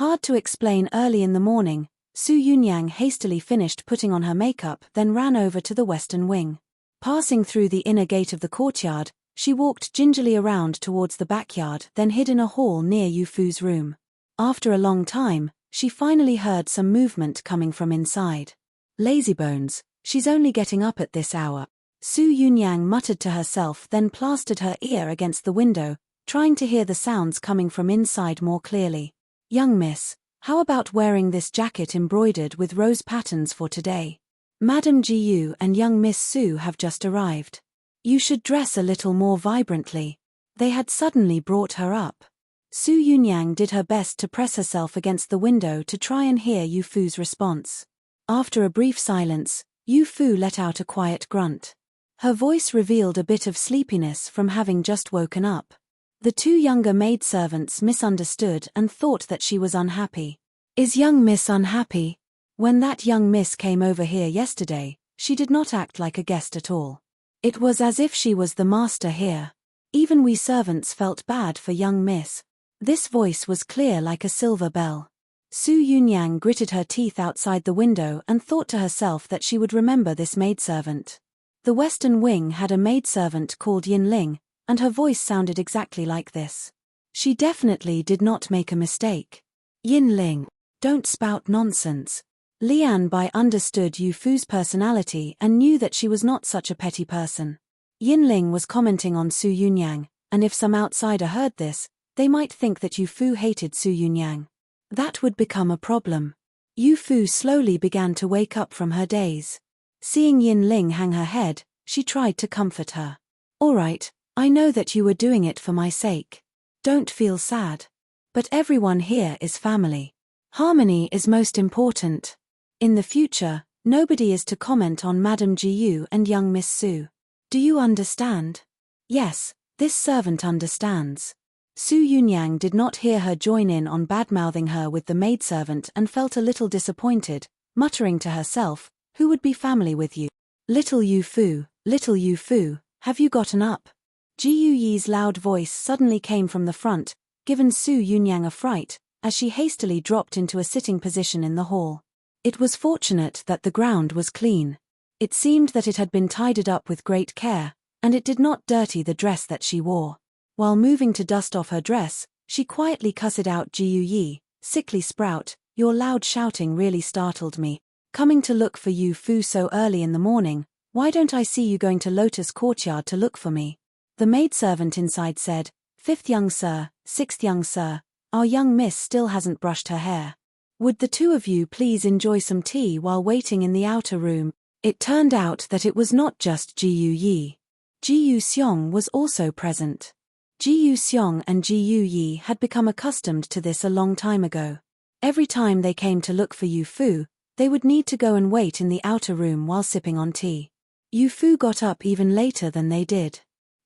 Hard to explain. Early in the morning, Su Yunyang hastily finished putting on her makeup, then ran over to the western wing. Passing through the inner gate of the courtyard, she walked gingerly around towards the backyard, then hid in a hall near Yu Fu's room. After a long time, she finally heard some movement coming from inside. Lazybones, she's only getting up at this hour. Su Yunyang muttered to herself, then plastered her ear against the window, trying to hear the sounds coming from inside more clearly. Young miss, how about wearing this jacket embroidered with rose patterns for today? Madam Jiyu and young Miss Su have just arrived. You should dress a little more vibrantly. They had suddenly brought her up. Su Yunyang did her best to press herself against the window to try and hear Yu Fu's response. After a brief silence, Yu Fu let out a quiet grunt. Her voice revealed a bit of sleepiness from having just woken up. The two younger maidservants misunderstood and thought that she was unhappy. Is young miss unhappy? When that young miss came over here yesterday, she did not act like a guest at all. It was as if she was the master here. Even we servants felt bad for young miss. This voice was clear like a silver bell. Su Yunyang gritted her teeth outside the window and thought to herself that she would remember this maidservant. The western wing had a maidservant called Yin Ling, and her voice sounded exactly like this. She definitely did not make a mistake. Yin Ling, don't spout nonsense. Lian Bai understood Yu Fu's personality and knew that she was not such a petty person. Yin Ling was commenting on Su Yunyang, and if some outsider heard this, they might think that Yu Fu hated Su Yunyang. That would become a problem. Yu Fu slowly began to wake up from her daze. Seeing Yin Ling hang her head, she tried to comfort her. All right, I know that you were doing it for my sake. Don't feel sad. But everyone here is family. Harmony is most important. In the future, nobody is to comment on Madame Jiyu and young Miss Su. Do you understand? Yes, this servant understands. Su Yunyang did not hear her join in on badmouthing her with the maidservant and felt a little disappointed, muttering to herself, who would be family with you? Little Yu Fu, have you gotten up? Jiyu Yi's loud voice suddenly came from the front, giving Su Yunyang a fright, as she hastily dropped into a sitting position in the hall. It was fortunate that the ground was clean. It seemed that it had been tidied up with great care, and it did not dirty the dress that she wore. While moving to dust off her dress, she quietly cussed out Jiyu Yi, sickly sprout, your loud shouting really startled me. Coming to look for Yu Fu so early in the morning, why don't I see you going to Lotus Courtyard to look for me? The maidservant inside said, 5th young sir, 6th young sir, our young miss still hasn't brushed her hair. Would the two of you please enjoy some tea while waiting in the outer room? It turned out that it was not just Jiyu Yi. Jiyu Xiong was also present. Jiyu Xiong and Jiyu Yi had become accustomed to this a long time ago. Every time they came to look for Yu Fu, they would need to go and wait in the outer room while sipping on tea. Yu Fu got up even later than they did.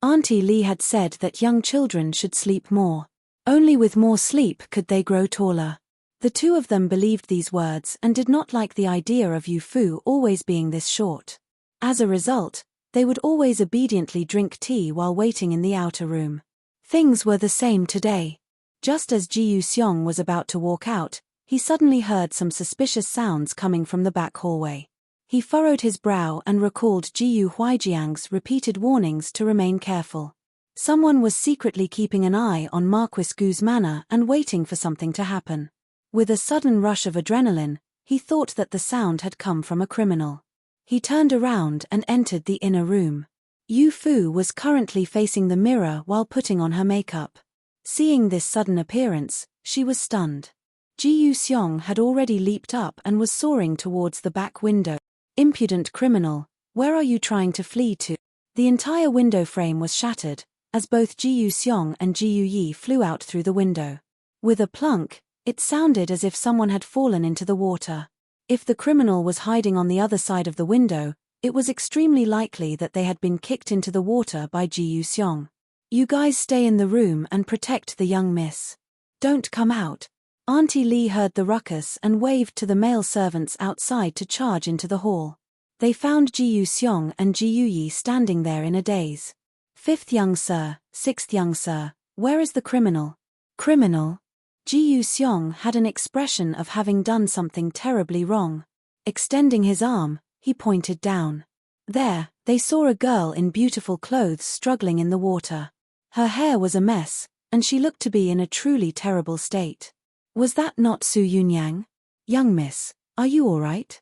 Auntie Li had said that young children should sleep more. Only with more sleep could they grow taller. The two of them believed these words and did not like the idea of Yu Fu always being this short. As a result, they would always obediently drink tea while waiting in the outer room. Things were the same today. Just as Jiyu Xiong was about to walk out, he suddenly heard some suspicious sounds coming from the back hallway. He furrowed his brow and recalled Jiyu Huijiang's repeated warnings to remain careful. Someone was secretly keeping an eye on Marquis Gu's manor and waiting for something to happen. With a sudden rush of adrenaline, he thought that the sound had come from a criminal. He turned around and entered the inner room. Yu Fu was currently facing the mirror while putting on her makeup. Seeing this sudden appearance, she was stunned. Jiyu Xiong had already leaped up and was soaring towards the back window. Impudent criminal, where are you trying to flee to? The entire window frame was shattered, as both Jiyu Xiong and Jiyu Yi flew out through the window. With a plunk, it sounded as if someone had fallen into the water. If the criminal was hiding on the other side of the window, it was extremely likely that they had been kicked into the water by Jiyu Xiong. You guys stay in the room and protect the young miss. Don't come out. Auntie Li heard the ruckus and waved to the male servants outside to charge into the hall. They found Jiyu Xiong and Jiyu Yi standing there in a daze. 5th young sir, 6th young sir, where is the criminal? Criminal? Ji Yu-seong had an expression of having done something terribly wrong. Extending his arm, he pointed down. There, they saw a girl in beautiful clothes struggling in the water. Her hair was a mess, and she looked to be in a truly terrible state. Was that not Su Yunyang? Young miss, are you all right?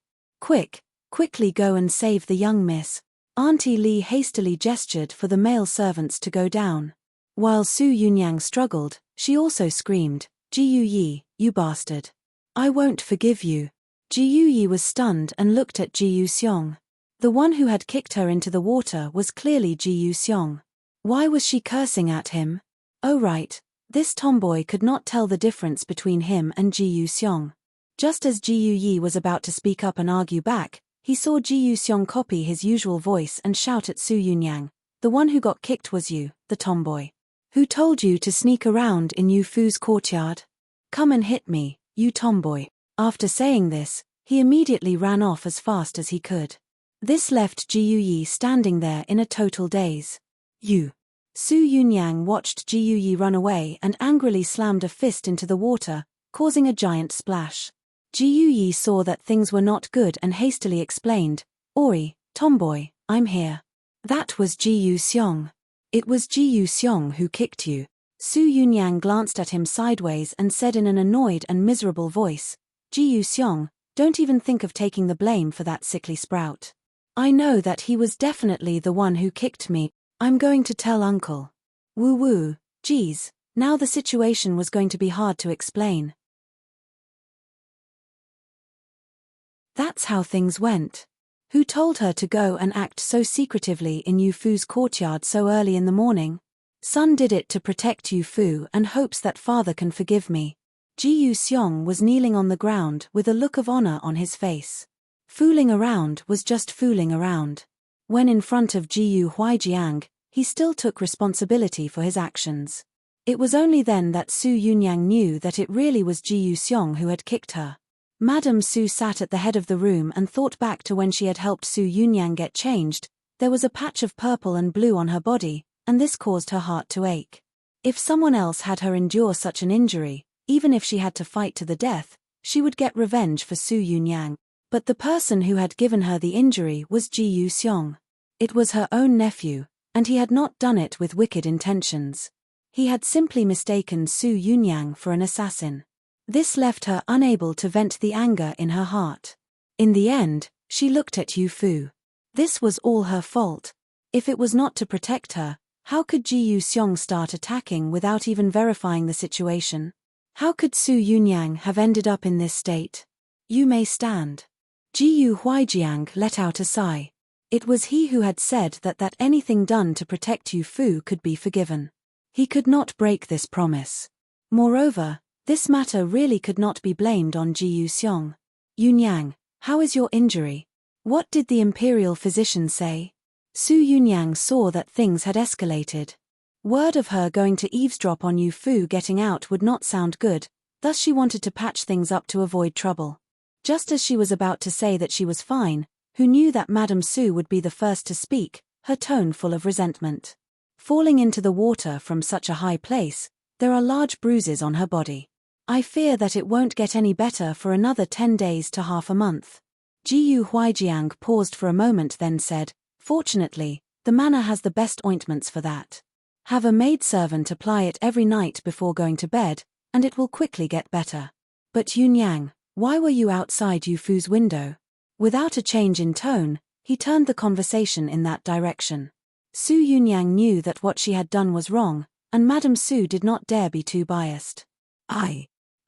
Quickly go and save the young miss. Auntie Lee hastily gestured for the male servants to go down. While Su Yunyang struggled, she also screamed, Ji Yu-yi, you bastard. I won't forgive you. Ji Yu-yi was stunned and looked at Ji Yu-seong. The one who had kicked her into the water was clearly Ji Yu-seong. Why was she cursing at him? Oh right, this tomboy could not tell the difference between him and Ji Yu-seong. Just as Ji Yu-yi was about to speak up and argue back, he saw Ji Yu-seong copy his usual voice and shout at Su Yunyang, the one who got kicked was you, the tomboy. Who told you to sneak around in Yu Fu's courtyard? Come and hit me, you tomboy. After saying this, he immediately ran off as fast as he could. This left Ji Yu-yi standing there in a total daze. Su Yunyang watched Ji Yu-yi run away and angrily slammed a fist into the water, causing a giant splash. Ji Yu-yi saw that things were not good and hastily explained, Ori, tomboy, I'm here. That was Ji Yu-seong. It was Ji Yu-seong who kicked you. Su Yunyang glanced at him sideways and said in an annoyed and miserable voice, Ji Yu-seong, don't even think of taking the blame for that sickly sprout. I know that he was definitely the one who kicked me. I'm going to tell uncle. Woo, geez, now the situation was going to be hard to explain. That's how things went. Who told her to go and act so secretively in Yu Fu's courtyard so early in the morning? Son did it to protect Yu Fu and hopes that father can forgive me. Ji Yu-seong was kneeling on the ground with a look of honor on his face. Fooling around was just fooling around. When in front of Ji Yu Huijiang, he still took responsibility for his actions. It was only then that Su Yunyang knew that it really was Ji Yu-seong who had kicked her. Madame Su sat at the head of the room and thought back to when she had helped Su Yunyang get changed. There was a patch of purple and blue on her body, and this caused her heart to ache. If someone else had her endure such an injury, even if she had to fight to the death, she would get revenge for Su Yunyang. But the person who had given her the injury was Ji Yu-seong. It was her own nephew, and he had not done it with wicked intentions. He had simply mistaken Su Yunyang for an assassin. This left her unable to vent the anger in her heart. In the end, she looked at Yu Fu. This was all her fault. If it was not to protect her, how could Ji Yu-seong start attacking without even verifying the situation? How could Su Yunyang have ended up in this state? You may stand. Ji Yu Huijiang let out a sigh. It was he who had said that anything done to protect Yu Fu could be forgiven. He could not break this promise. Moreover, this matter really could not be blamed on Ji Yu-seong. Yunyang, how is your injury? What did the imperial physician say? Su Yunyang saw that things had escalated. Word of her going to eavesdrop on Yu Fu getting out would not sound good, thus she wanted to patch things up to avoid trouble. Just as she was about to say that she was fine, who knew that Madame Su would be the first to speak, her tone full of resentment. Falling into the water from such a high place, there are large bruises on her body. I fear that it won't get any better for another 10 days to half a month. Ji Yu Huijiang paused for a moment then said, Fortunately, the manor has the best ointments for that. Have a maidservant apply it every night before going to bed, and it will quickly get better. But Yunyang, why were you outside Yu Fu's window? Without a change in tone, he turned the conversation in that direction. Su Yunyang knew that what she had done was wrong, and Madame Su did not dare be too biased.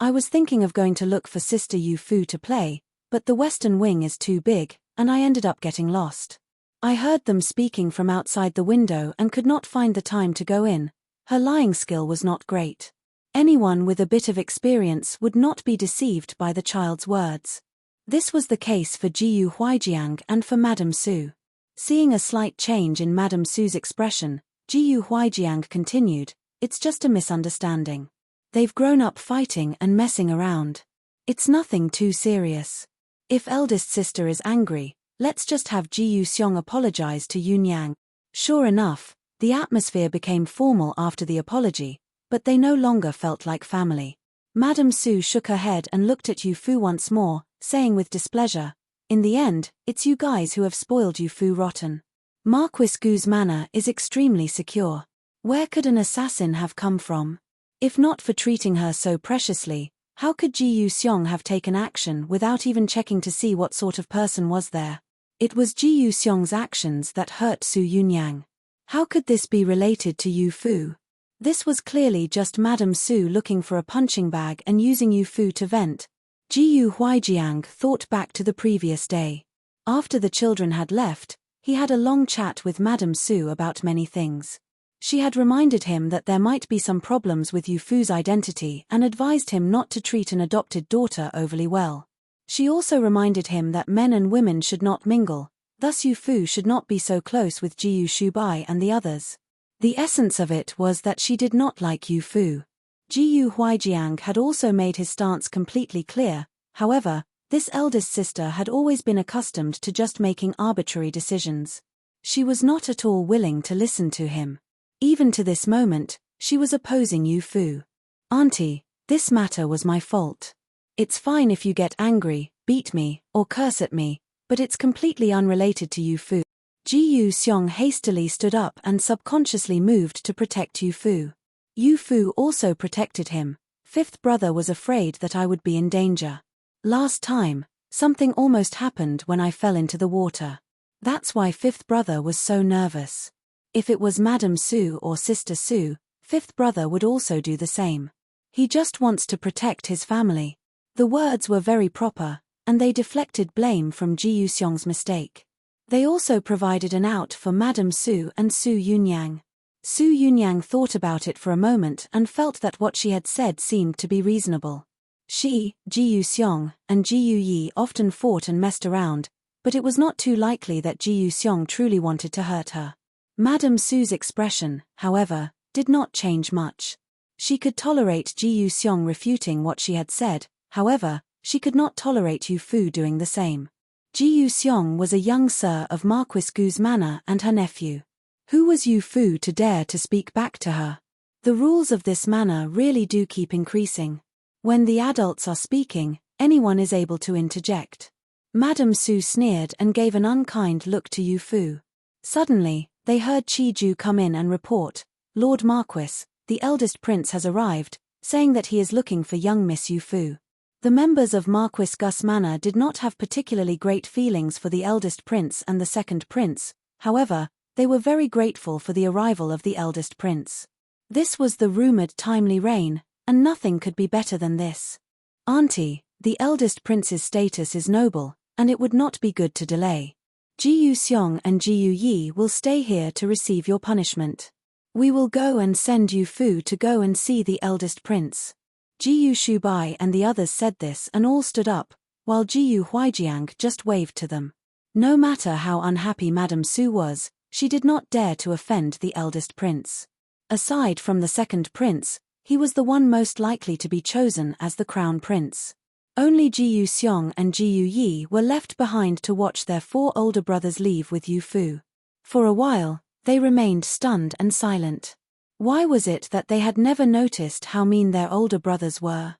I was thinking of going to look for Sister Yu Fu to play, but the western wing is too big, and I ended up getting lost. I heard them speaking from outside the window and could not find the time to go in. Her lying skill was not great. Anyone with a bit of experience would not be deceived by the child's words. This was the case for Ji Yu Huijiang and for Madame Su. Seeing a slight change in Madame Su's expression, Ji Yu Huijiang continued, It's just a misunderstanding. They've grown up fighting and messing around. It's nothing too serious. If eldest sister is angry, let's just have Ji Yu-seong apologize to Yunyang. Sure enough, the atmosphere became formal after the apology, but they no longer felt like family. Madame Su shook her head and looked at Yu Fu once more, saying with displeasure, "In the end, it's you guys who have spoiled Yu Fu rotten. Marquis Gu's manor is extremely secure. Where could an assassin have come from? If not for treating her so preciously, how could Ji Yu Seong have taken action without even checking to see what sort of person was there? It was Ji Yu Seong's actions that hurt Su Yunyang. How could this be related to Yu Fu? This was clearly just Madame Su looking for a punching bag and using Yu Fu to vent." Ji Yu Huijiang thought back to the previous day. After the children had left, he had a long chat with Madame Su about many things. She had reminded him that there might be some problems with Yu Fu's identity and advised him not to treat an adopted daughter overly well. She also reminded him that men and women should not mingle, thus Yu Fu should not be so close with Ji Yu Shubai and the others. The essence of it was that she did not like Yu Fu. Ji Yu Huijiang had also made his stance completely clear. However, this eldest sister had always been accustomed to just making arbitrary decisions. She was not at all willing to listen to him. Even to this moment, she was opposing Yu Fu. "Auntie, this matter was my fault. It's fine if you get angry, beat me, or curse at me, but it's completely unrelated to Yu Fu." Ji Yu Seong hastily stood up and subconsciously moved to protect Yu Fu. Yu Fu also protected him. "Fifth brother was afraid that I would be in danger. Last time, something almost happened when I fell into the water. That's why fifth brother was so nervous. If it was Madame Su or Sister Su, fifth brother would also do the same. He just wants to protect his family." The words were very proper, and they deflected blame from Ji Yu Seong's mistake. They also provided an out for Madame Su and Su Yunyang. Su Yunyang thought about it for a moment and felt that what she had said seemed to be reasonable. She, Ji Yu Seong, and Ji Yu Yi often fought and messed around, but it was not too likely that Ji Yu Seong truly wanted to hurt her. Madame Su's expression, however, did not change much. She could tolerate Ji Yu Seong refuting what she had said, however, she could not tolerate Yu Fu doing the same. Ji Yu Seong was a young sir of Marquis Gu's manor and her nephew. Who was Yu Fu to dare to speak back to her? The rules of this manor really do keep increasing. When the adults are speaking, anyone is able to interject. Madame Su sneered and gave an unkind look to Yu Fu. Suddenly, they heard Chi Ju come in and report, "Lord Marquis, the eldest prince has arrived, saying that he is looking for young Miss Yu Fu." The members of Marquis Gus Manor did not have particularly great feelings for the eldest prince and the second prince, however, they were very grateful for the arrival of the eldest prince. This was the rumored timely reign, and nothing could be better than this. "Auntie, the eldest prince's status is noble, and it would not be good to delay. Ji Yu Seong and Ji Yu Yi will stay here to receive your punishment. We will go and send Yu Fu to go and see the eldest prince." Ji Yu Shubai and the others said this and all stood up, while Ji Yu Huijiang just waved to them. No matter how unhappy Madame Su was, she did not dare to offend the eldest prince. Aside from the second prince, he was the one most likely to be chosen as the crown prince. Only Ji Yu Seong and Ji Yu Yi were left behind to watch their 4 older brothers leave with Yu Fu. For a while, they remained stunned and silent. Why was it that they had never noticed how mean their older brothers were?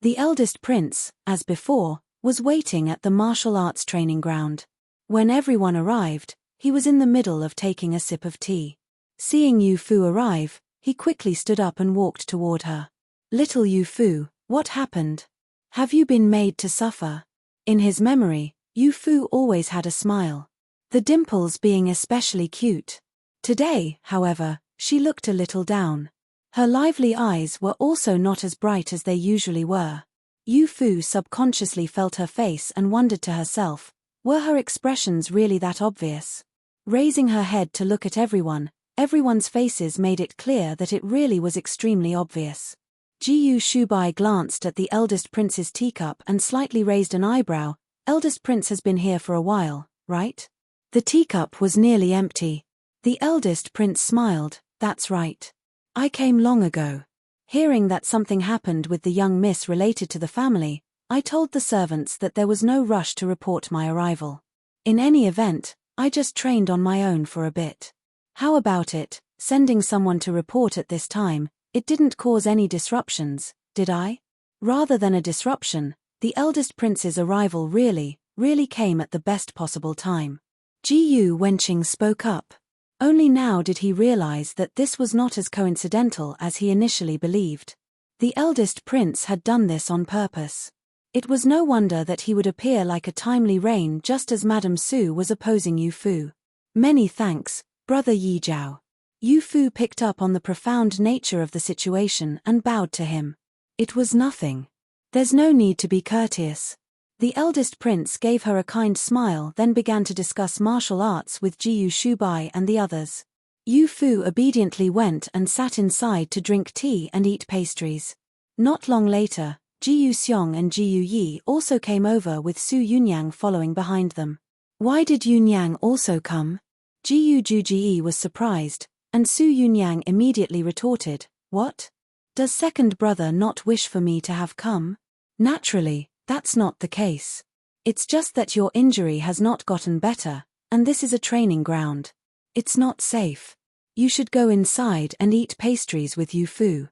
The eldest prince, as before, was waiting at the martial arts training ground. When everyone arrived, he was in the middle of taking a sip of tea. Seeing Yu Fu arrive, he quickly stood up and walked toward her. "Little Yu Fu, what happened? Have you been made to suffer?" In his memory, Yu Fu always had a smile, the dimples being especially cute. Today, however, she looked a little down. Her lively eyes were also not as bright as they usually were. Yu Fu subconsciously felt her face and wondered to herself, were her expressions really that obvious? Raising her head to look at everyone's faces made it clear that it really was extremely obvious. Ji Yu Shubai glanced at the eldest prince's teacup and slightly raised an eyebrow. "Eldest prince has been here for a while, right?" The teacup was nearly empty. The eldest prince smiled, "That's right. I came long ago. Hearing that something happened with the young miss related to the family, I told the servants that there was no rush to report my arrival. In any event, I just trained on my own for a bit. How about it, sending someone to report at this time, it didn't cause any disruptions, did I? Rather than a disruption, the eldest prince's arrival really came at the best possible time. Ji Wenqing spoke up. Only now did he realize that this was not as coincidental as he initially believed. The eldest prince had done this on purpose. It was no wonder that he would appear like a timely rain just as Madame Su was opposing Yu Fu. Many thanks, Brother Yi Zhao. Yu Fu picked up on the profound nature of the situation and bowed to him. It was nothing. There's no need to be courteous. The eldest prince gave her a kind smile, then began to discuss martial arts with Jiyu Shubai and the others. Yu Fu obediently went and sat inside to drink tea and eat pastries. Not long later, Jiyu Xiong and Jiyu Yi also came over with Su Yunyang following behind them. Why did Yunyang also come? Jiyu Juji was surprised, and Su Yunyang immediately retorted, "What? Does second brother not wish for me to have come? Naturally, that's not the case. It's just that your injury has not gotten better, and this is a training ground. It's not safe. You should go inside and eat pastries with Yu Fu."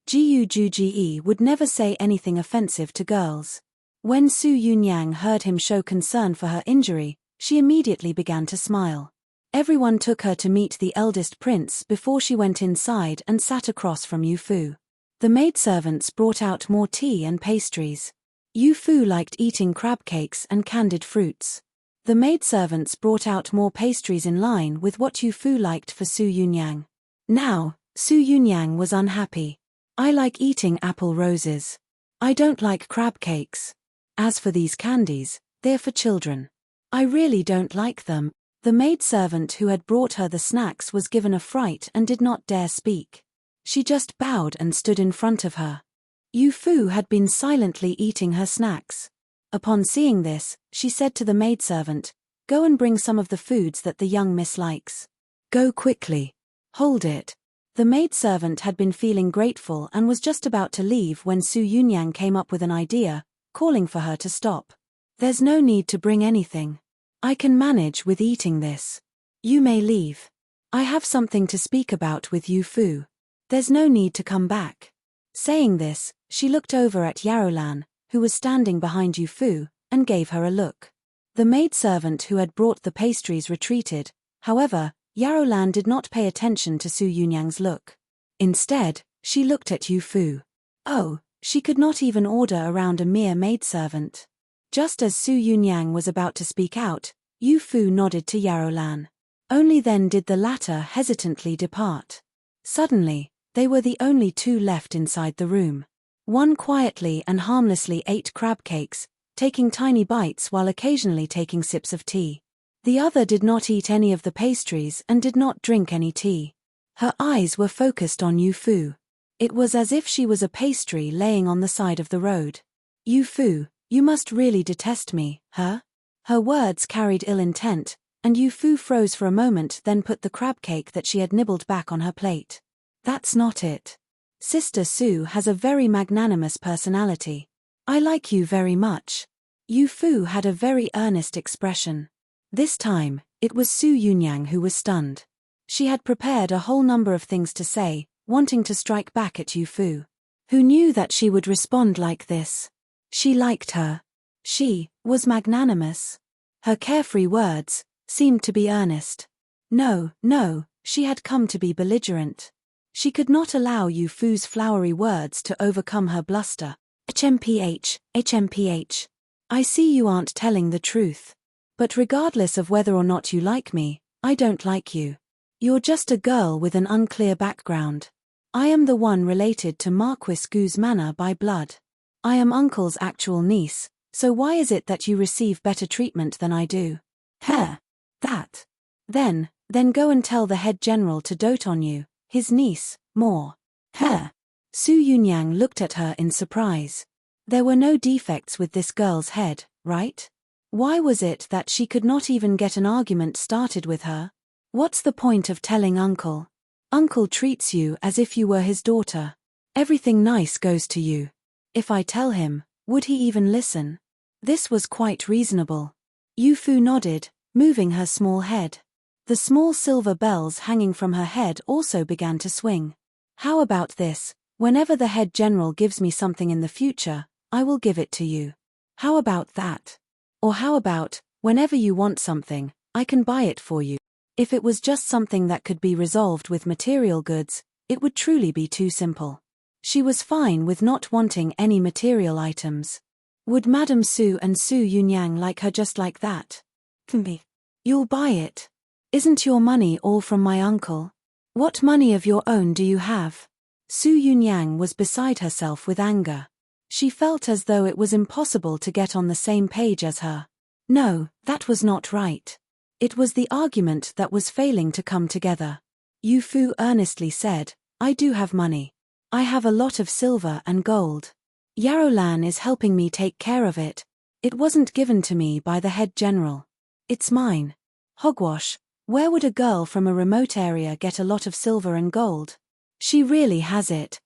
Jiyu Juji would never say anything offensive to girls. When Su Yunyang heard him show concern for her injury, she immediately began to smile. Everyone took her to meet the eldest prince before she went inside and sat across from Yu Fu. The maidservants brought out more tea and pastries. Yu Fu liked eating crab cakes and candied fruits. The maidservants brought out more pastries in line with what Yu Fu liked for Su Yunyang. Now, Su Yunyang was unhappy. "I like eating apple roses. I don't like crab cakes. As for these candies, they're for children. I really don't like them." The maidservant who had brought her the snacks was given a fright and did not dare speak. She just bowed and stood in front of her. Yu Fu had been silently eating her snacks. Upon seeing this, she said to the maidservant, "Go and bring some of the foods that the young miss likes. Go quickly. Hold it." The maidservant had been feeling grateful and was just about to leave when Su Yunyang came up with an idea, calling for her to stop. "There's no need to bring anything. I can manage with eating this. You may leave. I have something to speak about with Yu Fu. There's no need to come back." Saying this, she looked over at Yarolan, who was standing behind Yu Fu, and gave her a look. The maidservant who had brought the pastries retreated. However, Yarolan did not pay attention to Su Yunyang's look. Instead, she looked at Yu Fu. Oh, she could not even order around a mere maidservant. Just as Su Yunyang was about to speak out, Yu Fu nodded to Yarolan. Only then did the latter hesitantly depart. Suddenly, they were the only two left inside the room. One quietly and harmlessly ate crab cakes, taking tiny bites while occasionally taking sips of tea. The other did not eat any of the pastries and did not drink any tea. Her eyes were focused on Yu Fu. It was as if she was a pastry laying on the side of the road. "Yu Fu, you must really detest me, huh?" Her words carried ill intent, and Yu Fu froze for a moment, then put the crab cake that she had nibbled back on her plate. "That's not it. Sister Su has a very magnanimous personality. I like you very much." Yu Fu had a very earnest expression. This time, it was Su Yunyang who was stunned. She had prepared a whole number of things to say, wanting to strike back at Yu Fu. Who knew that she would respond like this? She liked her. She was magnanimous. Her carefree words seemed to be earnest. No, she had come to be belligerent. She could not allow Yu Fu's flowery words to overcome her bluster. HMPH. I see you aren't telling the truth. But regardless of whether or not you like me, I don't like you. You're just a girl with an unclear background. I am the one related to Marquis Gu's manor by blood. I am Uncle's actual niece, so why is it that you receive better treatment than I do? That. Then go and tell the head general to dote on you, his niece, more. Su Yunyang looked at her in surprise. There were no defects with this girl's head, right? Why was it that she could not even get an argument started with her? What's the point of telling Uncle? Uncle treats you as if you were his daughter. Everything nice goes to you. If I tell him, would he even listen? This was quite reasonable. Yu Fu nodded, moving her small head. The small silver bells hanging from her head also began to swing. How about this? Whenever the head general gives me something in the future, I will give it to you. How about that? Or how about, whenever you want something, I can buy it for you. If it was just something that could be resolved with material goods, it would truly be too simple. She was fine with not wanting any material items. Would Madame Su and Su Yunyang like her just like that? Me. You'll buy it. Isn't your money all from my uncle? What money of your own do you have? Su Yunyang was beside herself with anger. She felt as though it was impossible to get on the same page as her. No, that was not right. It was the argument that was failing to come together. Yu Fu earnestly said, I do have money. I have a lot of silver and gold. Yarrow Lan is helping me take care of it. It wasn't given to me by the head general. It's mine. Hogwash, where would a girl from a remote area get a lot of silver and gold? She really has it.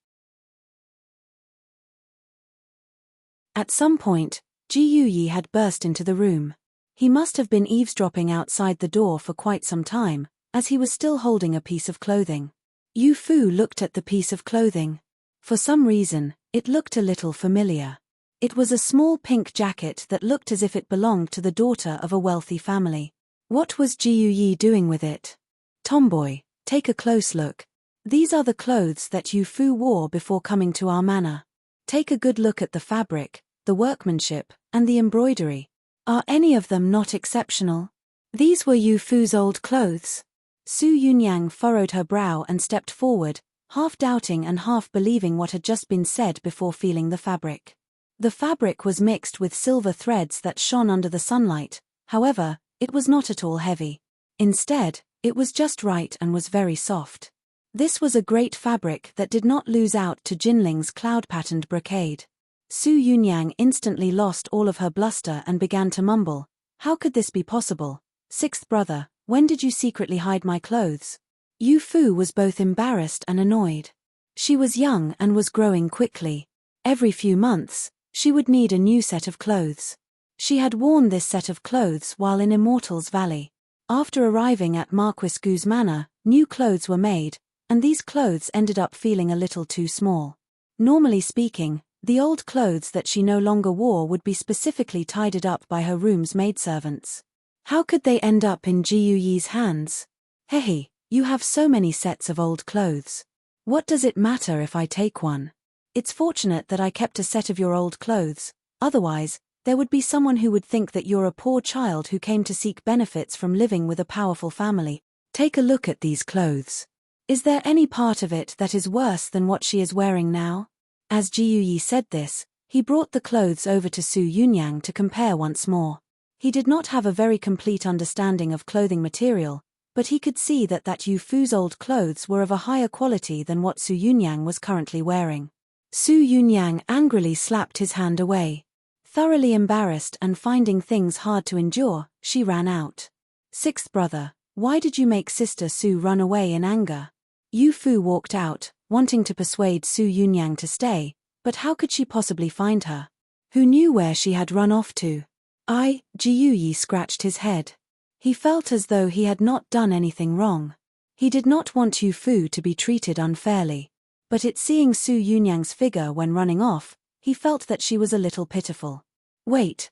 At some point, Ji Yuyi had burst into the room. He must have been eavesdropping outside the door for quite some time, as he was still holding a piece of clothing. Yu Fu looked at the piece of clothing. For some reason, it looked a little familiar. It was a small pink jacket that looked as if it belonged to the daughter of a wealthy family. What was Ji Yuyi doing with it? Tomboy, take a close look. These are the clothes that Yu Fu wore before coming to our manor. Take a good look at the fabric, the workmanship, and the embroidery. Are any of them not exceptional? These were Yu Fu's old clothes. Su Yunyang furrowed her brow and stepped forward, half doubting and half believing what had just been said before feeling the fabric. The fabric was mixed with silver threads that shone under the sunlight, however, it was not at all heavy. Instead, it was just right and was very soft. This was a great fabric that did not lose out to Jinling's cloud-patterned brocade. Su Yunyang instantly lost all of her bluster and began to mumble, how could this be possible? Sixth brother, when did you secretly hide my clothes? Yu Fu was both embarrassed and annoyed. She was young and was growing quickly. Every few months, she would need a new set of clothes. She had worn this set of clothes while in Immortal's Valley. After arriving at Marquis Gu's manor, new clothes were made, and these clothes ended up feeling a little too small. Normally speaking, the old clothes that she no longer wore would be specifically tidied up by her room's maidservants. How could they end up in Ji Yuyi's hands? Hehe, you have so many sets of old clothes. What does it matter if I take one? It's fortunate that I kept a set of your old clothes, otherwise, there would be someone who would think that you're a poor child who came to seek benefits from living with a powerful family. Take a look at these clothes. Is there any part of it that is worse than what she is wearing now? As Ji Yuyi said this, he brought the clothes over to Su Yunyang to compare once more. He did not have a very complete understanding of clothing material, but he could see that Yu Fu's old clothes were of a higher quality than what Su Yunyang was currently wearing. Su Yunyang angrily slapped his hand away. Thoroughly embarrassed and finding things hard to endure, she ran out. Sixth brother, why did you make Sister Su run away in anger? Yu Fu walked out, wanting to persuade Su Yunyang to stay, but how could she possibly find her? Who knew where she had run off to? Ji Yuyi scratched his head. He felt as though he had not done anything wrong. He did not want Yu Fu to be treated unfairly. But seeing Su Yunyang's figure when running off, he felt that she was a little pitiful. Wait,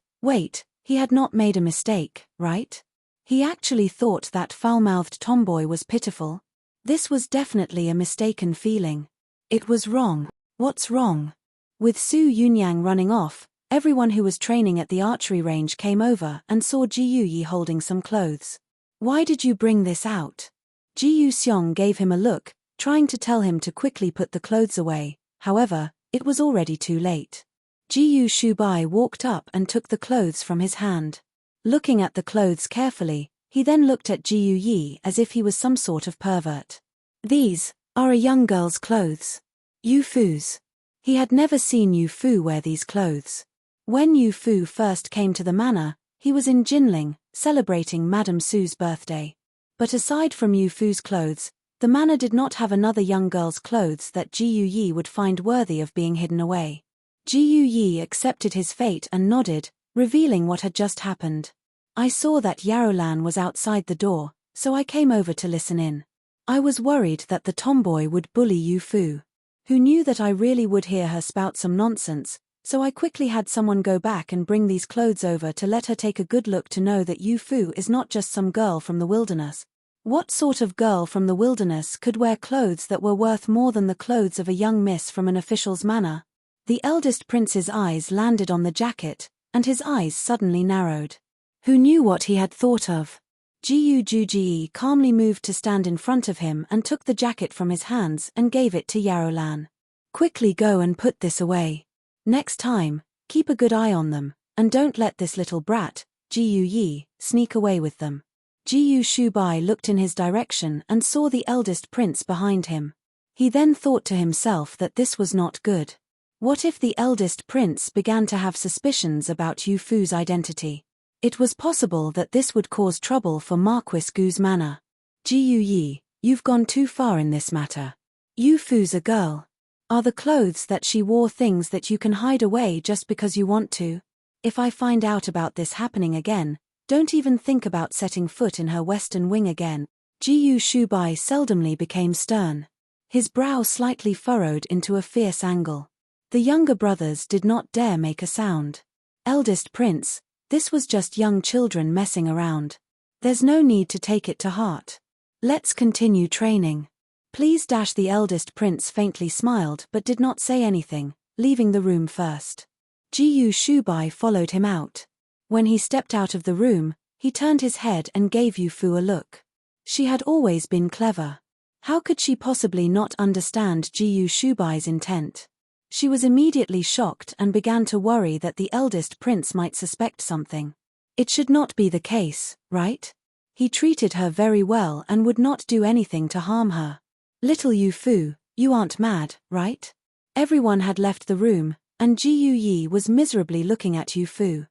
he had not made a mistake, right? He actually thought that foul-mouthed tomboy was pitiful. This was definitely a mistaken feeling. It was wrong. What's wrong? With Su Yunyang running off, everyone who was training at the archery range came over and saw Ji Yuyi holding some clothes. Why did you bring this out? Ji Yu Xiong gave him a look, trying to tell him to quickly put the clothes away, however, it was already too late. Ji Yu Shubai walked up and took the clothes from his hand. Looking at the clothes carefully, he then looked at Ji Yuyi as if he was some sort of pervert. These are a young girl's clothes. Yu Fu's. He had never seen Yu Fu wear these clothes. When Yu Fu first came to the manor, he was in Jinling, celebrating Madame Su's birthday. But aside from Yu Fu's clothes, the manor did not have another young girl's clothes that Ji Yuyi would find worthy of being hidden away. Ji Yuyi accepted his fate and nodded, revealing what had just happened. I saw that Yarrow Lan was outside the door, so I came over to listen in. I was worried that the tomboy would bully Yu Fu, who knew that I really would hear her spout some nonsense, so I quickly had someone go back and bring these clothes over to let her take a good look to know that Yu Fu is not just some girl from the wilderness. What sort of girl from the wilderness could wear clothes that were worth more than the clothes of a young miss from an official's manor? The eldest prince's eyes landed on the jacket, and his eyes suddenly narrowed. Who knew what he had thought of? Jiu Juji calmly moved to stand in front of him and took the jacket from his hands and gave it to Yarolan. Quickly go and put this away. Next time, keep a good eye on them, and don't let this little brat, Jiu Yi, sneak away with them. Jiu Shubai looked in his direction and saw the eldest prince behind him. He then thought to himself that this was not good. What if the eldest prince began to have suspicions about Yu Fu's identity? It was possible that this would cause trouble for Marquis Gu's manor. Jiu Yi, you've gone too far in this matter. Yu Fu's a girl. Are the clothes that she wore things that you can hide away just because you want to? If I find out about this happening again, don't even think about setting foot in her western wing again. Jiu Shubai seldomly became stern. His brow slightly furrowed into a fierce angle. The younger brothers did not dare make a sound. Eldest prince, this was just young children messing around. There's no need to take it to heart. Let's continue training. Please. The eldest prince faintly smiled but did not say anything, leaving the room first. Jiu Shubai followed him out. When he stepped out of the room, he turned his head and gave Yu Fu a look. She had always been clever. How could she possibly not understand Jiu Shubai's intent? She was immediately shocked and began to worry that the eldest prince might suspect something. It should not be the case, right? He treated her very well and would not do anything to harm her. Little Yu Fu, you aren't mad, right? Everyone had left the room, and Jiu Yi was miserably looking at Yu Fu.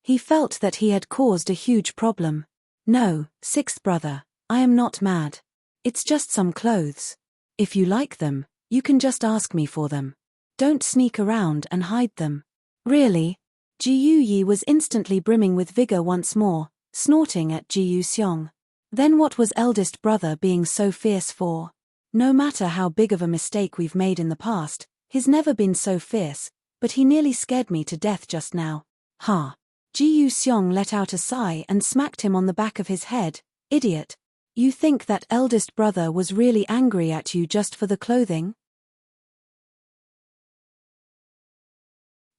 He felt that he had caused a huge problem. No, sixth brother, I am not mad. It's just some clothes. If you like them, you can just ask me for them. Don't sneak around and hide them. Really? Jiu Yi was instantly brimming with vigor once more, snorting at Jiu Xiong. Then what was eldest brother being so fierce for? No matter how big of a mistake we've made in the past, he's never been so fierce, but he nearly scared me to death just now. Ha! Jiu Xiong let out a sigh and smacked him on the back of his head. Idiot! You think that eldest brother was really angry at you just for the clothing?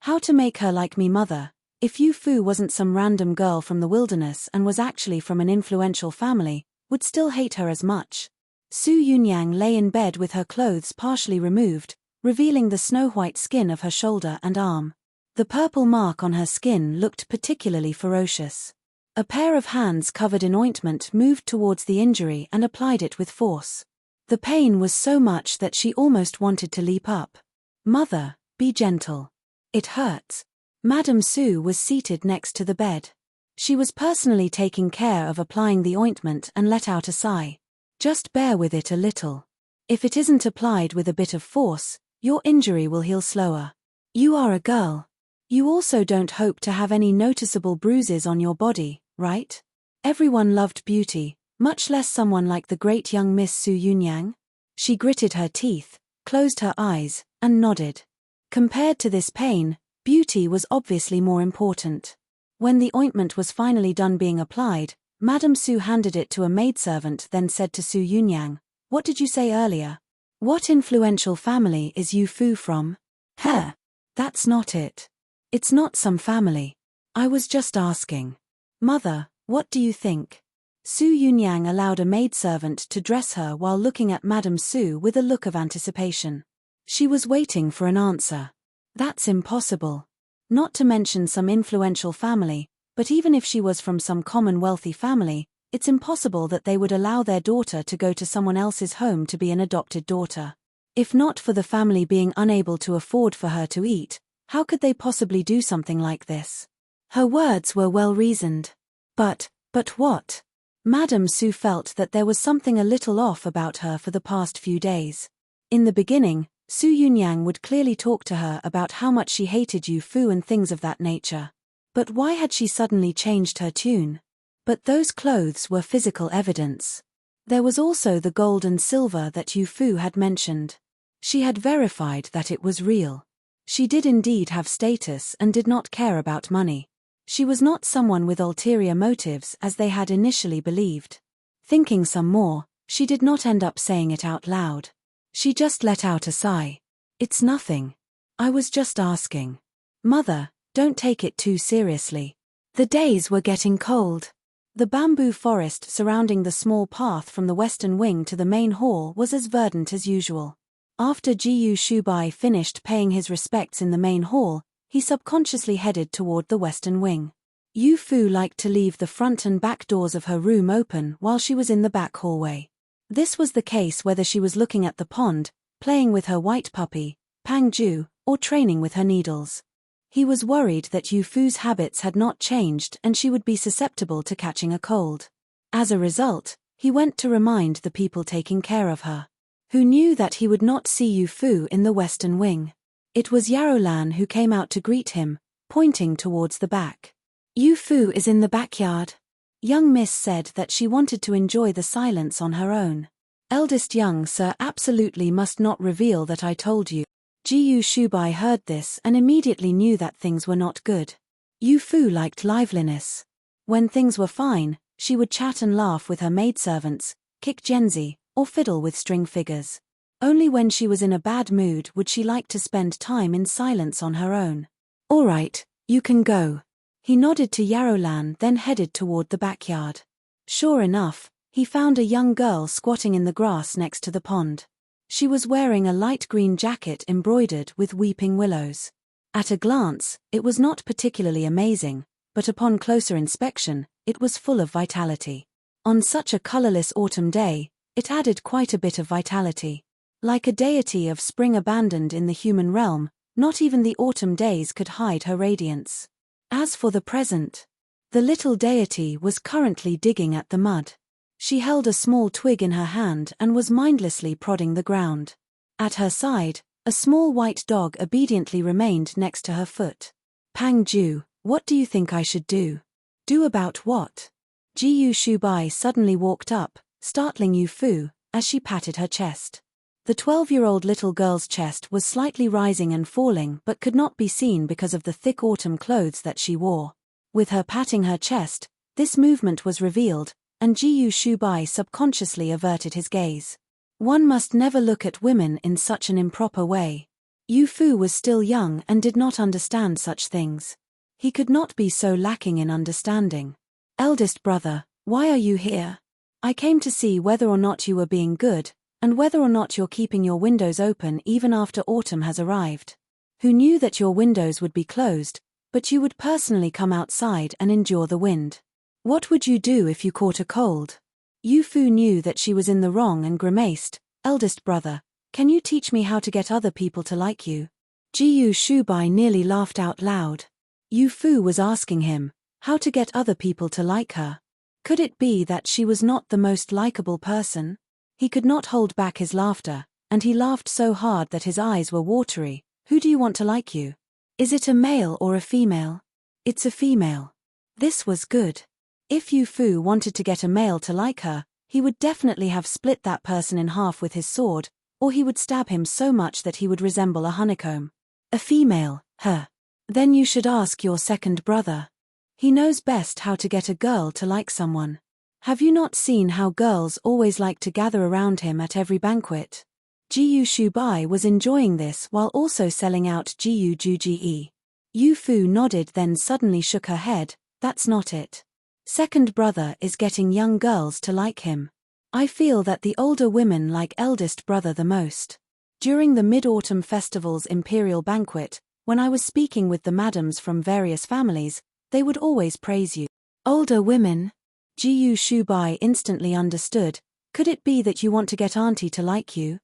How to make her like me, mother? If Yu Fu wasn't some random girl from the wilderness and was actually from an influential family, would still hate her as much. Su Yunyang lay in bed with her clothes partially removed, revealing the snow-white skin of her shoulder and arm. The purple mark on her skin looked particularly ferocious. A pair of hands covered in ointment moved towards the injury and applied it with force. The pain was so much that she almost wanted to leap up. Mother, be gentle. It hurts. Madame Su was seated next to the bed. She was personally taking care of applying the ointment and let out a sigh. Just bear with it a little. If it isn't applied with a bit of force, your injury will heal slower. You are a girl. You also don't hope to have any noticeable bruises on your body, right? Everyone loved beauty, much less someone like the great young Miss Su Yunyang. She gritted her teeth, closed her eyes, and nodded. Compared to this pain, beauty was obviously more important. When the ointment was finally done being applied, Madame Su handed it to a maidservant, then said to Su Yunyang, "What did you say earlier? What influential family is Yu Fu from?" "Huh. That's not it. It's not some family. I was just asking. Mother, what do you think?" Su Yunyang allowed a maidservant to dress her while looking at Madame Su with a look of anticipation. She was waiting for an answer. That's impossible. Not to mention some influential family, but even if she was from some common wealthy family, it's impossible that they would allow their daughter to go to someone else's home to be an adopted daughter. If not for the family being unable to afford for her to eat, how could they possibly do something like this? Her words were well reasoned. But what? Madame Su felt that there was something a little off about her for the past few days. In the beginning, Su Yunyang would clearly talk to her about how much she hated Yu Fu and things of that nature. But why had she suddenly changed her tune? But those clothes were physical evidence. There was also the gold and silver that Yu Fu had mentioned. She had verified that it was real. She did indeed have status and did not care about money. She was not someone with ulterior motives as they had initially believed. Thinking some more, she did not end up saying it out loud. She just let out a sigh. It's nothing. I was just asking. Mother, don't take it too seriously. The days were getting cold. The bamboo forest surrounding the small path from the western wing to the main hall was as verdant as usual. After Jiyu Shubai finished paying his respects in the main hall, he subconsciously headed toward the western wing. Yu Fu liked to leave the front and back doors of her room open while she was in the back hallway. This was the case whether she was looking at the pond, playing with her white puppy, Pang Ju, or training with her needles. He was worried that Yu Fu's habits had not changed and she would be susceptible to catching a cold. As a result, he went to remind the people taking care of her, who knew that he would not see Yu Fu in the western wing. It was Yarolan who came out to greet him, pointing towards the back. Yu Fu is in the backyard. Young Miss said that she wanted to enjoy the silence on her own. Eldest young sir absolutely must not reveal that I told you. Jiyu Shubai heard this and immediately knew that things were not good. Yu Fu liked liveliness. When things were fine, she would chat and laugh with her maidservants, kick genzi, or fiddle with string figures. Only when she was in a bad mood would she like to spend time in silence on her own. All right, you can go. He nodded to Yarolan, then headed toward the backyard. Sure enough, he found a young girl squatting in the grass next to the pond. She was wearing a light green jacket embroidered with weeping willows. At a glance, it was not particularly amazing, but upon closer inspection, it was full of vitality. On such a colorless autumn day, it added quite a bit of vitality. Like a deity of spring abandoned in the human realm, not even the autumn days could hide her radiance. As for the present, the little deity was currently digging at the mud. She held a small twig in her hand and was mindlessly prodding the ground. At her side, a small white dog obediently remained next to her foot. Pang Ju, what do you think I should do? Do about what? Jiyu Shubai suddenly walked up, startling Yu Fu, as she patted her chest. The 12-year-old little girl's chest was slightly rising and falling but could not be seen because of the thick autumn clothes that she wore. With her patting her chest, this movement was revealed, and Jiyu Shubai subconsciously averted his gaze. One must never look at women in such an improper way. Yu Fu was still young and did not understand such things. He could not be so lacking in understanding. Eldest brother, why are you here? I came to see whether or not you were being good, and whether or not you're keeping your windows open even after autumn has arrived. Who knew that your windows would be closed, but you would personally come outside and endure the wind? What would you do if you caught a cold? Yu Fu knew that she was in the wrong and grimaced. Eldest brother, can you teach me how to get other people to like you? Jiyu Shubai nearly laughed out loud. Yu Fu was asking him how to get other people to like her. Could it be that she was not the most likable person? He could not hold back his laughter, and he laughed so hard that his eyes were watery. Who do you want to like you? Is it a male or a female? It's a female. This was good. If Yu Fu wanted to get a male to like her, he would definitely have split that person in half with his sword, or he would stab him so much that he would resemble a honeycomb. A female, her. Then you should ask your second brother. He knows best how to get a girl to like someone. Have you not seen how girls always like to gather around him at every banquet? Jiyu Shubai was enjoying this while also selling out Jiyu Juji. Yu Fu nodded, then suddenly shook her head. That's not it. Second brother is getting young girls to like him. I feel that the older women like eldest brother the most. During the Mid-Autumn Festival's imperial banquet, when I was speaking with the madams from various families, they would always praise you. Older women? Jiyu Shubai instantly understood. Could it be that you want to get auntie to like you?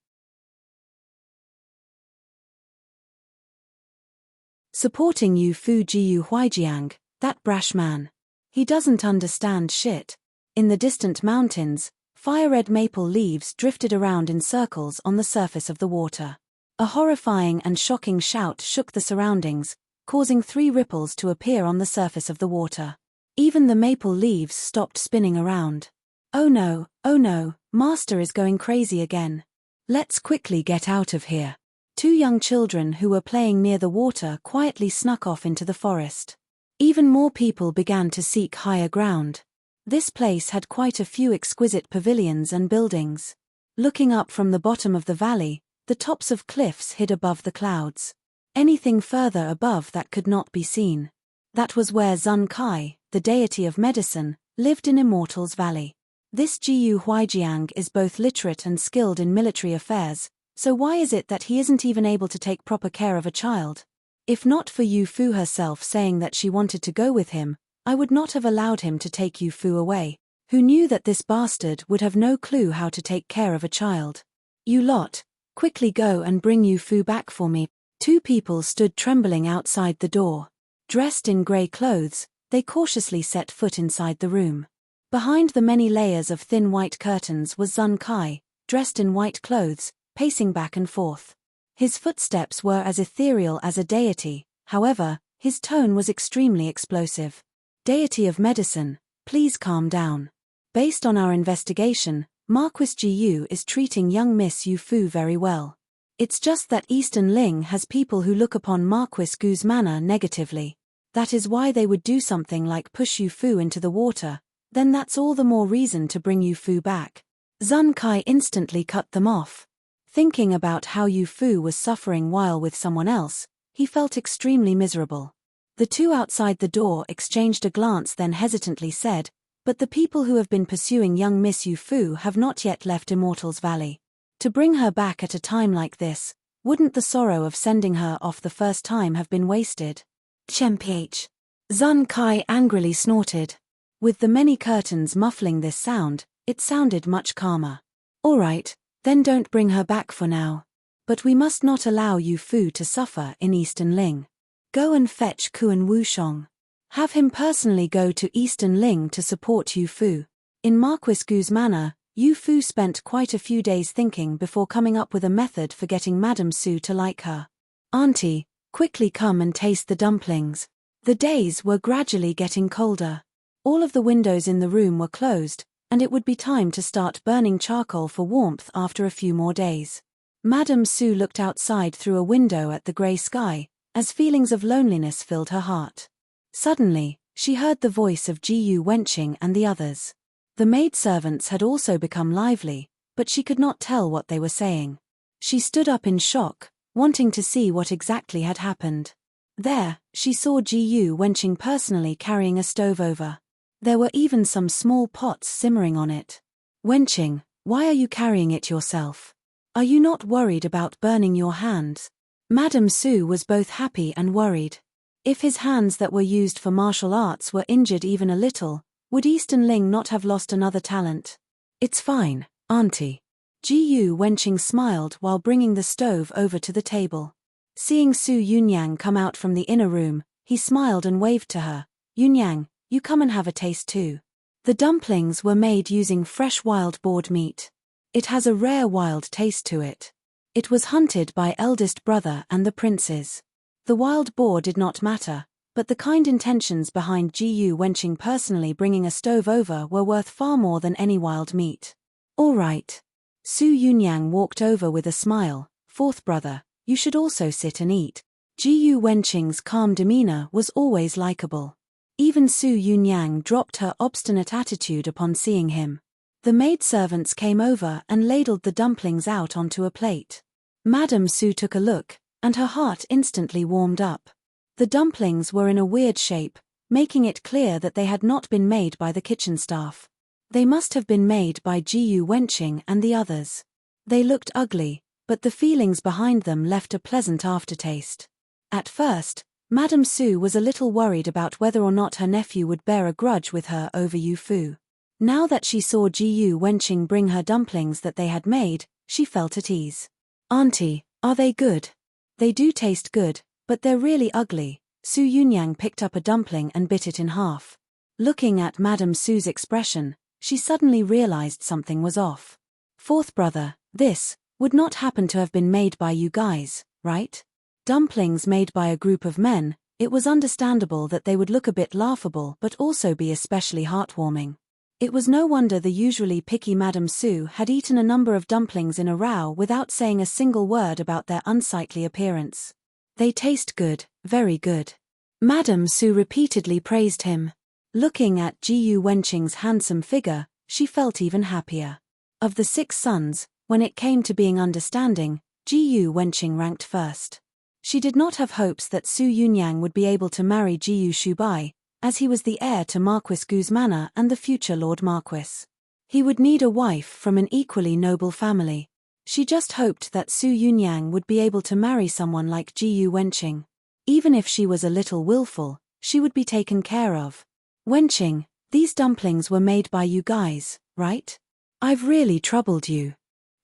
Supporting Yu Fu Jiyu Huijiang, that brash man. He doesn't understand shit. In the distant mountains, fire-red maple leaves drifted around in circles on the surface of the water. A horrifying and shocking shout shook the surroundings, causing 3 ripples to appear on the surface of the water. Even the maple leaves stopped spinning around. Oh no, Master is going crazy again. Let's quickly get out of here. Two young children who were playing near the water quietly snuck off into the forest. Even more people began to seek higher ground. This place had quite a few exquisite pavilions and buildings. Looking up from the bottom of the valley, the tops of cliffs hid above the clouds. Anything further above that could not be seen. That was where Zun Kai, the deity of medicine, lived in Immortal's Valley. This Jiyu Huijiang is both literate and skilled in military affairs, so why is it that he isn't even able to take proper care of a child? If not for Yu Fu herself saying that she wanted to go with him, I would not have allowed him to take Yu Fu away, who knew that this bastard would have no clue how to take care of a child. You lot, quickly go and bring Yu Fu back for me. Two people stood trembling outside the door. Dressed in grey clothes, they cautiously set foot inside the room. Behind the many layers of thin white curtains was Zun Kai, dressed in white clothes, pacing back and forth. His footsteps were as ethereal as a deity, however, his tone was extremely explosive. Deity of medicine, please calm down. Based on our investigation, Marquis Jiyu is treating young Miss Yu Fu very well. It's just that Eastern Ling has people who look upon Marquis Gu's manner negatively. That is why they would do something like push Yu Fu into the water, then that's all the more reason to bring Yu Fu back. Zun Kai instantly cut them off. Thinking about how Yu Fu was suffering while with someone else, he felt extremely miserable. The two outside the door exchanged a glance, then hesitantly said, "But the people who have been pursuing young Miss Yu Fu have not yet left Immortal's Valley. To bring her back at a time like this, wouldn't the sorrow of sending her off the first time have been wasted?" Chemph. Zun Kai angrily snorted. With the many curtains muffling this sound, it sounded much calmer. All right, then don't bring her back for now. But we must not allow Yu Fu to suffer in Eastern Ling. Go and fetch Kuan Wushong. Have him personally go to Eastern Ling to support Yu Fu. In Marquis Gu's manner, Yu Fu spent quite a few days thinking before coming up with a method for getting Madame Su to like her. Auntie, quickly come and taste the dumplings. The days were gradually getting colder. All of the windows in the room were closed, and it would be time to start burning charcoal for warmth after a few more days. Madame Su looked outside through a window at the grey sky, as feelings of loneliness filled her heart. Suddenly, she heard the voice of Jiyu Wenqing and the others. The maidservants had also become lively, but she could not tell what they were saying. She stood up in shock, wanting to see what exactly had happened. There, she saw Jiyu Wenqing personally carrying a stove over. There were even some small pots simmering on it. Wenqing, why are you carrying it yourself? Are you not worried about burning your hands? Madame Su was both happy and worried. If his hands that were used for martial arts were injured even a little, would Eastern Ling not have lost another talent? It's fine, Auntie. Jiyu Wenqing smiled while bringing the stove over to the table. Seeing Su Yunyang come out from the inner room, he smiled and waved to her. Yunyang, you come and have a taste too. The dumplings were made using fresh wild boar meat. It has a rare wild taste to it. It was hunted by eldest brother and the princes. The wild boar did not matter, but the kind intentions behind Jiyu Wenqing personally bringing a stove over were worth far more than any wild meat. All right. Su Yunyang walked over with a smile. Fourth brother, you should also sit and eat. Jiyu Wenqing's calm demeanor was always likable. Even Su Yunyang dropped her obstinate attitude upon seeing him. The maidservants came over and ladled the dumplings out onto a plate. Madame Su took a look, and her heart instantly warmed up. The dumplings were in a weird shape, making it clear that they had not been made by the kitchen staff. They must have been made by Jiyu Wenqing and the others. They looked ugly, but the feelings behind them left a pleasant aftertaste. At first, Madame Su was a little worried about whether or not her nephew would bear a grudge with her over Yu Fu. Now that she saw Jiyu Wenqing bring her dumplings that they had made, she felt at ease. Auntie, are they good? They do taste good, but they're really ugly. Su Yunyang picked up a dumpling and bit it in half. Looking at Madame Su's expression, she suddenly realized something was off. Fourth brother, this would not happen to have been made by you guys, right? Dumplings made by a group of men, It was understandable that they would look a bit laughable but also be especially heartwarming. It was no wonder the usually picky Madame Su had eaten a number of dumplings in a row without saying a single word about their unsightly appearance. They taste good, very good. Madame Su repeatedly praised him. Looking at Ji Wenqing's handsome figure, she felt even happier. Of the 6 sons, when it came to being understanding, Ji Wenqing ranked first. She did not have hopes that Su Yunyang would be able to marry Ji Shubai, as he was the heir to Marquis Gu's manor and the future Lord Marquis. He would need a wife from an equally noble family. She just hoped that Su Yunyang would be able to marry someone like Ji Wenqing. Even if she was a little willful, she would be taken care of. Wenqing, these dumplings were made by you guys, right? I've really troubled you.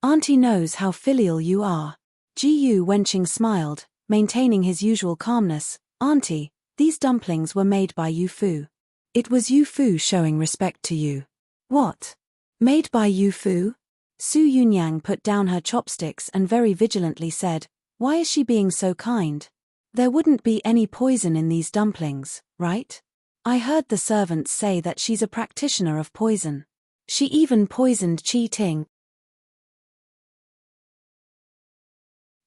Auntie knows how filial you are. Ji Wenqing smiled, maintaining his usual calmness. Auntie, these dumplings were made by Yu Fu. It was Yu Fu showing respect to you. What? Made by Yu Fu? Su Yunyang put down her chopsticks and very vigilantly said, why is she being so kind? There wouldn't be any poison in these dumplings, right? I heard the servants say that she's a practitioner of poison. She even poisoned Qi Ting.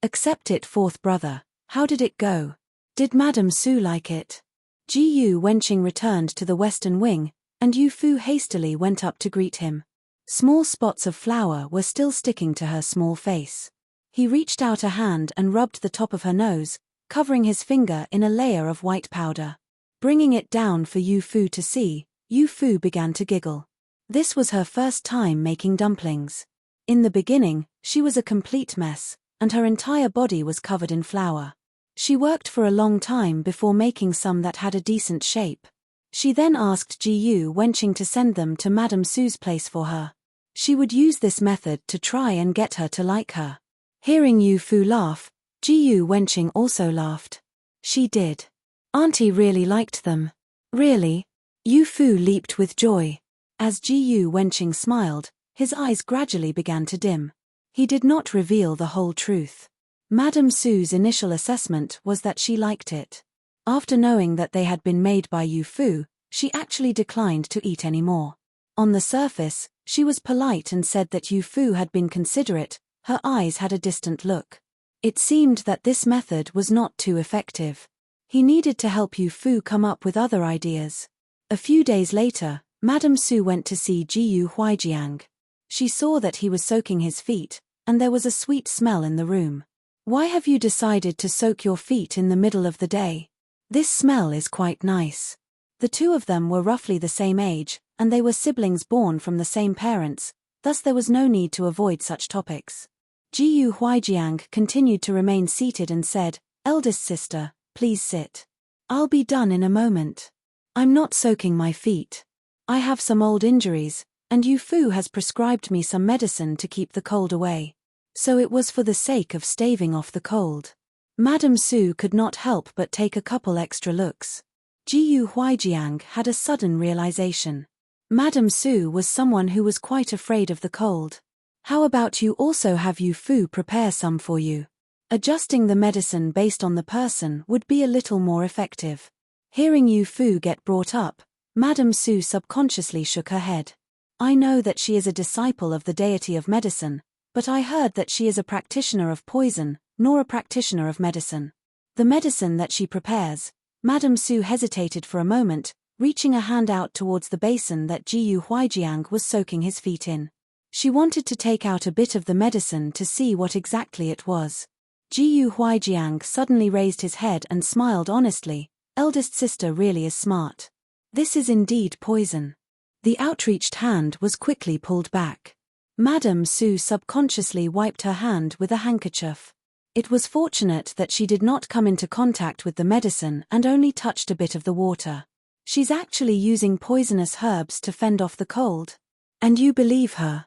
Accept it, fourth brother. How did it go? Did Madame Su like it? Ji Wenqing returned to the western wing, and Yu Fu hastily went up to greet him. Small spots of flour were still sticking to her small face. He reached out a hand and rubbed the top of her nose, covering his finger in a layer of white powder. Bringing it down for Yu Fu to see, Yu Fu began to giggle. This was her first time making dumplings. In the beginning, she was a complete mess, and her entire body was covered in flour. She worked for a long time before making some that had a decent shape. She then asked Ji Wenqing to send them to Madame Su's place for her. She would use this method to try and get her to like her. Hearing Yu Fu laugh, Ji Wenqing also laughed. She did. Auntie really liked them. Really? Yu Fu leaped with joy. As Ji Wenqing smiled, his eyes gradually began to dim. He did not reveal the whole truth. Madame Su's initial assessment was that she liked it. After knowing that they had been made by Yu Fu, she actually declined to eat any more. On the surface, she was polite and said that Yu Fu had been considerate. Her eyes had a distant look. It seemed that this method was not too effective. He needed to help Yu Fu come up with other ideas. A few days later, Madame Su went to see Ji Huaijiang. She saw that he was soaking his feet, and there was a sweet smell in the room. Why have you decided to soak your feet in the middle of the day? This smell is quite nice. The two of them were roughly the same age, and they were siblings born from the same parents, thus there was no need to avoid such topics. Ji Huaijiang continued to remain seated and said, eldest sister, please sit. I'll be done in a moment. I'm not soaking my feet. I have some old injuries, and Yu Fu has prescribed me some medicine to keep the cold away. So it was for the sake of staving off the cold. Madame Su could not help but take a couple extra looks. Ji Huaijiang had a sudden realization. Madame Su was someone who was quite afraid of the cold. How about you also have Yu Fu prepare some for you? Adjusting the medicine based on the person would be a little more effective. Hearing Yu Fu get brought up, Madame Su subconsciously shook her head. I know that she is a disciple of the deity of medicine, but I heard that she is a practitioner of poison, nor a practitioner of medicine. The medicine that she prepares. Madame Su hesitated for a moment, reaching a hand out towards the basin that Ji Huaijiang was soaking his feet in. She wanted to take out a bit of the medicine to see what exactly it was. Ji Huaijiang suddenly raised his head and smiled honestly. Eldest sister really is smart. This is indeed poison. The outreached hand was quickly pulled back. Madame Su subconsciously wiped her hand with a handkerchief. It was fortunate that she did not come into contact with the medicine and only touched a bit of the water. She's actually using poisonous herbs to fend off the cold. And you believe her?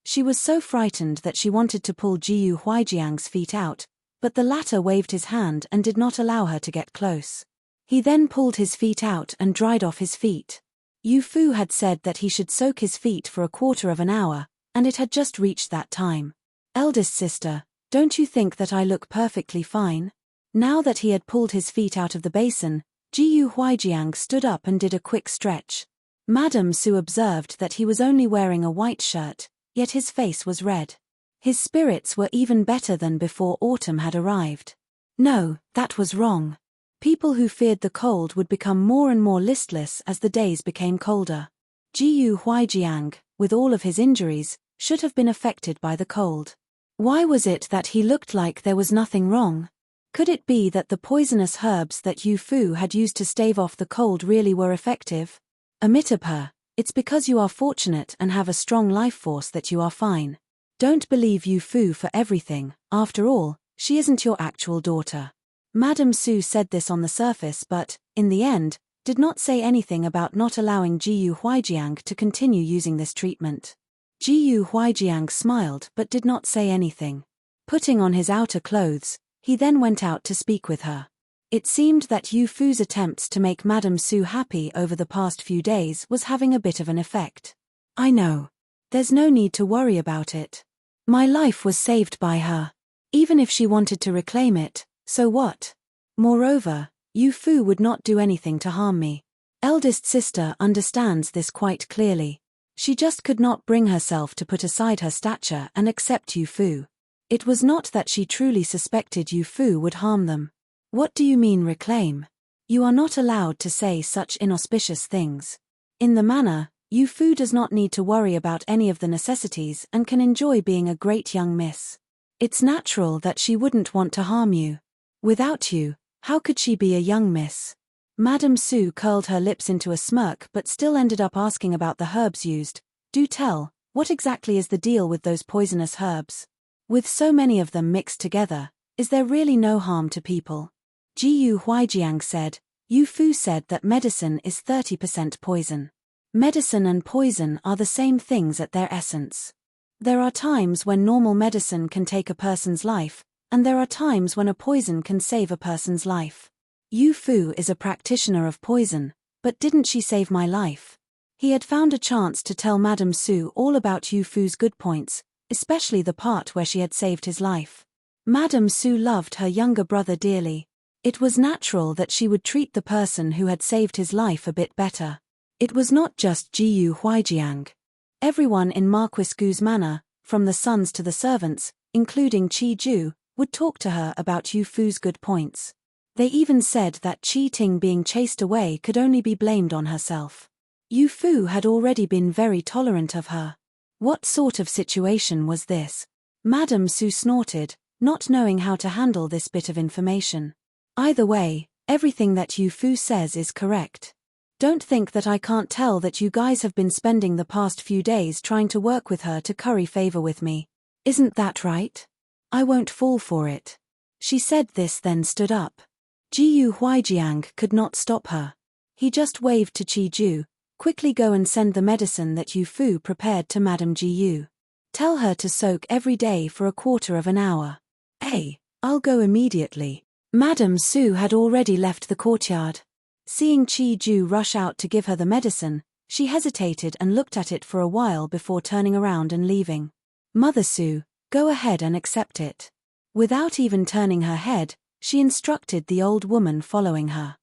She was so frightened that she wanted to pull Ji Huaijiang's feet out, but the latter waved his hand and did not allow her to get close. He then pulled his feet out and dried off his feet. Yu Fu had said that he should soak his feet for a quarter of an hour, and it had just reached that time. Eldest sister, don't you think that I look perfectly fine? Now that he had pulled his feet out of the basin, Jiyu Huaijiang stood up and did a quick stretch. Madame Su observed that he was only wearing a white shirt, yet his face was red. His spirits were even better than before autumn had arrived. No, that was wrong. People who feared the cold would become more and more listless as the days became colder. Jiyu Huaijiang, with all of his injuries, should have been affected by the cold. Why was it that he looked like there was nothing wrong? Could it be that the poisonous herbs that Yu Fu had used to stave off the cold really were effective? Amitabha, it's because you are fortunate and have a strong life force that you are fine. Don't believe Yu Fu for everything, after all, she isn't your actual daughter. Madame Su said this on the surface but, in the end, did not say anything about not allowing Jiyu Huaijiang to continue using this treatment. Jiyu Huaijiang smiled but did not say anything. Putting on his outer clothes, he then went out to speak with her. It seemed that Yu Fu's attempts to make Madame Su happy over the past few days was having a bit of an effect. I know. There's no need to worry about it. My life was saved by her. Even if she wanted to reclaim it, so what? Moreover, Yu Fu would not do anything to harm me. Eldest sister understands this quite clearly. She just could not bring herself to put aside her stature and accept Yu Fu. It was not that she truly suspected Yu Fu would harm them. What do you mean reclaim? You are not allowed to say such inauspicious things. In the manner, Yu Fu does not need to worry about any of the necessities and can enjoy being a great young miss. It's natural that she wouldn't want to harm you. Without you, how could she be a young miss? Madame Su curled her lips into a smirk but still ended up asking about the herbs used. Do tell, what exactly is the deal with those poisonous herbs? With so many of them mixed together, is there really no harm to people? Jiyu Huaijiang said, Yu Fu said that medicine is 30% poison. Medicine and poison are the same things at their essence. There are times when normal medicine can take a person's life, and there are times when a poison can save a person's life. Yu Fu is a practitioner of poison, but didn't she save my life? He had found a chance to tell Madame Su all about Yu Fu's good points, especially the part where she had saved his life. Madame Su loved her younger brother dearly. It was natural that she would treat the person who had saved his life a bit better. It was not just Jiyu Huaijiang. Everyone in Marquis Gu's manor, from the sons to the servants, including Qi Ju, would talk to her about Yu Fu's good points. They even said that Qi Ting being chased away could only be blamed on herself. Yu Fu had already been very tolerant of her. What sort of situation was this? Madame Su snorted, not knowing how to handle this bit of information. Either way, everything that Yu Fu says is correct. Don't think that I can't tell that you guys have been spending the past few days trying to work with her to curry favor with me. Isn't that right? I won't fall for it. She said this then stood up. Jiyu Huaijiang could not stop her. He just waved to Qi Ju, quickly go and send the medicine that Yu Fu prepared to Madame Jiyu. Tell her to soak every day for a quarter of an hour. Hey, I'll go immediately. Madame Su had already left the courtyard. Seeing Qi Ju rush out to give her the medicine, she hesitated and looked at it for a while before turning around and leaving. Mother Su, go ahead and accept it. Without even turning her head, she instructed the old woman following her.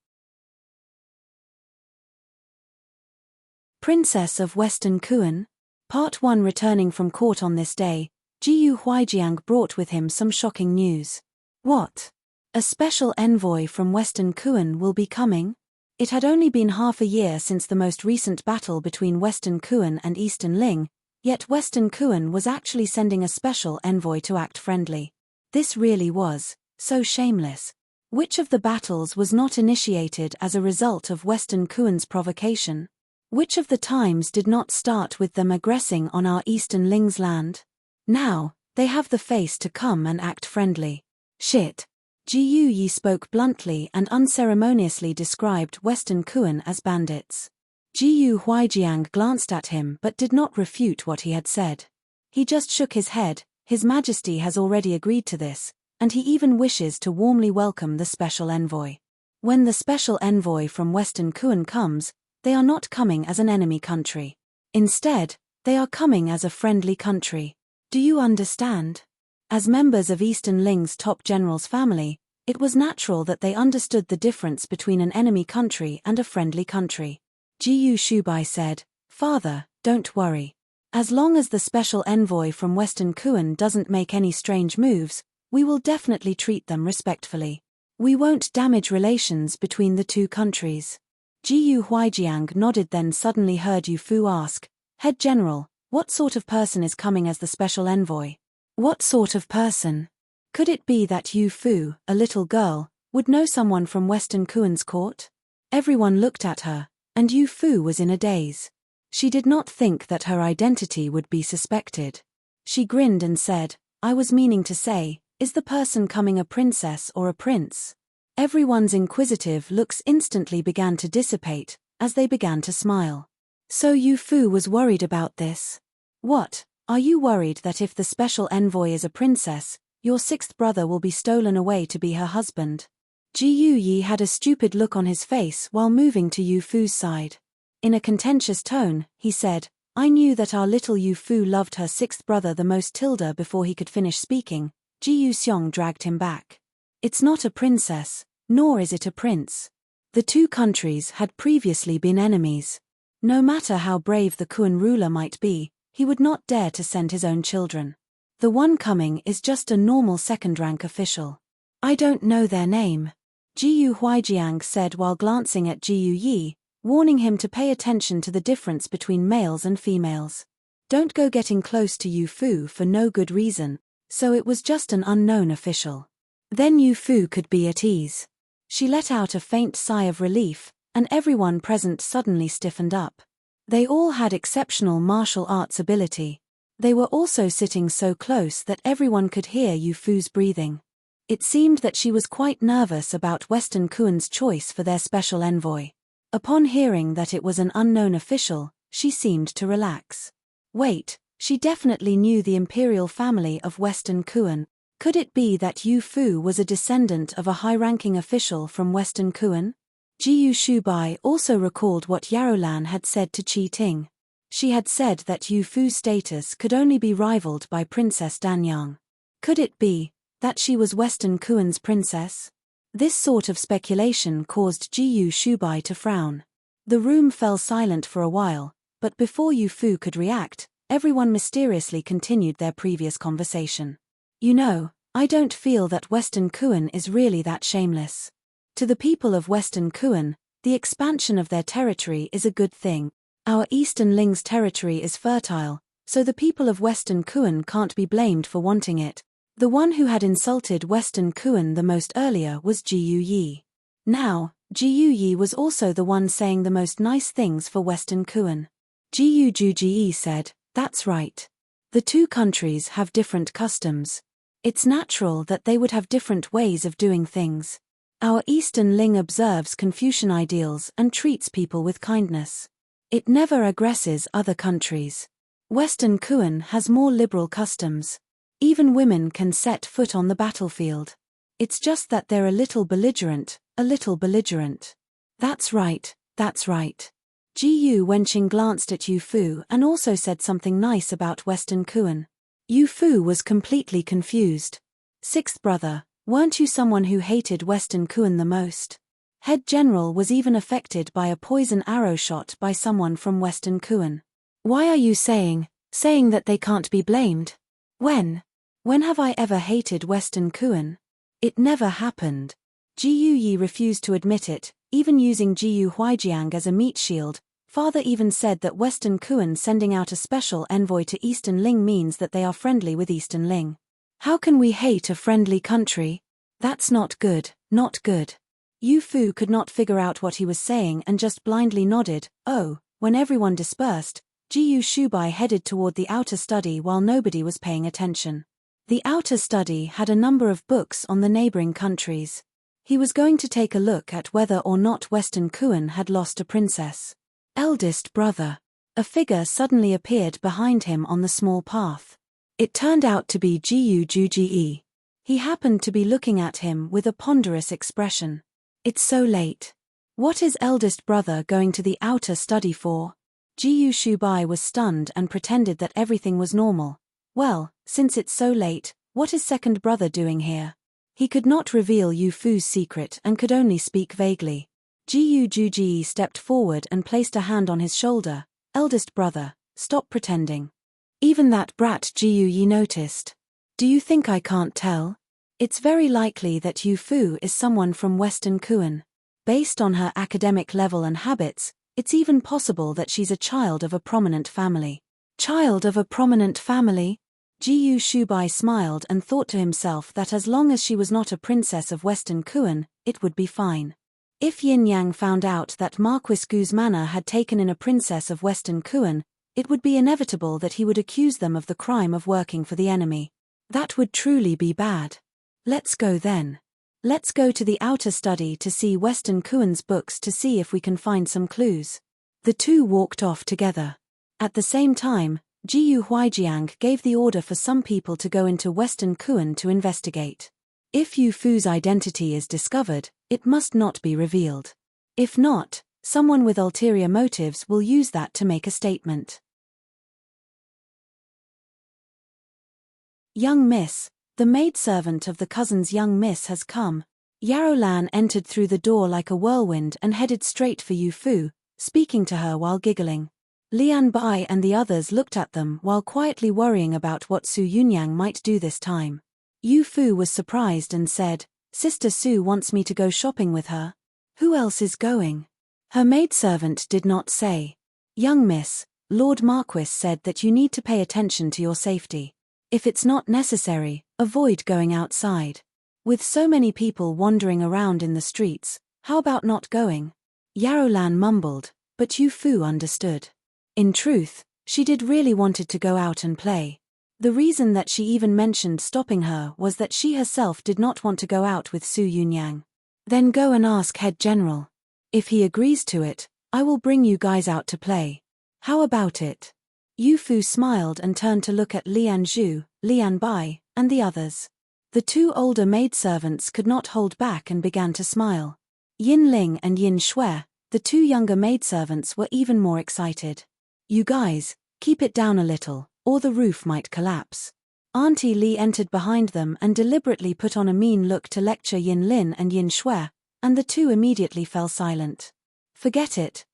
Princess of Western Kuan? Part 1. Returning from court on this day, Jiyu Huaijiang brought with him some shocking news. What? A special envoy from Western Kuan will be coming? It had only been half a year since the most recent battle between Western Kuan and Eastern Ling, yet Western Kuan was actually sending a special envoy to act friendly. This really was so shameless. Which of the battles was not initiated as a result of Western Kuan's provocation? Which of the times did not start with them aggressing on our Eastern Ling's land? Now, they have the face to come and act friendly. Shit. Jiyu Yi spoke bluntly and unceremoniously described Western Kuan as bandits. Jiyu Huaijiang glanced at him but did not refute what he had said. He just shook his head. His Majesty has already agreed to this, and he even wishes to warmly welcome the special envoy. When the special envoy from Western Kuan comes, they are not coming as an enemy country. Instead, they are coming as a friendly country. Do you understand? As members of Eastern Ling's top general's family, It was natural that they understood the difference between an enemy country and a friendly country. Jiyu Shubai said, "Father, don't worry. As long as the special envoy from Western Kuan doesn't make any strange moves, we will definitely treat them respectfully. We won't damage relations between the two countries." Jiyu Huijiang nodded, then suddenly heard Yu Fu ask, "Head General, what sort of person is coming as the special envoy?" What sort of person? Could it be that Yu Fu, a little girl, would know someone from Western Kuan's court? Everyone looked at her, and Yu Fu was in a daze. She did not think that her identity would be suspected. She grinned and said, "I was meaning to say, is the person coming a princess or a prince?" Everyone's inquisitive looks instantly began to dissipate, as they began to smile. So Yu Fu was worried about this. "What, are you worried that if the special envoy is a princess, your sixth brother will be stolen away to be her husband?" Ji Yu Yi had a stupid look on his face while moving to Yu Fu's side. In a contentious tone, he said, "I knew that our little Yu Fu loved her sixth brother the most." Before he could finish speaking, Ji Yu Xiong dragged him back. "It's not a princess, nor is it a prince." The two countries had previously been enemies. No matter how brave the Kuan ruler might be, he would not dare to send his own children. The one coming is just a normal second-rank official. "I don't know their name," Jiyu Huijiang said while glancing at Jiyu Yi, warning him to pay attention to the difference between males and females. Don't go getting close to Yu Fu for no good reason, so it was just an unknown official. Then Yu Fu could be at ease. She let out a faint sigh of relief, and everyone present suddenly stiffened up. They all had exceptional martial arts ability. They were also sitting so close that everyone could hear Yu Fu's breathing. It seemed that she was quite nervous about Western Kuan's choice for their special envoy. Upon hearing that it was an unknown official, she seemed to relax. Wait, she definitely knew the imperial family of Western Kuan. Could it be that Yu Fu was a descendant of a high-ranking official from Western Kuan? Jiyu Shubai also recalled what Yarolan had said to Qi Ting. She had said that Yu Fu's status could only be rivaled by Princess Danyang. Could it be that she was Western Kuan's princess? This sort of speculation caused Jiyu Shubai to frown. The room fell silent for a while, but before Yu Fu could react, everyone mysteriously continued their previous conversation. "You know, I don't feel that Western Kuan is really that shameless. To the people of Western Kuan, the expansion of their territory is a good thing. Our Eastern Ling's territory is fertile, so the people of Western Kuan can't be blamed for wanting it." The one who had insulted Western Kuan the most earlier was Jiyu Yi. Now, Jiyu Yi was also the one saying the most nice things for Western Kuan. Jiyu Juji said, "That's right. The two countries have different customs. It's natural that they would have different ways of doing things. Our Eastern Ling observes Confucian ideals and treats people with kindness. It never aggresses other countries. Western Kuan has more liberal customs. Even women can set foot on the battlefield. It's just that they're a little belligerent, a little belligerent." That's right, that's right. Jiyu Wenqing glanced at Yu Fu and also said something nice about Western Kuan. Yu Fu was completely confused. "Sixth brother, weren't you someone who hated Western Kuan the most? Head General was even affected by a poison arrow shot by someone from Western Kuan. Why are you saying that they can't be blamed? When have I ever hated Western Kuan? It never happened." Jiyu Yi refused to admit it, even using Jiyu Huijiang as a meat shield. Father even said that Western Kuan sending out a special envoy to Eastern Ling means that they are friendly with Eastern Ling. How can we hate a friendly country? That's not good, not good. Yu Fu could not figure out what he was saying and just blindly nodded. When everyone dispersed, Jiyu Shubai headed toward the outer study while nobody was paying attention. The outer study had a number of books on the neighboring countries. He was going to take a look at whether or not Western Kuan had lost a princess. Eldest brother. A figure suddenly appeared behind him on the small path. It turned out to be Jiyu Juji. He happened to be looking at him with a ponderous expression. "It's so late. What is eldest brother going to the outer study for?" Jiyu Shubai was stunned and pretended that everything was normal. "Well, since it's so late, what is second brother doing here?" He could not reveal Yu Fu's secret and could only speak vaguely. Jiyu Juji stepped forward and placed a hand on his shoulder. Eldest brother, stop pretending. Even that brat Jiyu Yi noticed. Do you think I can't tell? It's very likely that Yu Fu is someone from Western Kuan. Based on her academic level and habits, it's even possible that she's a child of a prominent family. Child of a prominent family? Jiyu Shubai smiled and thought to himself that as long as she was not a princess of Western Kuan, it would be fine. If Yin Yang found out that Marquis Gu's manor had taken in a princess of Western Kuan, it would be inevitable that he would accuse them of the crime of working for the enemy. That would truly be bad. Let's go then. Let's go to the outer study to see Western Kuan's books to see if we can find some clues. The two walked off together. At the same time, Jiyu Huijiang gave the order for some people to go into Western Kuan to investigate. If Yu Fu's identity is discovered, it must not be revealed. If not, someone with ulterior motives will use that to make a statement. Young Miss, the maidservant of the cousin's young miss has come. Yarrow Lan entered through the door like a whirlwind and headed straight for Yu Fu, speaking to her while giggling. Lian Bai and the others looked at them while quietly worrying about what Su Yunyang might do this time. Yu Fu was surprised and said, Sister Su wants me to go shopping with her. Who else is going? Her maidservant did not say. Young miss, Lord Marquis said that you need to pay attention to your safety. If it's not necessary, avoid going outside. With so many people wandering around in the streets, how about not going? Yarrow Lan mumbled, but Yu Fu understood. In truth, she did really wanted to go out and play. The reason that she even mentioned stopping her was that she herself did not want to go out with Su Yunyang. Then go and ask Head General. If he agrees to it, I will bring you guys out to play. How about it? Yu Fu smiled and turned to look at Lian Zhu, Lian Bai, and the others. The two older maidservants could not hold back and began to smile. Yin Ling and Yin Shui, the two younger maidservants, were even more excited. You guys, keep it down a little, or the roof might collapse. Auntie Li entered behind them and deliberately put on a mean look to lecture Yin Lin and Yin Shui, and the two immediately fell silent. Forget it,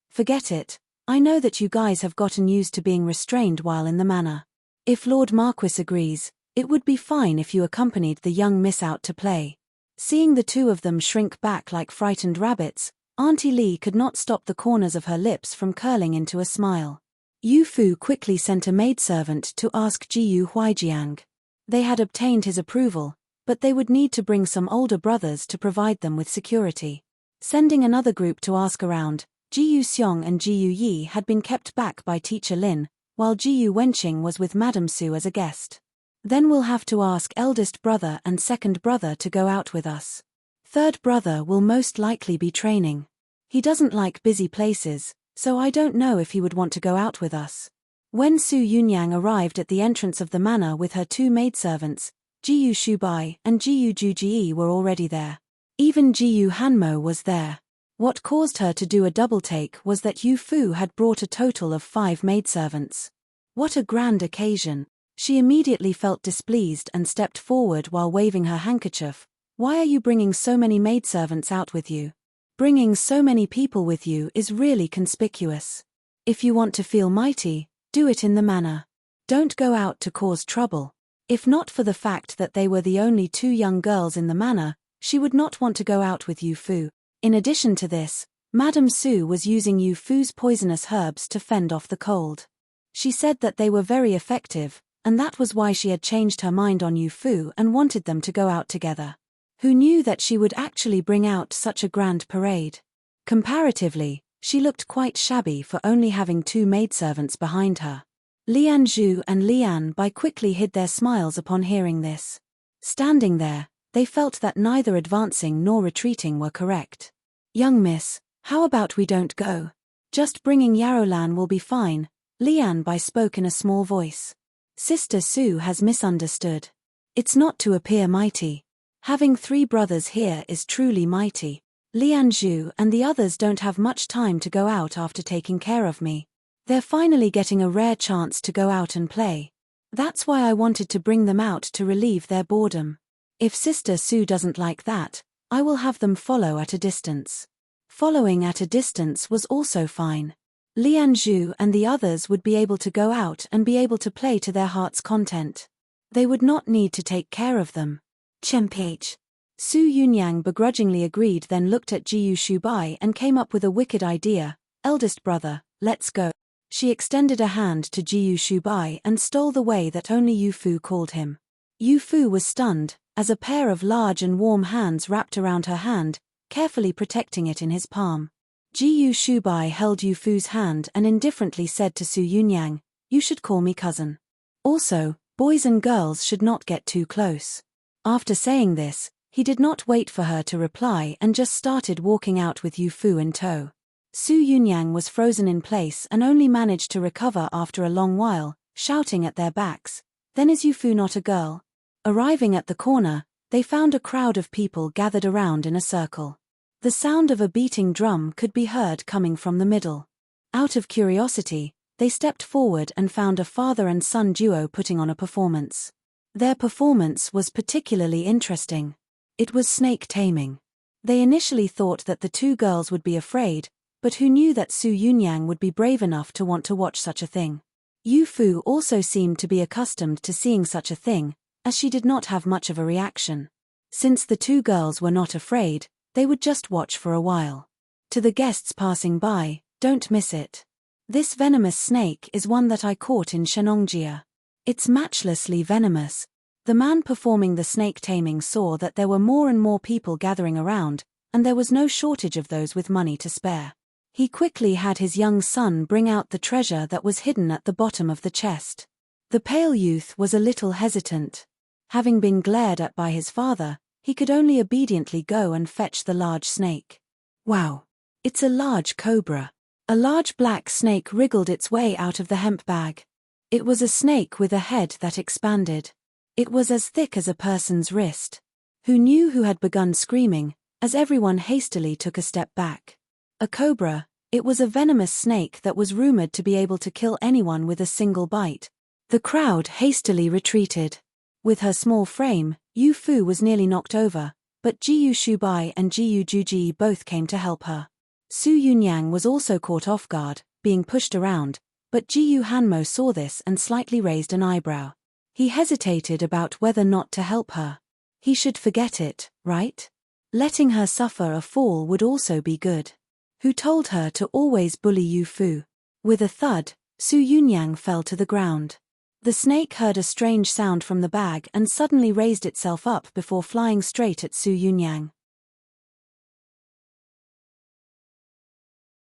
I know that you guys have gotten used to being restrained while in the manor. If Lord Marquis agrees, it would be fine if you accompanied the young miss out to play. Seeing the two of them shrink back like frightened rabbits, Auntie Li could not stop the corners of her lips from curling into a smile. Yu Fu quickly sent a maidservant to ask Jiyu Huijiang. They had obtained his approval, but they would need to bring some older brothers to provide them with security. Sending another group to ask around, Jiyu Xiong and Jiyu Yi had been kept back by Teacher Lin, while Jiyu Wenqing was with Madame Su as a guest. Then we'll have to ask eldest brother and second brother to go out with us. Third brother will most likely be training. He doesn't like busy places, so I don't know if he would want to go out with us. When Su Yunyang arrived at the entrance of the manor with her two maidservants, Jiyu Shubai and Jiyu Juji were already there. Even Jiyu Hanmo was there. What caused her to do a double take was that Yu Fu had brought a total of 5 maidservants. What a grand occasion! She immediately felt displeased and stepped forward while waving her handkerchief. Why are you bringing so many maidservants out with you? Bringing so many people with you is really conspicuous. If you want to feel mighty, do it in the manor. Don't go out to cause trouble. If not for the fact that they were the only 2 young girls in the manor, she would not want to go out with Yu Fu. In addition to this, Madame Su was using Yu Fu's poisonous herbs to fend off the cold. She said that they were very effective, and that was why she had changed her mind on Yu Fu and wanted them to go out together. Who knew that she would actually bring out such a grand parade? Comparatively, she looked quite shabby for only having 2 maidservants behind her. Lian Zhu and Lian Bai quickly hid their smiles upon hearing this. Standing there, they felt that neither advancing nor retreating were correct. Young miss, how about we don't go? Just bringing Yarrow Lan will be fine, Lian Bai spoke in a small voice. Sister Su has misunderstood. It's not to appear mighty. Having 3 brothers here is truly mighty. Lian Zhu and the others don't have much time to go out after taking care of me. They're finally getting a rare chance to go out and play. That's why I wanted to bring them out to relieve their boredom. If Sister Su doesn't like that, I will have them follow at a distance. Following at a distance was also fine. Lian Zhu and the others would be able to go out and be able to play to their heart's content. They would not need to take care of them. Chempage. Su Yunyang begrudgingly agreed, then looked at Jiyu Shubai and came up with a wicked idea. Eldest brother, let's go. She extended a hand to Jiyu Shubai and stole the way that only Yu Fu called him. Yu Fu was stunned, as a pair of large and warm hands wrapped around her hand, carefully protecting it in his palm. Jiyu Shubai held Yu Fu's hand and indifferently said to Su Yunyang, "You should call me cousin. Also, boys and girls should not get too close." After saying this, he did not wait for her to reply and just started walking out with Yu Fu in tow. Su Yunyang was frozen in place and only managed to recover after a long while, shouting at their backs, "Then is Yu Fu not a girl?" Arriving at the corner, they found a crowd of people gathered around in a circle. The sound of a beating drum could be heard coming from the middle. Out of curiosity, they stepped forward and found a father and son duo putting on a performance. Their performance was particularly interesting. It was snake taming. They initially thought that the two girls would be afraid, but who knew that Su Yunyang would be brave enough to want to watch such a thing. Yu Fu also seemed to be accustomed to seeing such a thing, as she did not have much of a reaction. Since the two girls were not afraid, they would just watch for a while. To the guests passing by, "Don't miss it. This venomous snake is one that I caught in Shenongjia. It's matchlessly venomous." The man performing the snake taming saw that there were more and more people gathering around, and there was no shortage of those with money to spare. He quickly had his young son bring out the treasure that was hidden at the bottom of the chest. The pale youth was a little hesitant. Having been glared at by his father, he could only obediently go and fetch the large snake. Wow! It's a large cobra. A large black snake wriggled its way out of the hemp bag. It was a snake with a head that expanded. It was as thick as a person's wrist. Who knew who had begun screaming, as everyone hastily took a step back. A cobra, it was a venomous snake that was rumored to be able to kill anyone with a single bite. The crowd hastily retreated. With her small frame, Yu Fu was nearly knocked over, but Jiyu Shubai and Jiyu Juji both came to help her. Su Yunyang was also caught off guard, being pushed around, but Jiyu Hanmo saw this and slightly raised an eyebrow. He hesitated about whether not to help her. He should forget it, right? Letting her suffer a fall would also be good. Who told her to always bully Yu Fu? With a thud, Su Yunyang fell to the ground. The snake heard a strange sound from the bag and suddenly raised itself up before flying straight at Su Yunyang.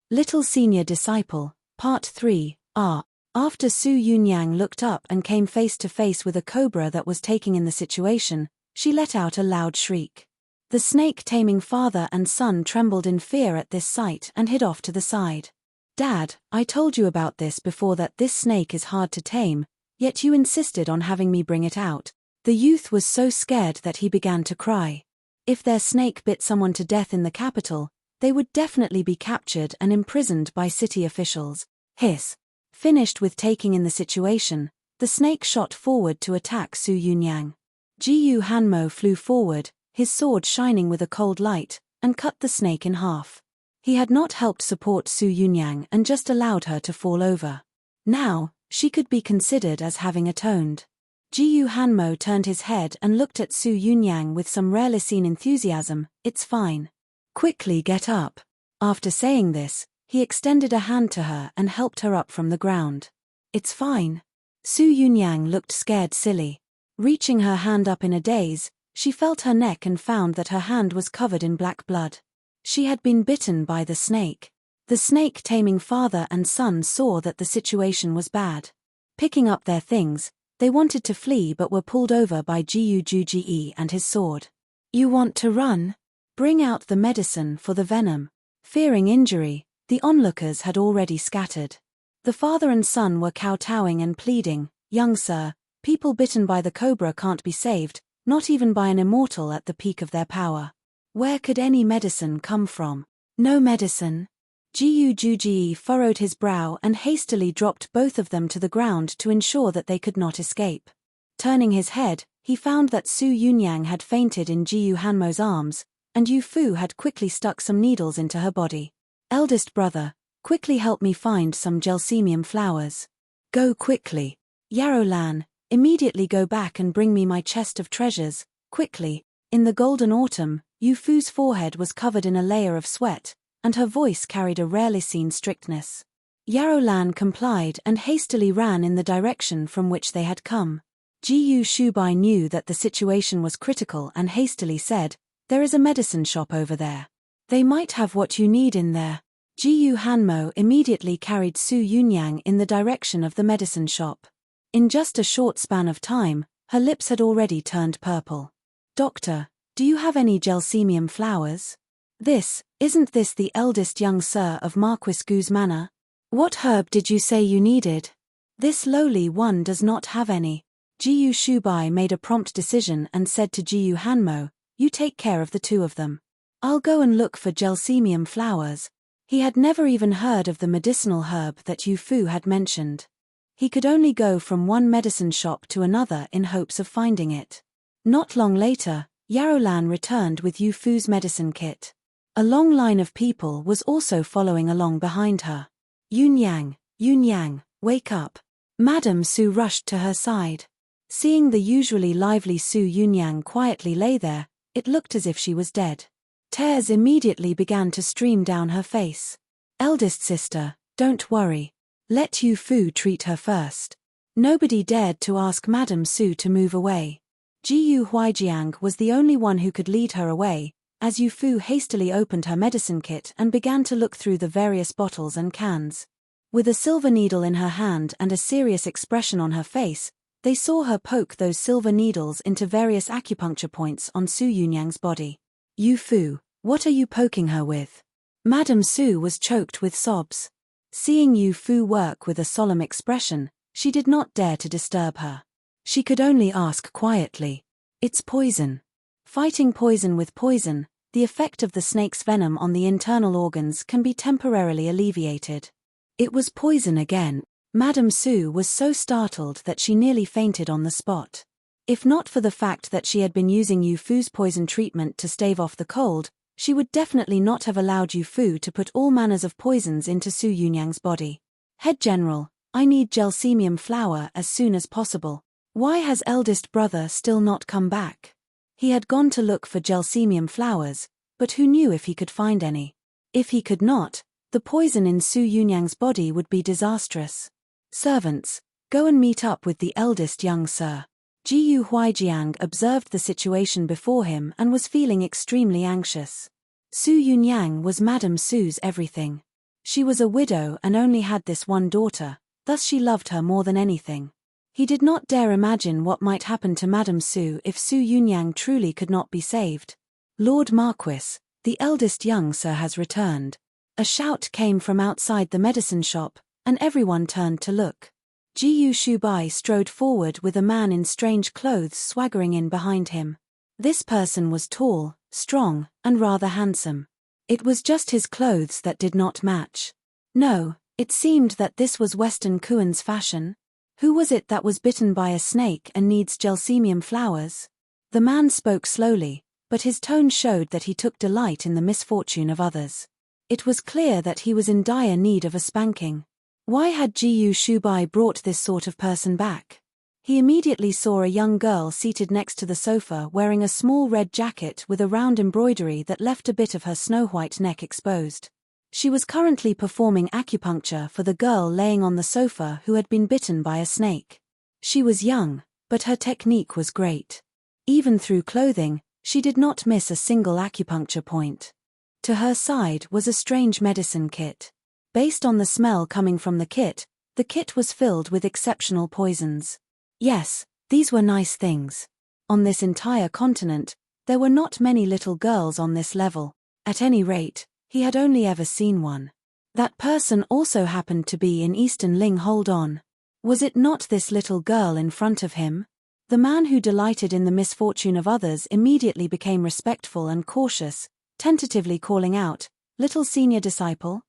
Little Senior Disciple, Part 3, R. After Su Yunyang looked up and came face to face with a cobra that was taking in the situation, she let out a loud shriek. The snake-taming father and son trembled in fear at this sight and hid off to the side. "Dad, I told you about this before, that this snake is hard to tame, yet you insisted on having me bring it out." The youth was so scared that he began to cry. If their snake bit someone to death in the capital, they would definitely be captured and imprisoned by city officials. Hiss. Finished with taking in the situation, the snake shot forward to attack Su Yunyang. Jiyu Hanmo flew forward, his sword shining with a cold light, and cut the snake in half. He had not helped support Su Yunyang and just allowed her to fall over. Now, she could be considered as having atoned. Jiyu Hanmo turned his head and looked at Su Yunyang with some rarely seen enthusiasm. "It's fine. Quickly get up." After saying this, he extended a hand to her and helped her up from the ground. "It's fine." Su Yunyang looked scared silly. Reaching her hand up in a daze, she felt her neck and found that her hand was covered in black blood. She had been bitten by the snake. The snake-taming father and son saw that the situation was bad. Picking up their things, they wanted to flee but were pulled over by Jiyu Juji and his sword. "You want to run? Bring out the medicine for the venom." Fearing injury, the onlookers had already scattered. The father and son were kowtowing and pleading, "Young sir, people bitten by the cobra can't be saved, not even by an immortal at the peak of their power. Where could any medicine come from?" "No medicine." Jiyu Juji furrowed his brow and hastily dropped both of them to the ground to ensure that they could not escape. Turning his head, He found that Su Yunyang had fainted in Jiyu Hanmo's arms, and Yu Fu had quickly stuck some needles into her body. Eldest brother, quickly help me find some gelsemium flowers. Go quickly. Yarrow Lan, immediately go back and bring me my chest of treasures, quickly. In the golden autumn, Yu Fu's forehead was covered in a layer of sweat, and her voice carried a rarely seen strictness. Yarrow Lan complied and hastily ran in the direction from which they had come. Jiyu Shubai knew that the situation was critical and hastily said, "There is a medicine shop over there. They might have what you need in there." Jiyu Hanmo immediately carried Su Yunyang in the direction of the medicine shop. In just a short span of time, her lips had already turned purple. "Doctor, do you have any gelsemium flowers? Isn't this the eldest young sir of Marquis Gu's manor? What herb did you say you needed? This lowly one does not have any." Jiyu Shubai made a prompt decision and said to Jiyu Hanmo, "You take care of the two of them. I'll go and look for gelsemium flowers." He had never even heard of the medicinal herb that Yu Fu had mentioned. He could only go from one medicine shop to another in hopes of finding it. Not long later, Yarrow Lan returned with Yu Fu's medicine kit. A long line of people was also following along behind her. Yunyang, wake up." Madame Su rushed to her side. Seeing the usually lively Su Yunyang quietly lay there, it looked as if she was dead. Tears immediately began to stream down her face. "Eldest sister, don't worry. Let Yu Fu treat her first." Nobody dared to ask Madame Su to move away. Jiyu Huijiang was the only one who could lead her away, as Yu Fu hastily opened her medicine kit and began to look through the various bottles and cans. With a silver needle in her hand and a serious expression on her face, they saw her poke those silver needles into various acupuncture points on Su Yunyang's body. "Yu Fu, what are you poking her with?" Madame Su was choked with sobs. Seeing Yu Fu work with a solemn expression, she did not dare to disturb her. She could only ask quietly, "It's poison." Fighting poison with poison, the effect of the snake's venom on the internal organs can be temporarily alleviated. It was poison again. Madame Su was so startled that she nearly fainted on the spot. If not for the fact that she had been using Yu Fu's poison treatment to stave off the cold, she would definitely not have allowed Yu Fu to put all manners of poisons into Su Yunyang's body. "Head General, I need gelsemium flower as soon as possible. Why has eldest brother still not come back?" He had gone to look for gelsemium flowers, but who knew if he could find any? If he could not, the poison in Su Yunyang's body would be disastrous. "Servants, go and meet up with the eldest young sir." Jiyu Huijiang observed the situation before him and was feeling extremely anxious. Su Yunyang was Madame Su's everything. She was a widow and only had this one daughter, thus she loved her more than anything. He did not dare imagine what might happen to Madame Su if Su Yunyang truly could not be saved. "Lord Marquis, the eldest young sir has returned." A shout came from outside the medicine shop, and everyone turned to look. Jiyu Shubai strode forward with a man in strange clothes swaggering in behind him. This person was tall, strong, and rather handsome. It was just his clothes that did not match. No, it seemed that this was Western Kuan's fashion. Who was it that was bitten by a snake and needs gelsemium flowers? The man spoke slowly, but his tone showed that he took delight in the misfortune of others. It was clear that he was in dire need of a spanking. Why had Jiyu Shubai brought this sort of person back? He immediately saw a young girl seated next to the sofa wearing a small red jacket with a round embroidery that left a bit of her snow-white neck exposed. She was currently performing acupuncture for the girl laying on the sofa who had been bitten by a snake. She was young, but her technique was great. Even through clothing, she did not miss a single acupuncture point. To her side was a strange medicine kit. Based on the smell coming from the kit was filled with exceptional poisons. Yes, these were nice things. On this entire continent, there were not many little girls on this level. At any rate, he had only ever seen one. That person also happened to be in Eastern Ling. Hold on. Was it not this little girl in front of him? The man who delighted in the misfortune of others immediately became respectful and cautious, tentatively calling out, "Little senior disciple?"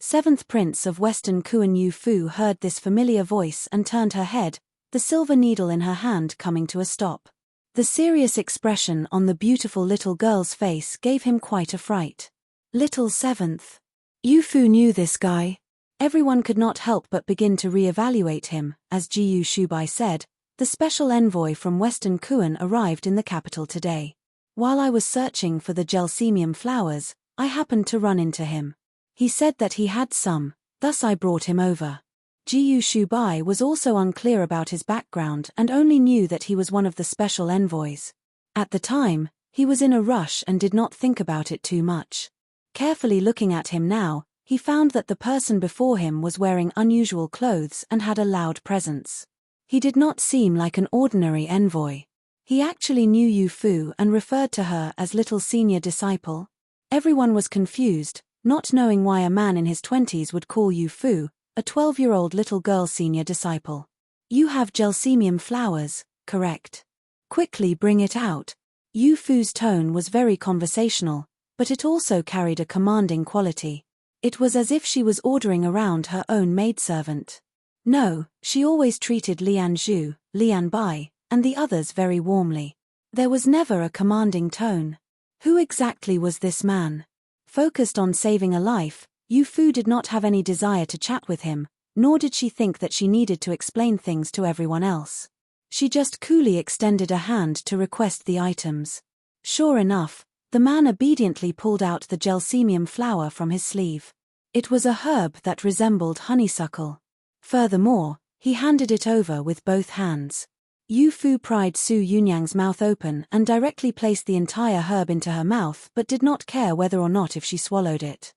Seventh Prince of Western Kuan Yu Fu heard this familiar voice and turned her head, the silver needle in her hand coming to a stop. The serious expression on the beautiful little girl's face gave him quite a fright. Little Seventh. Yu Fu knew this guy. Everyone could not help but begin to re-evaluate him. As Jiyu Shubai said, the special envoy from Western Kuan arrived in the capital today. While I was searching for the gelsemium flowers, I happened to run into him. He said that he had some, thus I brought him over. Jiyu Shubai was also unclear about his background and only knew that he was one of the special envoys. At the time, he was in a rush and did not think about it too much. Carefully looking at him now, he found that the person before him was wearing unusual clothes and had a loud presence. He did not seem like an ordinary envoy. He actually knew Yu Fu and referred to her as little senior disciple. Everyone was confused, not knowing why a man in his 20s would call Yu Fu, a 12-year-old little girl, senior disciple. You have gelsemium flowers, correct? Quickly bring it out. Yu Fu's tone was very conversational, but it also carried a commanding quality. It was as if she was ordering around her own maidservant. No, she always treated Lian Zhu, Lian Bai, and the others very warmly. There was never a commanding tone. Who exactly was this man? Focused on saving a life, Yu Fu did not have any desire to chat with him, nor did she think that she needed to explain things to everyone else. She just coolly extended a hand to request the items. Sure enough, the man obediently pulled out the gelsemium flower from his sleeve. It was a herb that resembled honeysuckle. Furthermore, he handed it over with both hands. Yu Fu pried Su Yunyang's mouth open and directly placed the entire herb into her mouth but did not care whether or not if she swallowed it.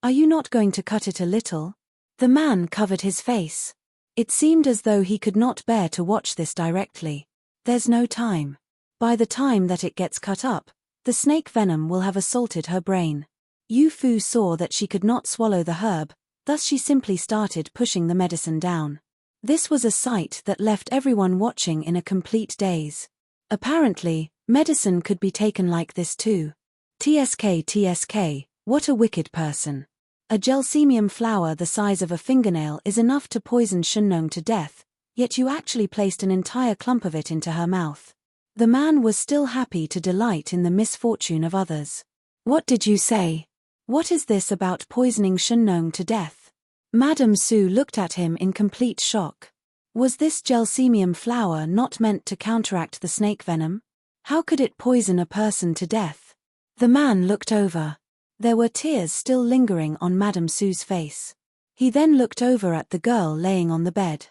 Are you not going to cut it a little? The man covered his face. It seemed as though he could not bear to watch this directly. There's no time. By the time that it gets cut up, the snake venom will have assaulted her brain. Yu Fu saw that she could not swallow the herb, thus she simply started pushing the medicine down. This was a sight that left everyone watching in a complete daze. Apparently, medicine could be taken like this too. TSK, what a wicked person. A gelsemium flower the size of a fingernail is enough to poison Shunnong to death, yet you actually placed an entire clump of it into her mouth. The man was still happy to delight in the misfortune of others. What did you say? What is this about poisoning Shunnong to death? Madame Su looked at him in complete shock. Was this gelsemium flower not meant to counteract the snake venom? How could it poison a person to death? The man looked over. There were tears still lingering on Madame Su's face. He then looked over at the girl laying on the bed.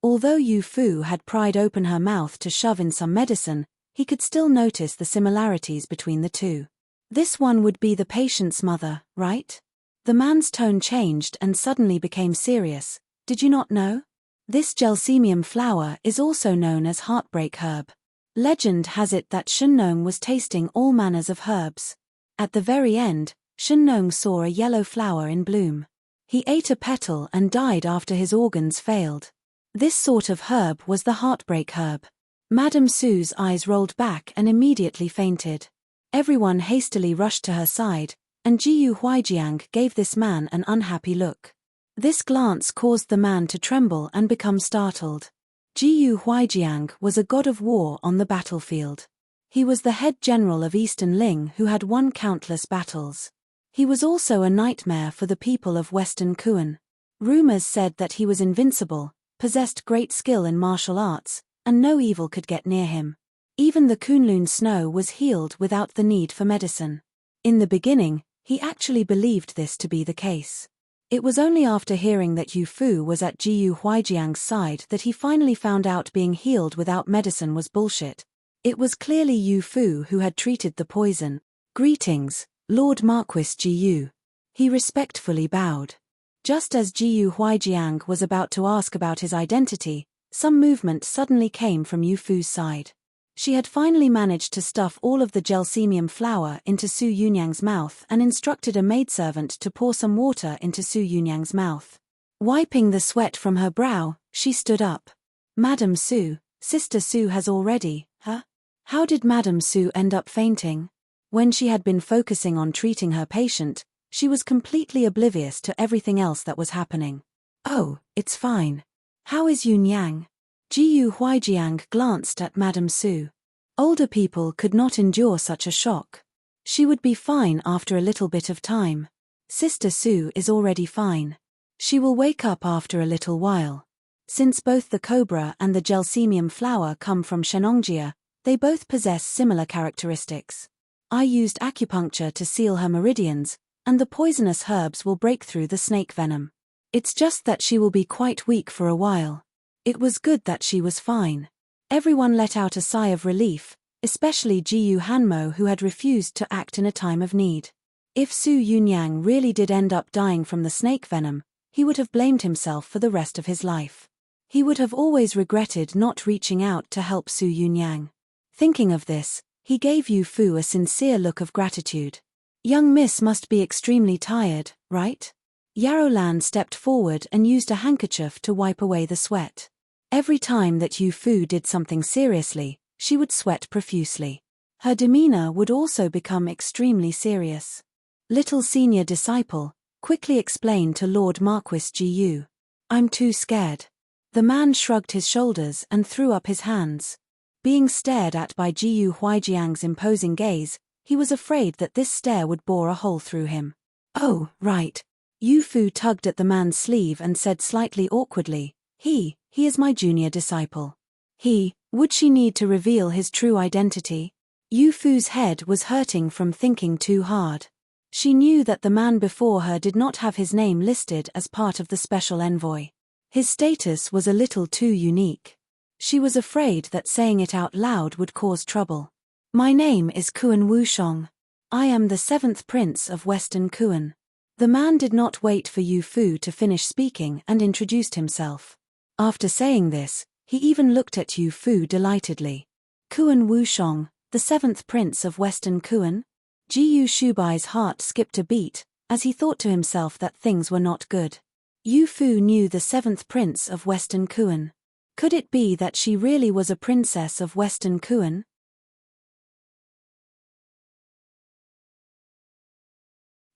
Although Yu Fu had pried open her mouth to shove in some medicine, he could still notice the similarities between the two. This one would be the patient's mother, right? The man's tone changed and suddenly became serious. Did you not know? This gelsemium flower is also known as heartbreak herb. Legend has it that Shunnong was tasting all manners of herbs. At the very end, Shunnong saw a yellow flower in bloom. He ate a petal and died after his organs failed. This sort of herb was the heartbreak herb. Madame Su's eyes rolled back and immediately fainted. Everyone hastily rushed to her side, and Jiyu Huaijiang gave this man an unhappy look. This glance caused the man to tremble and become startled. Jiyu Huaijiang was a god of war on the battlefield. He was the head general of Eastern Ling who had won countless battles. He was also a nightmare for the people of Western Kuan. Rumors said that he was invincible, possessed great skill in martial arts, and no evil could get near him. Even the Kunlun snow was healed without the need for medicine. In the beginning, he actually believed this to be the case. It was only after hearing that Yu Fu was at Jiyu Huaijiang's side that he finally found out being healed without medicine was bullshit. It was clearly Yu Fu who had treated the poison. Greetings, Lord Marquis Jiyu. He respectfully bowed. Just as Jiyu Huaijiang was about to ask about his identity, some movement suddenly came from Yu Fu's side. She had finally managed to stuff all of the gelsemium flower into Su Yunyang's mouth and instructed a maidservant to pour some water into Su Yunyang's mouth. Wiping the sweat from her brow, she stood up. Madame Su, Sister Su has already, huh? How did Madame Su end up fainting? When she had been focusing on treating her patient, She was completely oblivious to everything else that was happening. "Oh, it's fine. How is Yun Yang?" Jiyu Huijiang glanced at Madame Su. Older people could not endure such a shock. She would be fine after a little bit of time. Sister Su is already fine. She will wake up after a little while. Since both the cobra and the gelsemium flower come from Shenongjia, they both possess similar characteristics. I used acupuncture to seal her meridians, and the poisonous herbs will break through the snake venom. It's just that she will be quite weak for a while. It was good that she was fine. Everyone let out a sigh of relief, especially Jiyu Hanmo, who had refused to act in a time of need. If Su Yunyang really did end up dying from the snake venom, he would have blamed himself for the rest of his life. He would have always regretted not reaching out to help Su Yunyang. Thinking of this, he gave Yu Fu a sincere look of gratitude. "Young miss must be extremely tired, right?" Yarolan stepped forward and used a handkerchief to wipe away the sweat. Every time that Yu Fu did something seriously, she would sweat profusely. Her demeanor would also become extremely serious. Little senior disciple quickly explained to Lord Marquis Jiyu. "I'm too scared." The man shrugged his shoulders and threw up his hands. Being stared at by Jiyu Huijiang's imposing gaze, he was afraid that this stare would bore a hole through him. "Oh, right." Yu Fu tugged at the man's sleeve and said slightly awkwardly, He is my junior disciple." Would she need to reveal his true identity? Yu Fu's head was hurting from thinking too hard. She knew that the man before her did not have his name listed as part of the special envoy. His status was a little too unique. She was afraid that saying it out loud would cause trouble. "My name is Kuan Wushong. I am the 7th Prince of Western Kuan." The man did not wait for Yu Fu to finish speaking and introduced himself. After saying this, he even looked at Yu Fu delightedly. "Kuan Wushong, the 7th Prince of Western Kuan?" Jiyu Shubai's heart skipped a beat, as he thought to himself that things were not good. Yu Fu knew the 7th Prince of Western Kuan. Could it be that she really was a princess of Western Kuan?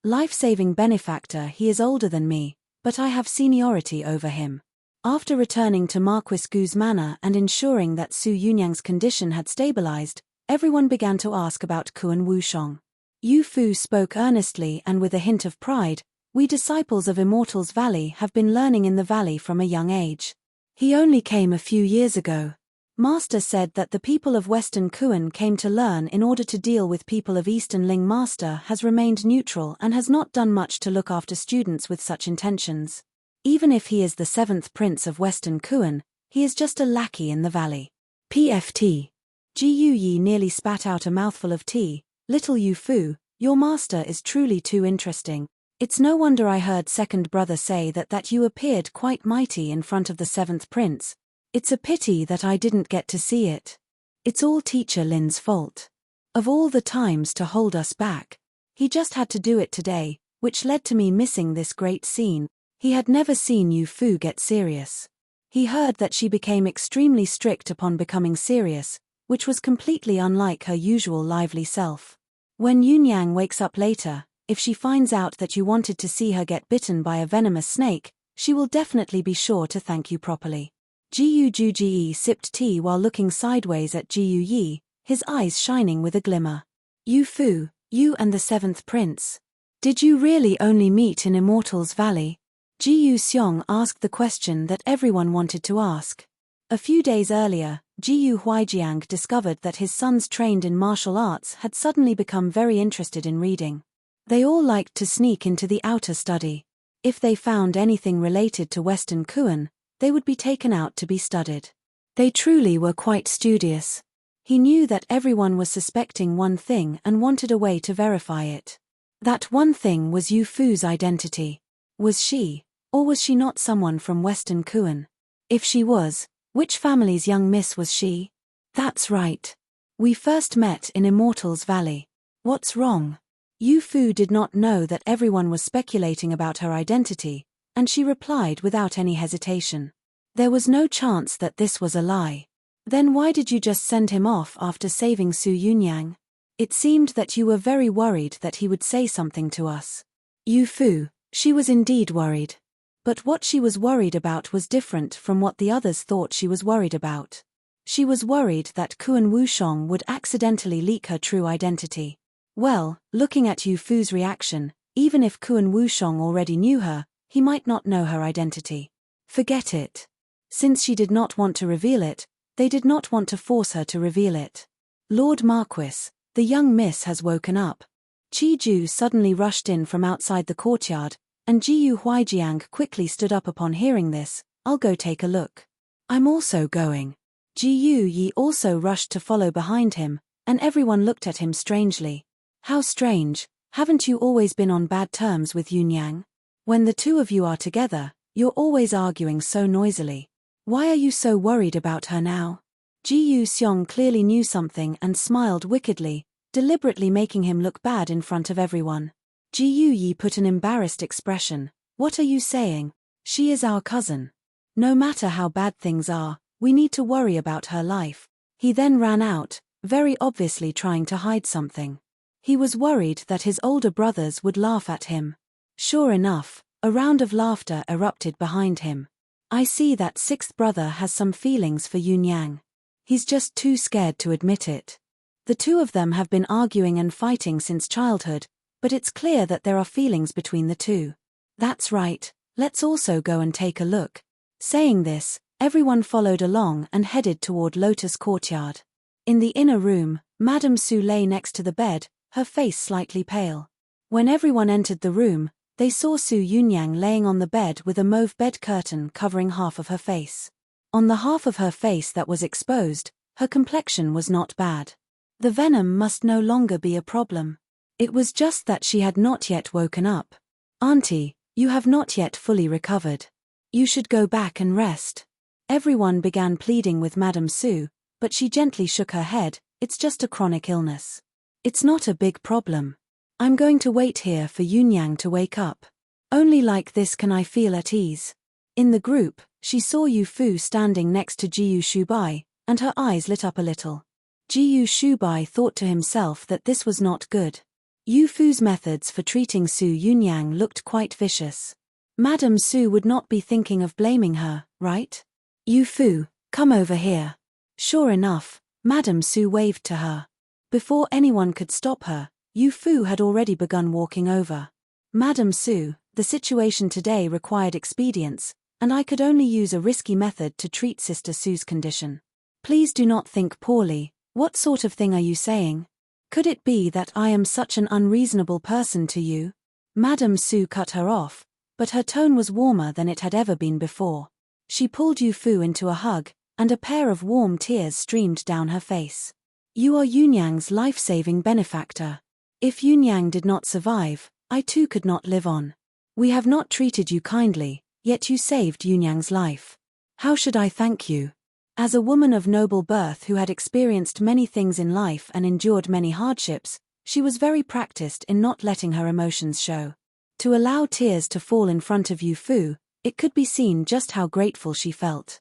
Life-saving benefactor. He is older than me, but I have seniority over him. After returning to Marquis Gu's manor and ensuring that Su Yunyang's condition had stabilized, everyone began to ask about Kuan Wushong. Yu Fu spoke earnestly and with a hint of pride, "We disciples of Immortals Valley have been learning in the valley from a young age. He only came a few years ago. Master said that the people of Western Kuan came to learn in order to deal with people of Eastern Ling. Master has remained neutral and has not done much to look after students with such intentions. Even if he is the 7th Prince of Western Kuan, he is just a lackey in the valley." PFT. Ji Yu Yi nearly spat out a mouthful of tea. "Little Yu Fu, your master is truly too interesting. It's no wonder I heard second brother say that you appeared quite mighty in front of the 7th Prince. It's a pity that I didn't get to see it. It's all Teacher Lin's fault. Of all the times to hold us back, he just had to do it today, which led to me missing this great scene." He had never seen Yu Fu get serious. He heard that she became extremely strict upon becoming serious, which was completely unlike her usual lively self. When Yunyang wakes up later, if she finds out that you wanted to see her get bitten by a venomous snake, she will definitely be sure to thank you properly. Jiyu Juji sipped tea while looking sideways at Jiyu Yi, his eyes shining with a glimmer. "Yu Fu, you and the 7th Prince. Did you really only meet in Immortals Valley?" Jiyu Xiong asked the question that everyone wanted to ask. A few days earlier, Jiyu Huijiang discovered that his sons trained in martial arts had suddenly become very interested in reading. They all liked to sneak into the outer study. If they found anything related to Western Kuan, they would be taken out to be studied. They truly were quite studious. He knew that everyone was suspecting one thing and wanted a way to verify it. That one thing was Yu Fu's identity. Was she, or was she not someone from Western Kuan? If she was, which family's young miss was she? That's right. We first met in Immortals Valley. What's wrong? Yu Fu did not know that everyone was speculating about her identity, and she replied without any hesitation. There was no chance that this was a lie. Then why did you just send him off after saving Su Yunyang? It seemed that you were very worried that he would say something to us. Yu Fu, she was indeed worried. But what she was worried about was different from what the others thought she was worried about. She was worried that Kuan Wushong would accidentally leak her true identity. Well, looking at Yu Fu's reaction, even if Kuan Wushong already knew her, he might not know her identity. Forget it. Since she did not want to reveal it, they did not want to force her to reveal it. Lord Marquis, the young miss has woken up. Qi Ju suddenly rushed in from outside the courtyard, and Jiyu Huijiang quickly stood up upon hearing this. I'll go take a look. I'm also going. Jiyu Yi also rushed to follow behind him, and everyone looked at him strangely. How strange, haven't you always been on bad terms with Yunyang? When the two of you are together, you're always arguing so noisily. Why are you so worried about her now? Jiyu Xiong clearly knew something and smiled wickedly, deliberately making him look bad in front of everyone. Jiyu Yi put an embarrassed expression. What are you saying? She is our cousin. No matter how bad things are, we need to worry about her life. He then ran out, very obviously trying to hide something. He was worried that his older brothers would laugh at him. Sure enough, a round of laughter erupted behind him. I see that sixth brother has some feelings for Yunyang. He's just too scared to admit it. The two of them have been arguing and fighting since childhood, but it's clear that there are feelings between the two. That's right, let's also go and take a look. Saying this, everyone followed along and headed toward Lotus Courtyard. In the inner room, Madame Su lay next to the bed, her face slightly pale. When everyone entered the room, they saw Su Yunyang laying on the bed with a mauve bed curtain covering half of her face. On the half of her face that was exposed, her complexion was not bad. The venom must no longer be a problem. It was just that she had not yet woken up. Auntie, you have not yet fully recovered. You should go back and rest. Everyone began pleading with Madame Su, but she gently shook her head. It's just a chronic illness. It's not a big problem. I'm going to wait here for Yunyang to wake up. Only like this can I feel at ease. In the group, she saw Yu Fu standing next to Jiyu Shubai, and her eyes lit up a little. Jiyu Shubai thought to himself that this was not good. Yu Fu's methods for treating Su Yunyang looked quite vicious. Madame Su would not be thinking of blaming her, right? Yu Fu, come over here. Sure enough, Madame Su waved to her. Before anyone could stop her, Yu Fu had already begun walking over. Madame Su, the situation today required expedience, and I could only use a risky method to treat Sister Su's condition. Please do not think poorly. What sort of thing are you saying? Could it be that I am such an unreasonable person to you? Madame Su cut her off, but her tone was warmer than it had ever been before. She pulled Yu Fu into a hug, and a pair of warm tears streamed down her face. You are Yunyang's life-saving benefactor. If Yunyang did not survive, I too could not live on. We have not treated you kindly, yet you saved Yunyang's life. How should I thank you? As a woman of noble birth who had experienced many things in life and endured many hardships, she was very practiced in not letting her emotions show. To allow tears to fall in front of Yu Fu, it could be seen just how grateful she felt.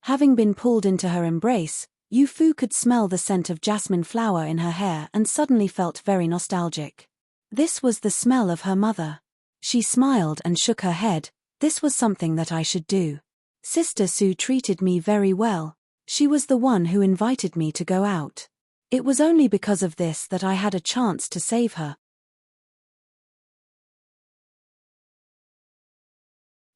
Having been pulled into her embrace, Yu Fu could smell the scent of jasmine flower in her hair and suddenly felt very nostalgic. This was the smell of her mother. She smiled and shook her head. This was something that I should do. Sister Su treated me very well. She was the one who invited me to go out. It was only because of this that I had a chance to save her.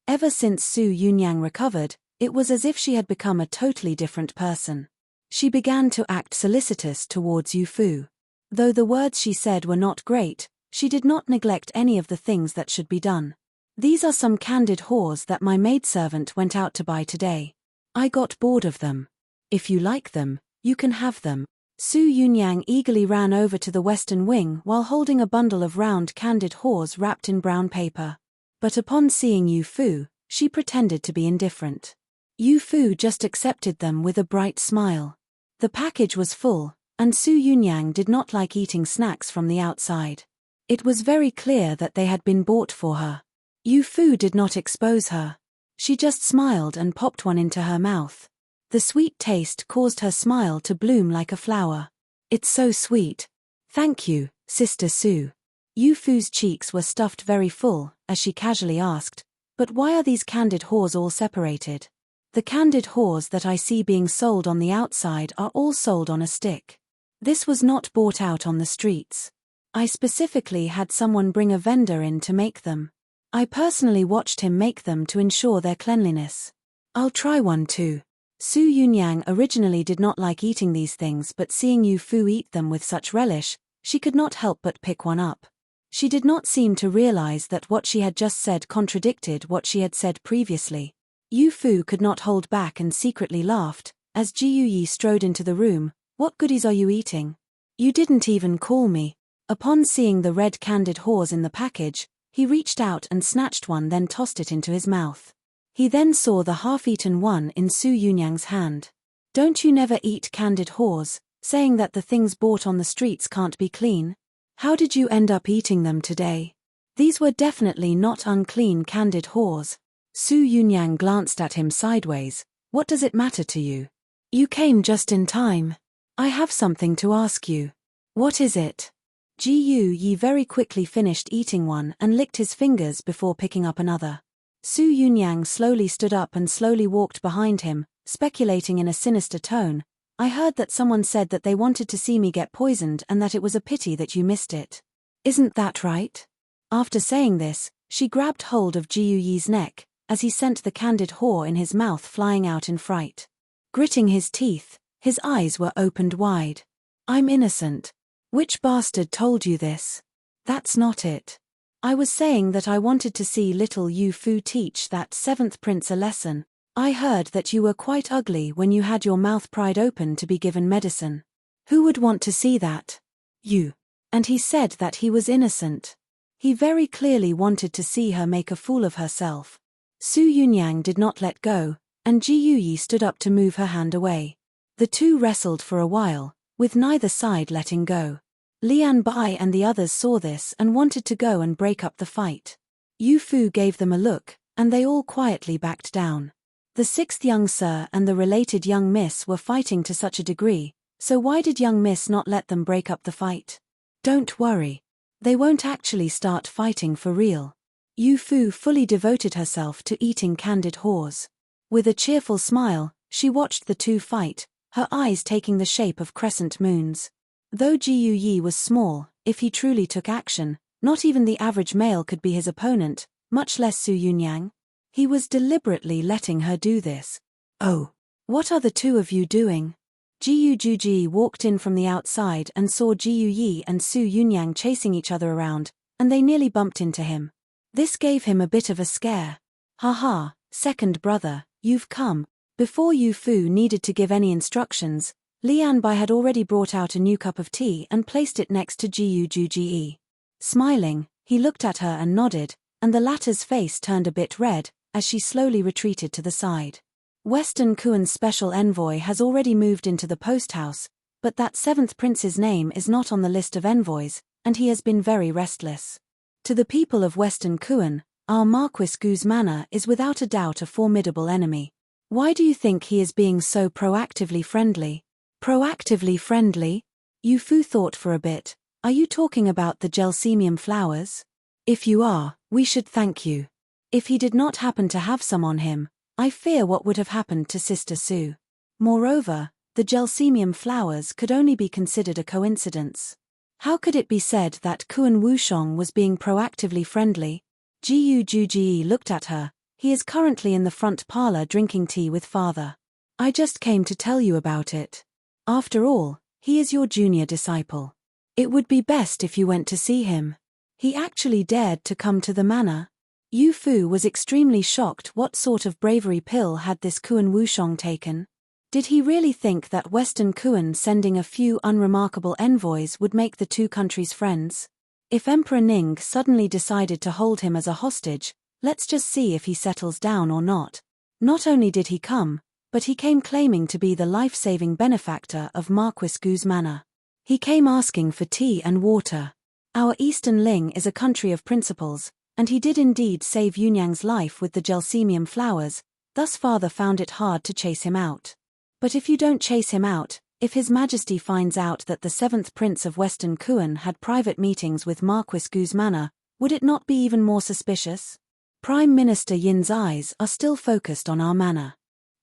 Ever since Su Yunyang recovered, it was as if she had become a totally different person. She began to act solicitous towards Yu Fu. Though the words she said were not great, she did not neglect any of the things that should be done. These are some candid whores that my maidservant went out to buy today. I got bored of them. If you like them, you can have them. Su Yunyang eagerly ran over to the western wing while holding a bundle of round candid whores wrapped in brown paper. But upon seeing Yu Fu, she pretended to be indifferent. Yu Fu just accepted them with a bright smile. The package was full, and Su Yunyang did not like eating snacks from the outside. It was very clear that they had been bought for her. Yu Fu did not expose her. She just smiled and popped one into her mouth. The sweet taste caused her smile to bloom like a flower. It's so sweet. Thank you, Sister Su. Yu Fu's cheeks were stuffed very full, as she casually asked, "But why are these candid haws all separated? The candid haws that I see being sold on the outside are all sold on a stick. This was not bought out on the streets. I specifically had someone bring a vendor in to make them. I personally watched him make them to ensure their cleanliness. I'll try one too." Su Yunyang originally did not like eating these things, but seeing Yu Fu eat them with such relish, she could not help but pick one up. She did not seem to realize that what she had just said contradicted what she had said previously. Yu Fu could not hold back and secretly laughed, as Ji Yuyi strode into the room. "What goodies are you eating? You didn't even call me." Upon seeing the red candid haws in the package, he reached out and snatched one, then tossed it into his mouth. He then saw the half-eaten one in Su Yunyang's hand. "Don't you never eat candid haws, saying that the things bought on the streets can't be clean? How did you end up eating them today? These were definitely not unclean candid haws." Su Yunyang glanced at him sideways. "What does it matter to you? You came just in time. I have something to ask you." "What is it?" Ji Yuyi very quickly finished eating one and licked his fingers before picking up another. Su Yunyang slowly stood up and slowly walked behind him, speculating in a sinister tone, "I heard that someone said that they wanted to see me get poisoned and that it was a pity that you missed it. Isn't that right?" After saying this, she grabbed hold of Ji Yuyi's neck, as he sent the candid haw in his mouth flying out in fright. Gritting his teeth, his eyes were opened wide. "I'm innocent. Which bastard told you this?" "That's not it. I was saying that I wanted to see little Yu Fu teach that 7th prince a lesson. I heard that you were quite ugly when you had your mouth pried open to be given medicine. Who would want to see that? You." And he said that he was innocent. He very clearly wanted to see her make a fool of herself. Su Yunyang did not let go, and Ji Yuyi stood up to move her hand away. The two wrestled for a while, with neither side letting go. Lian Bai and the others saw this and wanted to go and break up the fight. Yu Fu gave them a look, and they all quietly backed down. The 6th young sir and the related young miss were fighting to such a degree, so why did young miss not let them break up the fight? "Don't worry. They won't actually start fighting for real." Yu Fu fully devoted herself to eating candid haws. With a cheerful smile, she watched the two fight, her eyes taking the shape of crescent moons. Though Ji Yuyi was small, if he truly took action, not even the average male could be his opponent, much less Su Yunyang. He was deliberately letting her do this. "Oh, what are the two of you doing?" Ji Yuji walked in from the outside and saw Ji Yuyi and Su Yunyang chasing each other around, and they nearly bumped into him. This gave him a bit of a scare. "Haha, second brother, you've come." Before Yu Fu needed to give any instructions, Lian Bai had already brought out a new cup of tea and placed it next to Ji Yuji. Smiling, he looked at her and nodded, and the latter's face turned a bit red, as she slowly retreated to the side. Western Kuan's special envoy has already moved into the post house, but that 7th prince's name is not on the list of envoys, and he has been very restless. To the people of Western Kuan, our Marquis Gu's manor is without a doubt a formidable enemy. Why do you think he is being so proactively friendly? Proactively friendly? Yu Fu thought for a bit. Are you talking about the gelsemium flowers? If you are, we should thank you. If he did not happen to have some on him, I fear what would have happened to Sister Su. Moreover, the gelsemium flowers could only be considered a coincidence. How could it be said that Kuan Wushong was being proactively friendly? Ji Yuji looked at her. He is currently in the front parlor drinking tea with father. I just came to tell you about it. After all, he is your junior disciple. It would be best if you went to see him. He actually dared to come to the manor. Yu Fu was extremely shocked. What sort of bravery pill had this Kuan Wushong taken? Did he really think that Western Kuan sending a few unremarkable envoys would make the two countries friends? If Emperor Ning suddenly decided to hold him as a hostage, let's just see if he settles down or not. Not only did he come, but he came claiming to be the life-saving benefactor of Marquis Gu's manor. He came asking for tea and water. Our Eastern Ling is a country of principles, and he did indeed save Yunyang's life with the gelsemium flowers, thus father found it hard to chase him out. But if you don't chase him out, If His Majesty finds out that the 7th Prince of Western Kuan had private meetings with Marquis Guzmana, would it not be even more suspicious? Prime Minister Yin's eyes are still focused on our manor.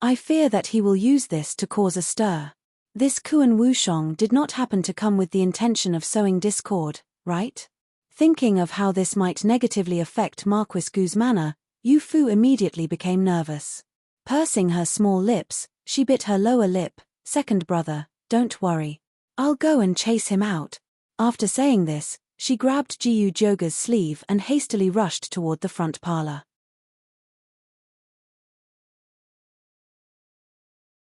I fear that he will use this to cause a stir. This Kuan Wushong did not happen to come with the intention of sowing discord, right? Thinking of how this might negatively affect Marquis Guzmana, Yu Fu immediately became nervous. Pursing her small lips, she bit her lower lip. Second brother, don't worry. I'll go and chase him out. After saying this, she grabbed Jiyu Joga's sleeve and hastily rushed toward the front parlor.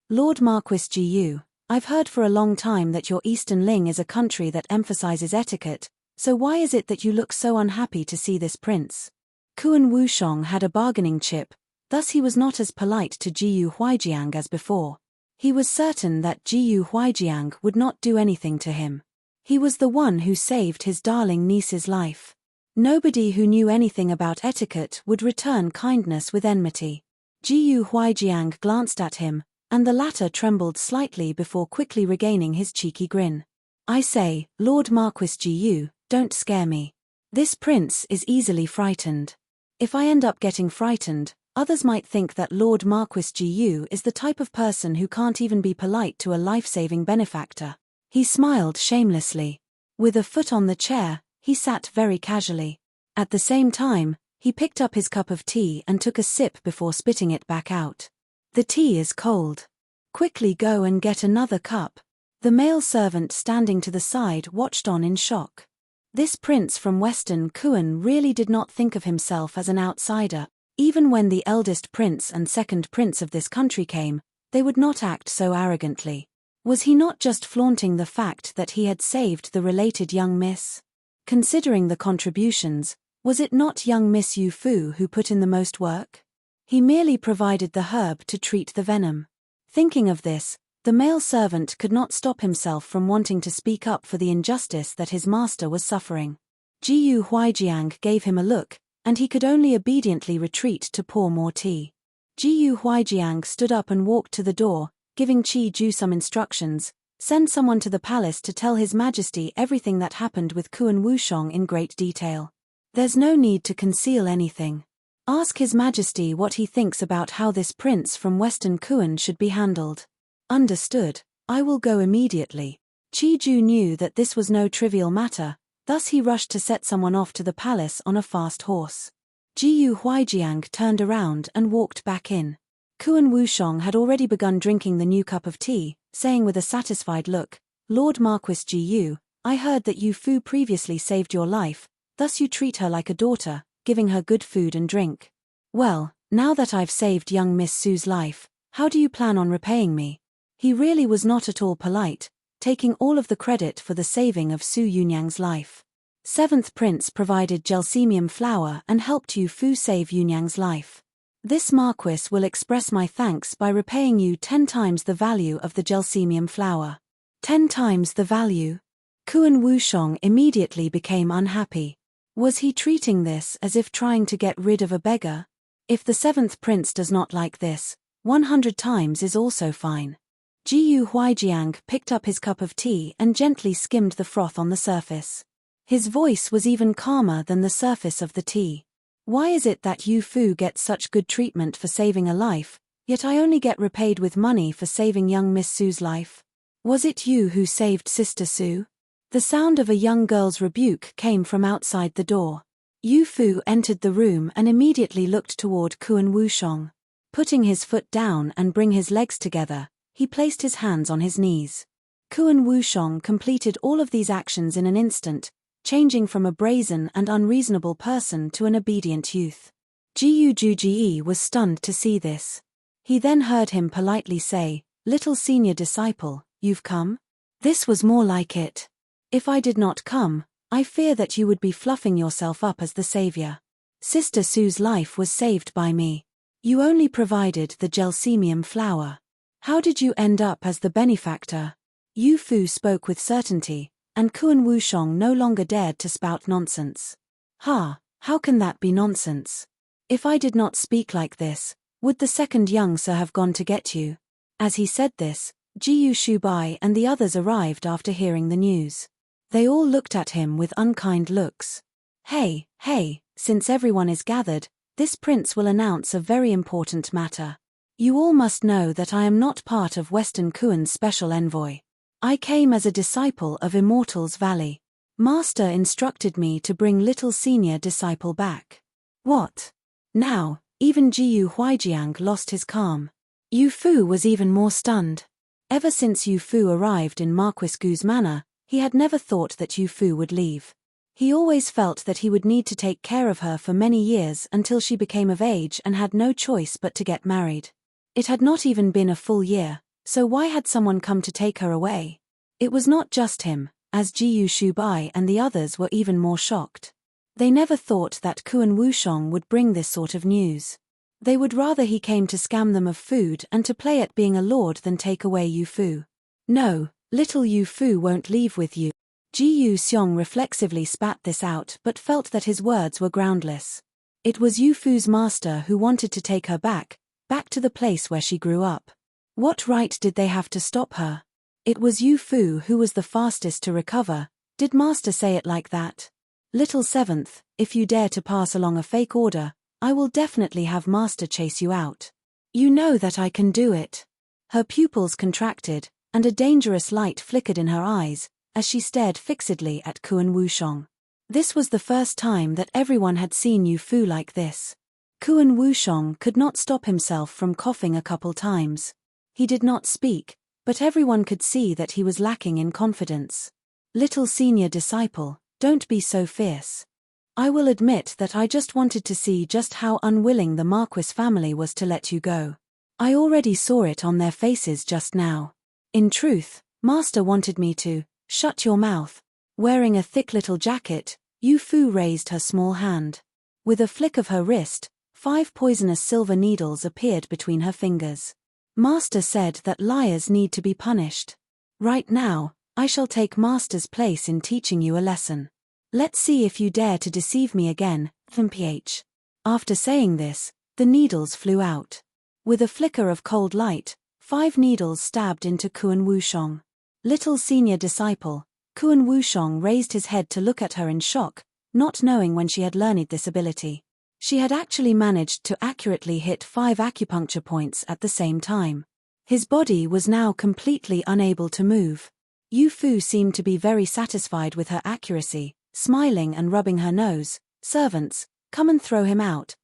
Lord Marquis Jiyu, I've heard for a long time that your Eastern Ling is a country that emphasizes etiquette, so why is it that you look so unhappy to see this prince? Kuan Wushong had a bargaining chip, thus he was not as polite to Jiyu Huijiang as before. He was certain that Jiyu Huijiang would not do anything to him. He was the one who saved his darling niece's life. Nobody who knew anything about etiquette would return kindness with enmity. Jiyu Huijiang glanced at him, and the latter trembled slightly before quickly regaining his cheeky grin. I say, Lord Marquis Jiyu, don't scare me. This prince is easily frightened. If I end up getting frightened, others might think that Lord Marquis Jiyu is the type of person who can't even be polite to a life-saving benefactor. He smiled shamelessly. With a foot on the chair, he sat very casually. At the same time, he picked up his cup of tea and took a sip before spitting it back out. The tea is cold. Quickly go and get another cup. The male servant standing to the side watched on in shock. This prince from Western Kuan really did not think of himself as an outsider. Even when the eldest prince and second prince of this country came, they would not act so arrogantly. Was he not just flaunting the fact that he had saved the related young miss? Considering the contributions, was it not young Miss Yu Fu who put in the most work? He merely provided the herb to treat the venom. Thinking of this, the male servant could not stop himself from wanting to speak up for the injustice that his master was suffering. Jiyu Huijiang gave him a look, and he could only obediently retreat to pour more tea. Jiyu Huijiang stood up and walked to the door, giving Qi Ju some instructions. Send someone to the palace to tell His Majesty everything that happened with Kuan Wushong in great detail. There's no need to conceal anything. Ask His Majesty what he thinks about how this prince from Western Kuan should be handled. Understood, I will go immediately. Qi Ju knew that this was no trivial matter, thus he rushed to set someone off to the palace on a fast horse. Jiyu Huijiang turned around and walked back in. Kuan Wushong had already begun drinking the new cup of tea, saying with a satisfied look, Lord Marquis Jiyu, I heard that Yu Fu previously saved your life, thus you treat her like a daughter, giving her good food and drink. Well, now that I've saved young Miss Su's life, how do you plan on repaying me? He really was not at all polite, taking all of the credit for the saving of Su Yunyang's life. 7th Prince provided gelsemium flower and helped Yu Fu save Yunyang's life. This Marquis will express my thanks by repaying you 10 times the value of the gelsemium flower. 10 times the value? Kuan Wushong immediately became unhappy. Was he treating this as if trying to get rid of a beggar? If the 7th Prince does not like this, 100 times is also fine. Jiyu Huijiang picked up his cup of tea and gently skimmed the froth on the surface. His voice was even calmer than the surface of the tea. Why is it that Yu Fu gets such good treatment for saving a life, yet I only get repaid with money for saving young Miss Su's life? Was it you who saved Sister Su? The sound of a young girl's rebuke came from outside the door. Yu Fu entered the room and immediately looked toward Kuan Wushong. Putting his foot down and bring his legs together, he placed his hands on his knees. Kuan Wushong completed all of these actions in an instant, changing from a brazen and unreasonable person to an obedient youth. Jiyu Juji was stunned to see this. He then heard him politely say, "Little senior disciple, you've come?" This was more like it. If I did not come, I fear that you would be fluffing yourself up as the savior. Sister Su's life was saved by me. You only provided the gelsemium flower. How did you end up as the benefactor? Yu Fu spoke with certainty, and Kuan Wushong no longer dared to spout nonsense. How can that be nonsense? If I did not speak like this, would the second young sir have gone to get you? As he said this, Jiyu Shubai and the others arrived after hearing the news. They all looked at him with unkind looks. Hey, since everyone is gathered, this prince will announce a very important matter. You all must know that I am not part of Western Kuan's special envoy. I came as a disciple of Immortals Valley. Master instructed me to bring little senior disciple back. What? Now, even Jiyu Huijiang lost his calm. Yu Fu was even more stunned. Ever since Yu Fu arrived in Marquis Gu's manor, he had never thought that Yu Fu would leave. He always felt that he would need to take care of her for many years until she became of age and had no choice but to get married. It had not even been a full year, so why had someone come to take her away? It was not just him, as Jiyu Shubai and the others were even more shocked. They never thought that Kuan Wushong would bring this sort of news. They would rather he came to scam them of food and to play at being a lord than take away Yu Fu. No, little Yu Fu won't leave with you. Jiyu Xiong reflexively spat this out but felt that his words were groundless. It was Yu Fu's master who wanted to take her back to the place where she grew up. What right did they have to stop her? It was Yu Fu who was the fastest to recover. Did master say it like that? Little seventh, if you dare to pass along a fake order, I will definitely have master chase you out. You know that I can do it. Her pupils contracted, and a dangerous light flickered in her eyes, as she stared fixedly at Kuan Wushong. This was the first time that everyone had seen Yu Fu like this. Kuan Wushong could not stop himself from coughing a couple times. He did not speak, but everyone could see that he was lacking in confidence. Little senior disciple, don't be so fierce. I will admit that I just wanted to see just how unwilling the Marquis family was to let you go. I already saw it on their faces just now. In truth, master wanted me to shut your mouth. Wearing a thick little jacket, Yu Fu raised her small hand. With a flick of her wrist, 5 poisonous silver needles appeared between her fingers. Master said that liars need to be punished. Right now, I shall take master's place in teaching you a lesson. Let's see if you dare to deceive me again, mph. After saying this, the needles flew out. With a flicker of cold light, 5 needles stabbed into Kuan Wushong. Little senior disciple, Kuan Wushong raised his head to look at her in shock, not knowing when she had learned this ability. She had actually managed to accurately hit 5 acupuncture points at the same time. His body was now completely unable to move. Yu Fu seemed to be very satisfied with her accuracy, smiling and rubbing her nose. Servants, come and throw him out.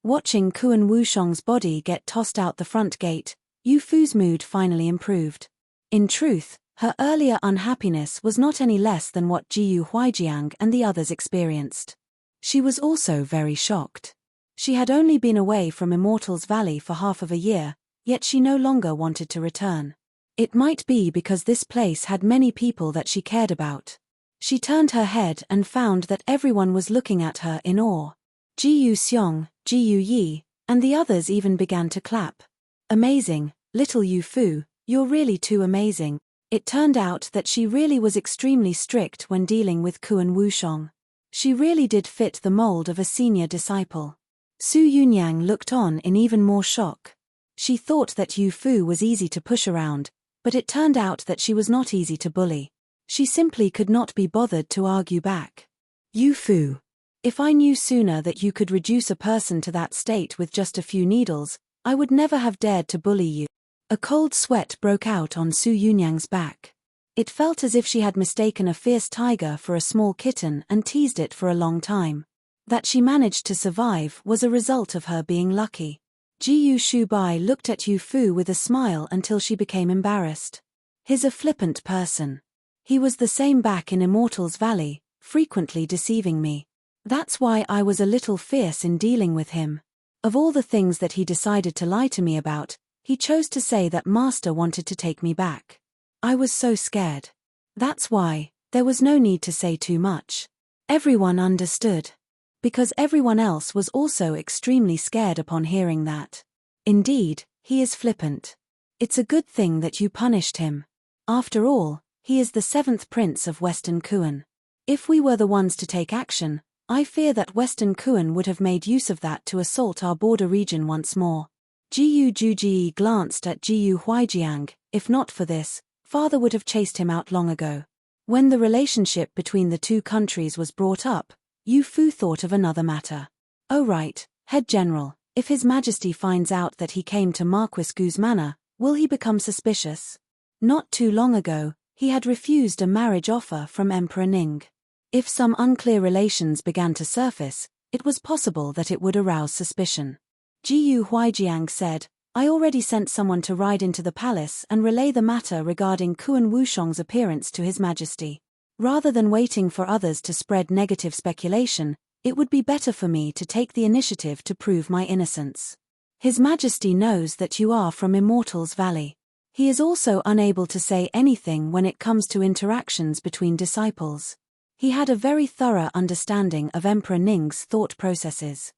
Watching Kuan Wushong's body get tossed out the front gate, Yu Fu's mood finally improved. In truth, her earlier unhappiness was not any less than what Jiyu Huijiang and the others experienced. She was also very shocked. She had only been away from Immortals Valley for half of a year, yet she no longer wanted to return. It might be because this place had many people that she cared about. She turned her head and found that everyone was looking at her in awe. Jiyu Xiong, Jiyu Yi, and the others even began to clap. Amazing, little Yu Fu, you're really too amazing. It turned out that she really was extremely strict when dealing with Kuan Wushong. She really did fit the mold of a senior disciple. Su Yunyang looked on in even more shock. She thought that Yu Fu was easy to push around, but it turned out that she was not easy to bully. She simply could not be bothered to argue back. Yu Fu, if I knew sooner that you could reduce a person to that state with just a few needles, I would never have dared to bully you. A cold sweat broke out on Su Yunyang's back. It felt as if she had mistaken a fierce tiger for a small kitten and teased it for a long time. That she managed to survive was a result of her being lucky. Jiyu Shubai looked at Yu Fu with a smile until she became embarrassed. He's a flippant person. He was the same back in Immortals Valley, frequently deceiving me. That's why I was a little fierce in dealing with him. Of all the things that he decided to lie to me about, he chose to say that master wanted to take me back. I was so scared. That's why, there was no need to say too much. Everyone understood. Because everyone else was also extremely scared upon hearing that. Indeed, he is flippant. It's a good thing that you punished him. After all, he is the 7th prince of Western Kuan. If we were the ones to take action, I fear that Western Kuan would have made use of that to assault our border region once more. Jiyu Juji glanced at Jiyu Huaijiang. If not for this, father would have chased him out long ago. When the relationship between the two countries was brought up, Yu Fu thought of another matter. Oh right, Head General, if His Majesty finds out that he came to Marquis Gu's manor, will he become suspicious? Not too long ago, he had refused a marriage offer from Emperor Ning. If some unclear relations began to surface, it was possible that it would arouse suspicion. Jiyu Huaijiang said, I already sent someone to ride into the palace and relay the matter regarding Kuan Wushong's appearance to His Majesty. Rather than waiting for others to spread negative speculation, it would be better for me to take the initiative to prove my innocence. His Majesty knows that you are from Immortals Valley. He is also unable to say anything when it comes to interactions between disciples. He had a very thorough understanding of Emperor Ning's thought processes.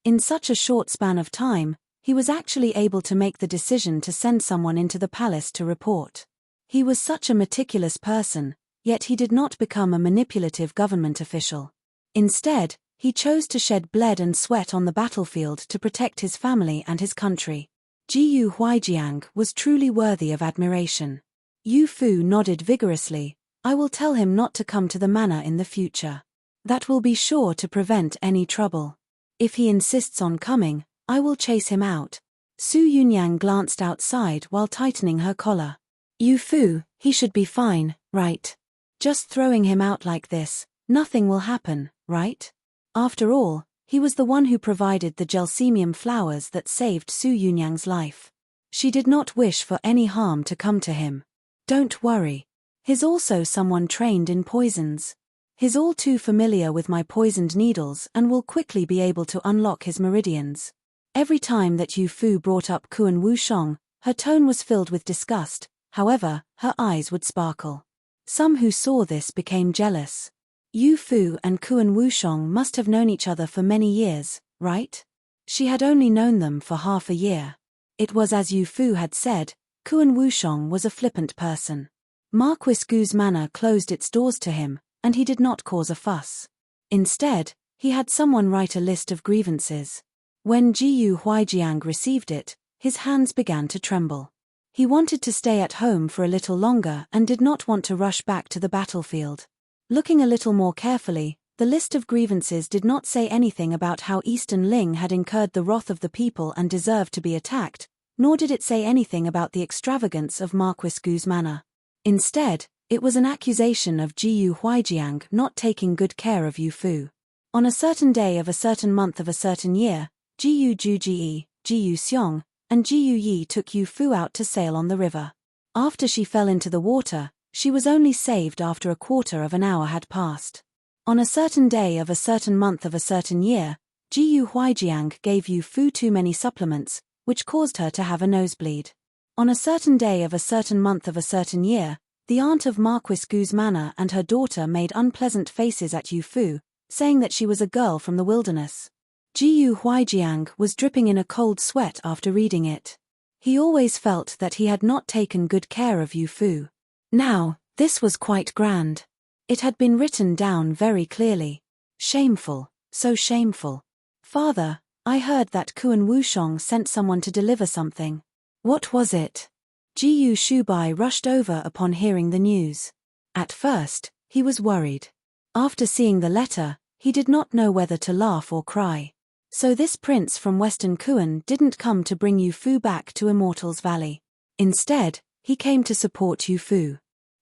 In such a short span of time, he was actually able to make the decision to send someone into the palace to report. He was such a meticulous person, yet he did not become a manipulative government official. Instead, he chose to shed blood and sweat on the battlefield to protect his family and his country. Jiyu Huaijiang was truly worthy of admiration. Yu Fu nodded vigorously. I will tell him not to come to the manor in the future. That will be sure to prevent any trouble. If he insists on coming, I will chase him out. Su Yunyang glanced outside while tightening her collar. Yu Fu, he should be fine, right? Just throwing him out like this, nothing will happen, right? After all, he was the one who provided the gelsemium flowers that saved Su Yunyang's life. She did not wish for any harm to come to him. Don't worry. He's also someone trained in poisons. He's all too familiar with my poisoned needles and will quickly be able to unlock his meridians. Every time that Yu Fu brought up Kuan Wushong, her tone was filled with disgust, however, her eyes would sparkle. Some who saw this became jealous. Yu Fu and Kuan Wushong must have known each other for many years, right? She had only known them for half a year. It was as Yu Fu had said, Kuan Wushong was a flippant person. Marquis Gu's manor closed its doors to him, and he did not cause a fuss. Instead, he had someone write a list of grievances. When Jiyu Huaijiang received it, his hands began to tremble. He wanted to stay at home for a little longer and did not want to rush back to the battlefield. Looking a little more carefully, the list of grievances did not say anything about how Eastern Ling had incurred the wrath of the people and deserved to be attacked, nor did it say anything about the extravagance of Marquis Gu's manor. Instead, it was an accusation of Jiyu Huaijiang not taking good care of Yu Fu. On a certain day of a certain month of a certain year, Jiyu Juji, Jiyu Xiong, and Jiyu Yi took Yu Fu out to sail on the river. After she fell into the water, she was only saved after a quarter of an hour had passed. On a certain day of a certain month of a certain year, Jiyu Huaijiang gave Yu Fu too many supplements, which caused her to have a nosebleed. On a certain day of a certain month of a certain year, the aunt of Marquis Gu's manor and her daughter made unpleasant faces at Yu Fu, saying that she was a girl from the wilderness. Jiyu Huaijiang was dripping in a cold sweat after reading it. He always felt that he had not taken good care of Yu Fu. Now, this was quite grand. It had been written down very clearly. Shameful, so shameful. Father, I heard that Kuan Wushong sent someone to deliver something. What was it? Jiyu Shubai rushed over upon hearing the news. At first, he was worried. After seeing the letter, he did not know whether to laugh or cry. So this prince from Western Kuan didn't come to bring Yu Fu back to Immortals Valley. Instead, he came to support Yu Fu.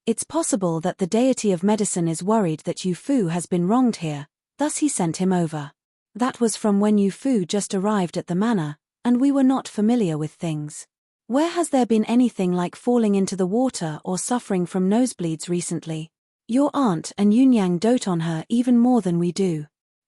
It's possible that the deity of medicine is worried that Yu Fu has been wronged here, thus he sent him over. That was from when Yu Fu just arrived at the manor, and we were not familiar with things. Where has there been anything like falling into the water or suffering from nosebleeds recently? Your aunt and Yunyang dote on her even more than we do.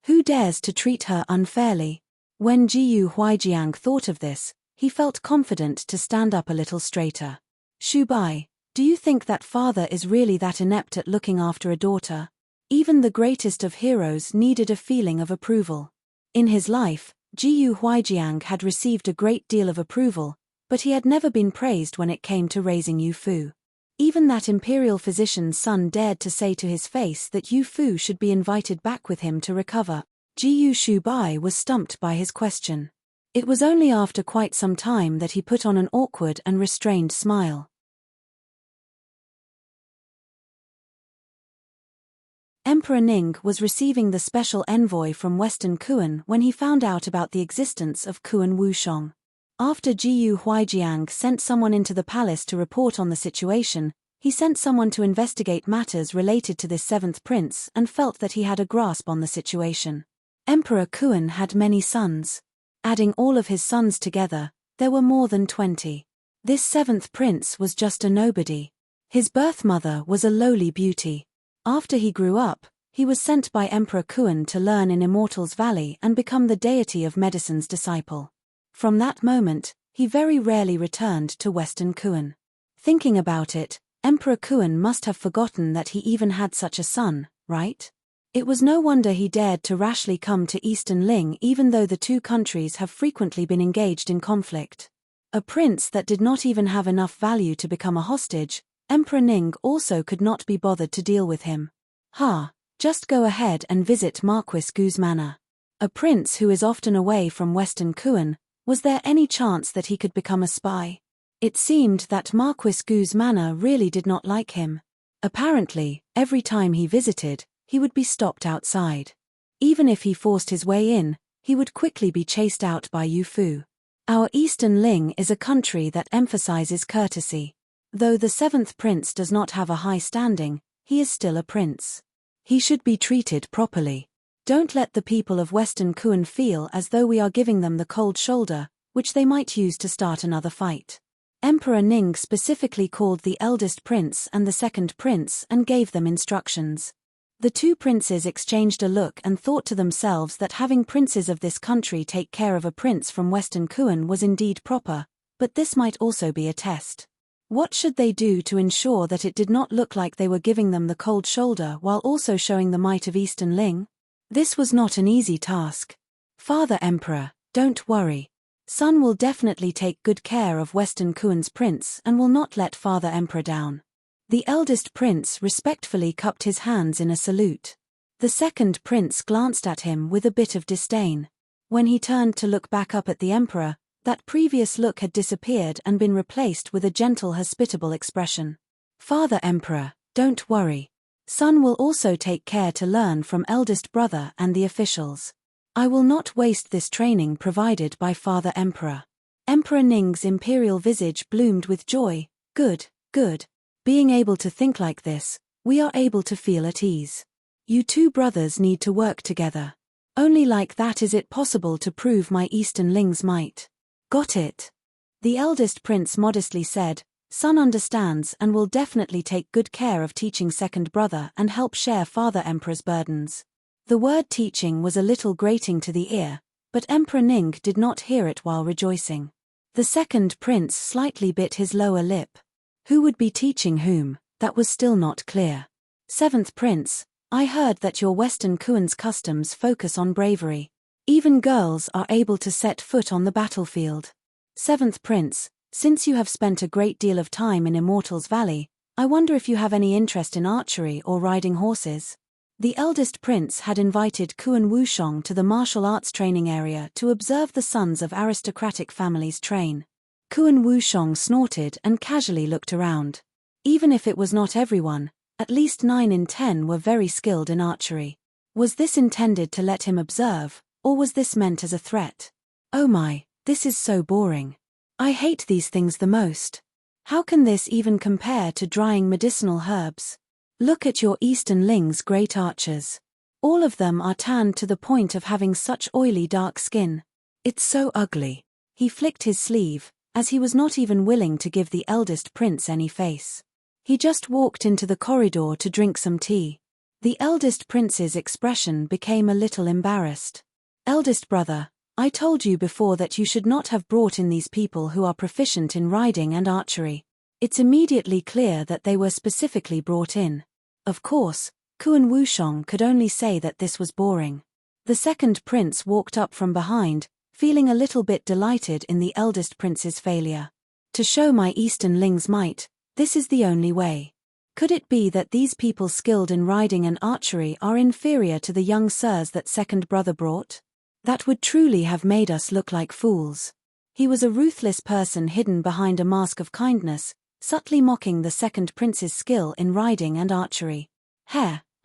Who dares to treat her unfairly? When Jiyu Huaijiang thought of this, he felt confident to stand up a little straighter. Shubai, do you think that father is really that inept at looking after a daughter? Even the greatest of heroes needed a feeling of approval. In his life, Jiyu Huaijiang had received a great deal of approval, but he had never been praised when it came to raising Yu Fu. Even that imperial physician's son dared to say to his face that Yu Fu should be invited back with him to recover. Jiyu Shubai was stumped by his question. It was only after quite some time that he put on an awkward and restrained smile. Emperor Ning was receiving the special envoy from Western Kuan when he found out about the existence of Kuan Wushong. After Jiyu Huijiang sent someone into the palace to report on the situation, he sent someone to investigate matters related to this seventh prince and felt that he had a grasp on the situation. Emperor Kuan had many sons. Adding all of his sons together, there were more than 20. This seventh prince was just a nobody. His birth mother was a lowly beauty. After he grew up, he was sent by Emperor Kuan to learn in Immortals Valley and become the deity of medicine's disciple. From that moment, he very rarely returned to Western Kuan. Thinking about it, Emperor Kuan must have forgotten that he even had such a son, right? It was no wonder he dared to rashly come to Eastern Ling even though the two countries have frequently been engaged in conflict. A prince that did not even have enough value to become a hostage, Emperor Ning also could not be bothered to deal with him. Just go ahead and visit Marquis Gu's manor. A prince who is often away from Western Kuan, was there any chance that he could become a spy? It seemed that Marquis Gu's manor really did not like him. Apparently, every time he visited, he would be stopped outside. Even if he forced his way in, he would quickly be chased out by Yu Fu. Our Eastern Ling is a country that emphasizes courtesy. Though the seventh prince does not have a high standing, he is still a prince. He should be treated properly. Don't let the people of Western Kuan feel as though we are giving them the cold shoulder, which they might use to start another fight. Emperor Ning specifically called the eldest prince and the second prince and gave them instructions. The two princes exchanged a look and thought to themselves that having princes of this country take care of a prince from Western Kuan was indeed proper, but this might also be a test. What should they do to ensure that it did not look like they were giving them the cold shoulder while also showing the might of Eastern Ling? This was not an easy task. Father Emperor, don't worry. Son will definitely take good care of Western Kuan's prince and will not let Father Emperor down. The eldest prince respectfully cupped his hands in a salute. The second prince glanced at him with a bit of disdain. When he turned to look back up at the emperor, that previous look had disappeared and been replaced with a gentle, hospitable expression. Father Emperor, don't worry. Son will also take care to learn from eldest brother and the officials. I will not waste this training provided by Father Emperor. Emperor Ning's imperial visage bloomed with joy. Good, good. Being able to think like this, we are able to feel at ease. You two brothers need to work together. Only like that is it possible to prove my Eastern Ling's might. Got it. The eldest prince modestly said, Son understands and will definitely take good care of teaching second brother and help share Father Emperor's burdens. The word teaching was a little grating to the ear, but Emperor Ning did not hear it while rejoicing. The second prince slightly bit his lower lip. Who would be teaching whom? That was still not clear. Seventh prince, I heard that your Western Kuan's customs focus on bravery. Even girls are able to set foot on the battlefield. Seventh prince, since you have spent a great deal of time in Immortals Valley, I wonder if you have any interest in archery or riding horses. The eldest prince had invited Kuan Wushong to the martial arts training area to observe the sons of aristocratic families train. Kuan Wushong snorted and casually looked around. Even if it was not everyone, at least 9 in 10 were very skilled in archery. Was this intended to let him observe, or was this meant as a threat? Oh my, this is so boring. I hate these things the most. How can this even compare to drying medicinal herbs? Look at your Eastern Ling's great archers. All of them are tanned to the point of having such oily dark skin. It's so ugly. He flicked his sleeve, as he was not even willing to give the eldest prince any face. He just walked into the corridor to drink some tea. The eldest prince's expression became a little embarrassed. Eldest brother, I told you before that you should not have brought in these people who are proficient in riding and archery. It's immediately clear that they were specifically brought in. Of course, Kuan Wushong could only say that this was boring. The second prince walked up from behind, feeling a little bit delighted in the eldest prince's failure. To show my Eastern Ling's might, This is the only way. Could it be that these people skilled in riding and archery are inferior to the young sirs that second brother brought? That would truly have made us look like fools. He was a ruthless person hidden behind a mask of kindness, subtly mocking the second prince's skill in riding and archery.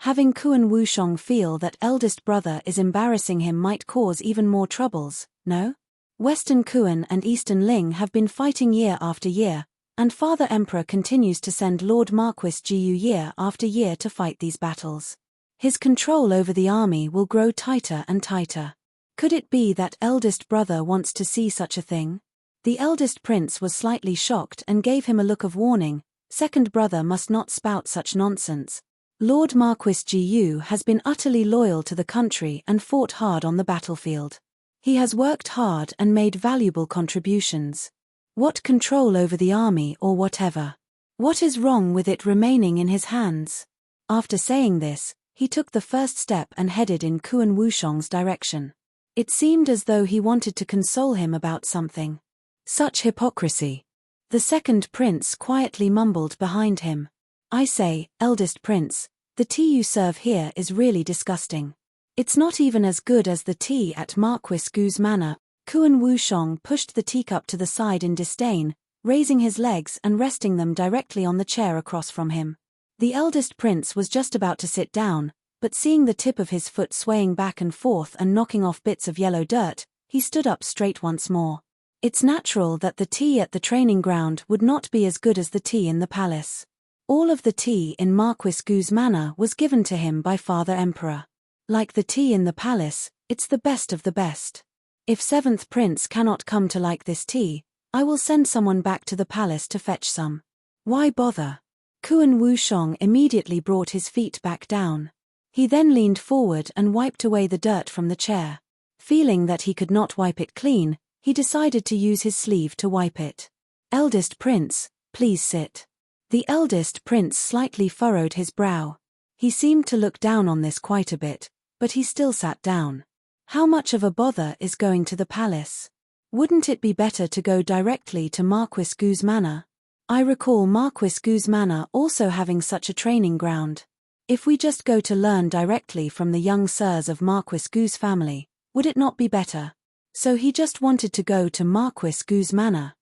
Having Kuan Wushong feel that eldest brother is embarrassing him might cause even more troubles, no? Western Kuan and Eastern Ling have been fighting year after year, and Father Emperor continues to send Lord Marquis Jiu year after year to fight these battles. His control over the army will grow tighter and tighter. Could it be that eldest brother wants to see such a thing? The eldest prince was slightly shocked and gave him a look of warning. Second brother must not spout such nonsense. Lord Marquis Jiu has been utterly loyal to the country and fought hard on the battlefield. He has worked hard and made valuable contributions. What control over the army or whatever? What is wrong with it remaining in his hands? After saying this, he took the first step and headed in Kuan Wushong's direction. It seemed as though he wanted to console him about something. Such hypocrisy. The second prince quietly mumbled behind him. I say, eldest prince, the tea you serve here is really disgusting. It's not even as good as the tea at Marquis Gu's manor. Kuan Wushong pushed the teacup to the side in disdain, raising his legs and resting them directly on the chair across from him. The eldest prince was just about to sit down, but seeing the tip of his foot swaying back and forth and knocking off bits of yellow dirt, he stood up straight once more. It's natural that the tea at the training ground would not be as good as the tea in the palace. All of the tea in Marquis Gu's manor was given to him by Father Emperor. Like the tea in the palace, it's the best of the best. If seventh prince cannot come to like this tea, I will send someone back to the palace to fetch some. Why bother? Kuan Wushong immediately brought his feet back down. He then leaned forward and wiped away the dirt from the chair. Feeling that he could not wipe it clean, he decided to use his sleeve to wipe it. Eldest prince, please sit. The eldest prince slightly furrowed his brow. He seemed to look down on this quite a bit, but he still sat down. How much of a bother is going to the palace? Wouldn't it be better to go directly to Marquis Gu's manor? I recall Marquis Gu's manor also having such a training ground. If we just go to learn directly from the young sirs of Marquis Gu's family, would it not be better? So he just wanted to go to Marquis Gu's manor.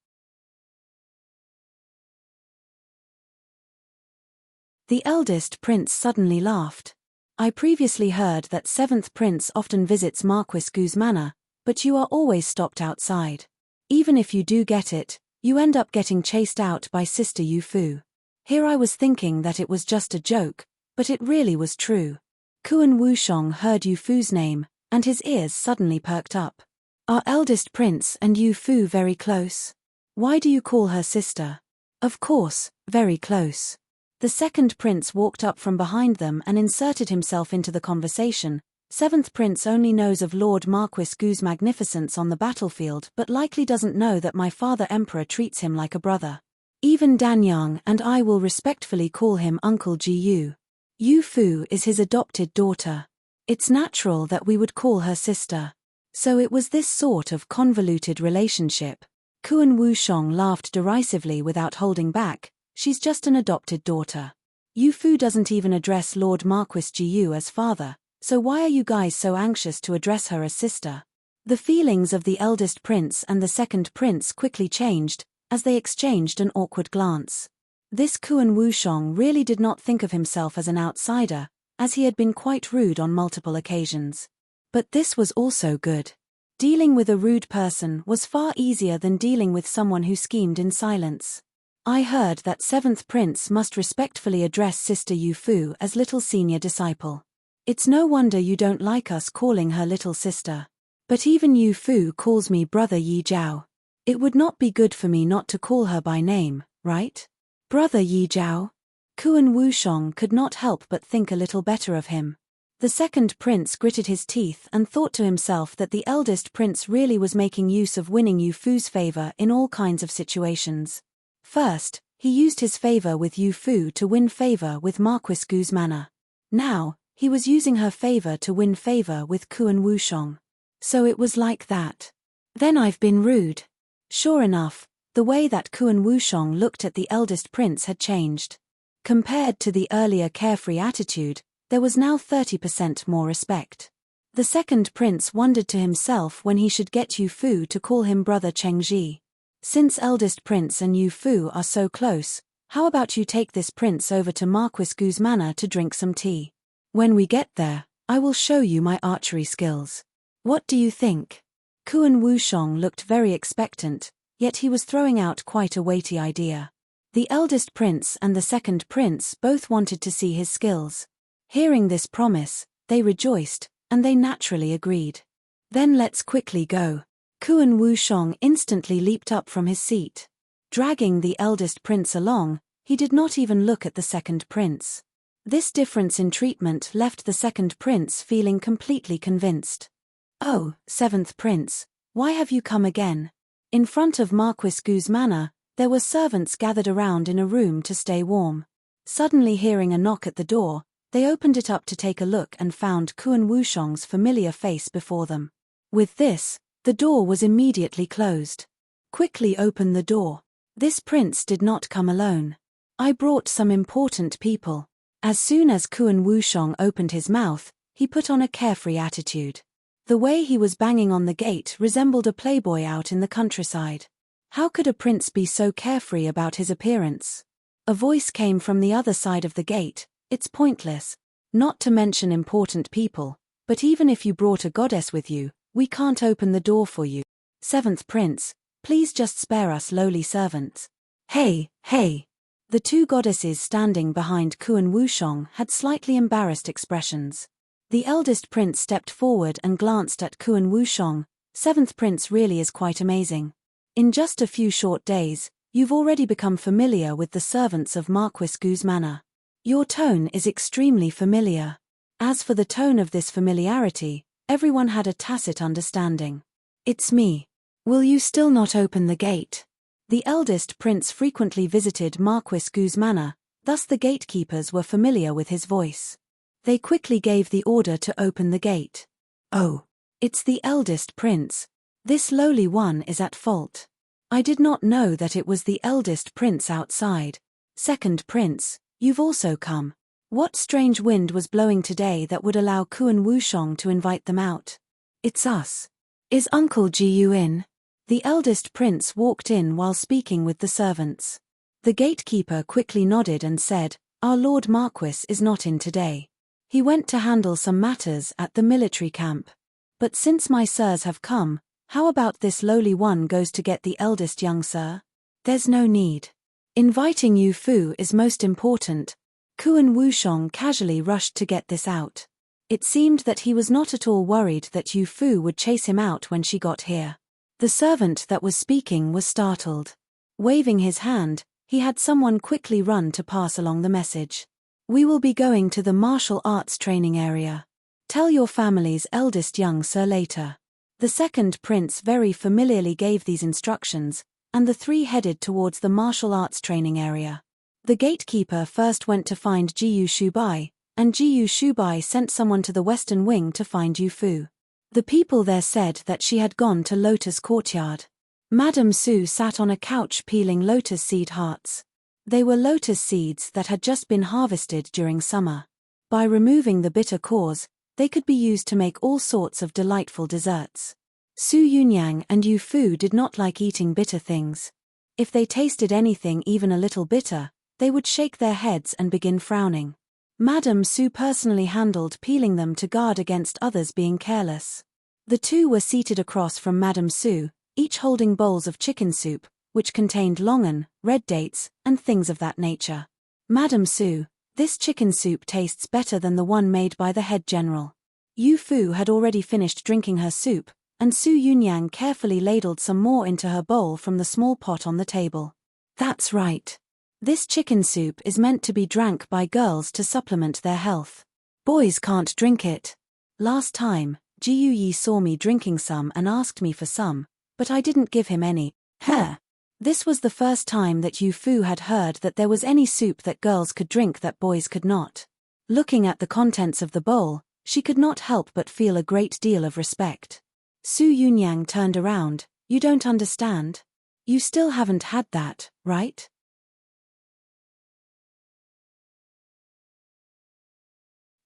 The eldest prince suddenly laughed. I previously heard that seventh prince often visits Marquis Gu's manor, but you are always stopped outside. Even if you do get it, you end up getting chased out by Sister Yu Fu. Here I was thinking that it was just a joke, but it really was true. Kuan Wushong heard Yu Fu's name, and his ears suddenly perked up. Are eldest prince and Yu Fu very close? Why do you call her sister? Of course, very close. The second prince walked up from behind them and inserted himself into the conversation. Seventh prince only knows of Lord Marquis Gu's magnificence on the battlefield but likely doesn't know that my father emperor treats him like a brother. Even Danyang and I will respectfully call him Uncle Jiu. Yu Fu is his adopted daughter. It's natural that we would call her sister. So it was this sort of convoluted relationship. Kuan Wushong laughed derisively without holding back. She's just an adopted daughter. Yu Fu doesn't even address Lord Marquis Jiu as father, so why are you guys so anxious to address her as sister? The feelings of the eldest prince and the second prince quickly changed, as they exchanged an awkward glance. This Kuan Wushong really did not think of himself as an outsider, as he had been quite rude on multiple occasions. But this was also good. Dealing with a rude person was far easier than dealing with someone who schemed in silence. I heard that seventh prince must respectfully address Sister Yu Fu as little senior disciple. It's no wonder you don't like us calling her little sister. But even Yu Fu calls me brother Yi Jiao. It would not be good for me not to call her by name, right? Brother Yi Jiao? Kuan Wushong could not help but think a little better of him. The second prince gritted his teeth and thought to himself that the eldest prince really was making use of winning Yu Fu's favor in all kinds of situations. First, he used his favor with Yu Fu to win favor with Marquis Gu's manor. Now, he was using her favor to win favor with Kuan Wushong. So it was like that. Then I've been rude. Sure enough, The way that Kuan Wusheng looked at the eldest prince had changed. Compared to the earlier carefree attitude, there was now 30% more respect. The second prince wondered to himself when he should get Yu Fu to call him brother Chengji. Since eldest prince and Yu Fu are so close, how about you take this prince over to Marquis Gu's manor to drink some tea? When we get there, I will show you my archery skills. What do you think? Kuan Wusheng looked very expectant, yet he was throwing out quite a weighty idea. The eldest prince and the second prince both wanted to see his skills. Hearing this promise, they rejoiced, and they naturally agreed. Then let's quickly go. Kuan Wusheng instantly leaped up from his seat. Dragging the eldest prince along, he did not even look at the second prince. This difference in treatment left the second prince feeling completely convinced. Oh, seventh prince, why have you come again? In front of Marquis Gu's manor, there were servants gathered around in a room to stay warm. Suddenly hearing a knock at the door, they opened it up to take a look and found Kuan Wusheng's familiar face before them. With this, the door was immediately closed. Quickly open the door. This prince did not come alone. I brought some important people. As soon as Kuan Wusheng opened his mouth, he put on a carefree attitude. The way he was banging on the gate resembled a playboy out in the countryside. How could a prince be so carefree about his appearance? A voice came from the other side of the gate. It's pointless. Not to mention important people, but even if you brought a goddess with you, we can't open the door for you. Seventh prince, please just spare us lowly servants. Hey, hey. The two goddesses standing behind Kuan Wusheng had slightly embarrassed expressions. The eldest prince stepped forward and glanced at Kuan Wusheng. Seventh prince really is quite amazing. In just a few short days, you've already become familiar with the servants of Marquis Gu's manor. Your tone is extremely familiar. As for the tone of this familiarity, everyone had a tacit understanding. It's me. Will you still not open the gate? The eldest prince frequently visited Marquis Gu's manor, thus the gatekeepers were familiar with his voice. They quickly gave the order to open the gate. Oh, it's the eldest prince. This lowly one is at fault. I did not know that it was the eldest prince outside. Second prince, you've also come. What strange wind was blowing today that would allow Kuan Wusheng to invite them out? It's us. Is Uncle Jiyu in? The eldest prince walked in while speaking with the servants. The gatekeeper quickly nodded and said, Our Lord Marquis is not in today. He went to handle some matters at the military camp. But since my sirs have come, how about this lowly one goes to get the eldest young sir? There's no need. Inviting Yu Fu is most important. Kuan Wusheng casually rushed to get this out. It seemed that he was not at all worried that Yu Fu would chase him out when she got here. The servant that was speaking was startled. Waving his hand, he had someone quickly run to pass along the message. We will be going to the martial arts training area. Tell your family's eldest young sir later. The second prince very familiarly gave these instructions, and the three headed towards the martial arts training area. The gatekeeper first went to find Jiyu Shubai, and Jiyu Shubai sent someone to the western wing to find Yu Fu. The people there said that she had gone to Lotus Courtyard. Madame Su sat on a couch peeling lotus seed hearts. They were lotus seeds that had just been harvested during summer. By removing the bitter cores, they could be used to make all sorts of delightful desserts. Su Yunyang and Yu Fu did not like eating bitter things. If they tasted anything even a little bitter, they would shake their heads and begin frowning. Madame Su personally handled peeling them to guard against others being careless. The two were seated across from Madame Su, each holding bowls of chicken soup, which contained longan, red dates, and things of that nature. Madame Su, this chicken soup tastes better than the one made by the head general. Yu Fu had already finished drinking her soup, and Su Yunyang carefully ladled some more into her bowl from the small pot on the table. That's right. This chicken soup is meant to be drank by girls to supplement their health. Boys can't drink it. Last time, Jiyu Yi saw me drinking some and asked me for some, but I didn't give him any. This was the first time that Yu Fu had heard that there was any soup that girls could drink that boys could not. Looking at the contents of the bowl, she could not help but feel a great deal of respect. Su Yunyang turned around. You don't understand? You still haven't had that, right?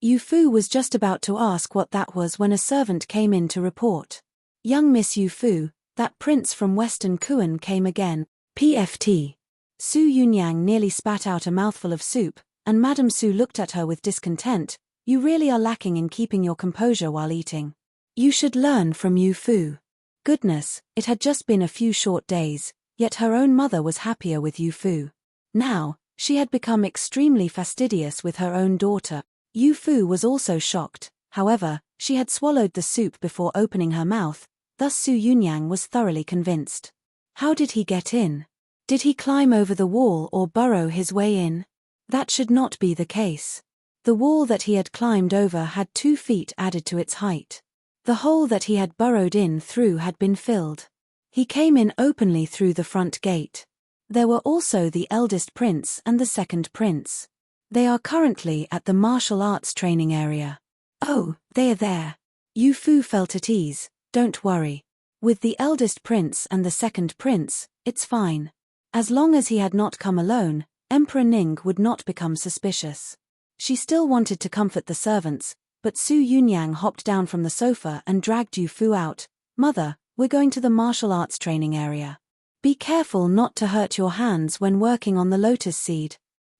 Yu Fu was just about to ask what that was when a servant came in to report. Young Miss Yu Fu, that prince from Western Kuan came again. PFT. Su Yunyang nearly spat out a mouthful of soup, and Madame Su looked at her with discontent. You really are lacking in keeping your composure while eating. You should learn from Yu Fu. Goodness, it had just been a few short days, yet her own mother was happier with Yu Fu. Now, she had become extremely fastidious with her own daughter. Yu Fu was also shocked, however, she had swallowed the soup before opening her mouth, thus Su Yunyang was thoroughly convinced. How did he get in? Did he climb over the wall or burrow his way in? That should not be the case. The wall that he had climbed over had 2 feet added to its height. The hole that he had burrowed in through had been filled. He came in openly through the front gate. There were also the eldest prince and the second prince. They are currently at the martial arts training area. Oh, they are there. Yu Fu felt at ease. Don't worry. With the eldest prince and the second prince, it's fine. As long as he had not come alone, Emperor Ning would not become suspicious. She still wanted to comfort the servants, but Su Yunyang hopped down from the sofa and dragged Yu Fu out. Mother, we're going to the martial arts training area. Be careful not to hurt your hands when working on the lotus seed.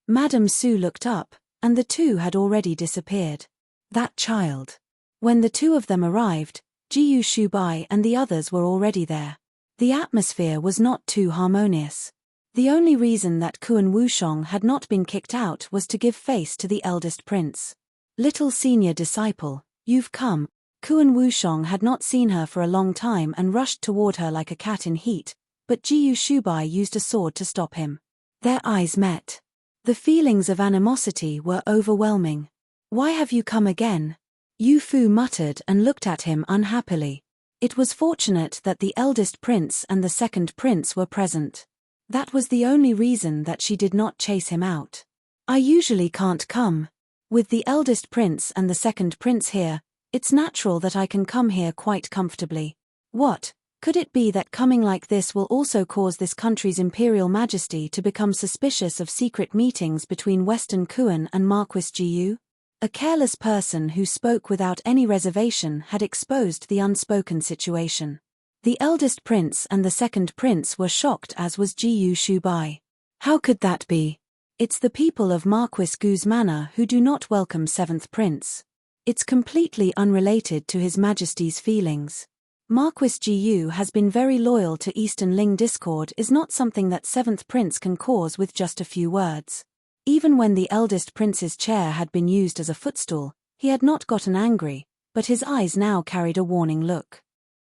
Madame Su looked up, and the two had already disappeared. That child. When the two of them arrived, Jiyu Shubai and the others were already there. The atmosphere was not too harmonious. The only reason that Kuan Wushong had not been kicked out was to give face to the eldest prince. Little senior disciple, you've come. Kuan Wushong had not seen her for a long time and rushed toward her like a cat in heat, but Jiyu Shubai used a sword to stop him. Their eyes met. The feelings of animosity were overwhelming. Why have you come again? Yu Fu muttered and looked at him unhappily. It was fortunate that the eldest prince and the second prince were present. That was the only reason that she did not chase him out. I usually can't come. With the eldest prince and the second prince here, it's natural that I can come here quite comfortably. What? Could it be that coming like this will also cause this country's imperial majesty to become suspicious of secret meetings between Western Kuan and Marquis Jiyu? A careless person who spoke without any reservation had exposed the unspoken situation. The eldest prince and the second prince were shocked, as was Jiyu Shubai. How could that be? It's the people of Marquis Gu's manor who do not welcome seventh prince. It's completely unrelated to His Majesty's feelings. Marquis Jiyu has been very loyal to Eastern Ling. Discord is not something that seventh prince can cause with just a few words. Even when the eldest prince's chair had been used as a footstool, he had not gotten angry, but his eyes now carried a warning look.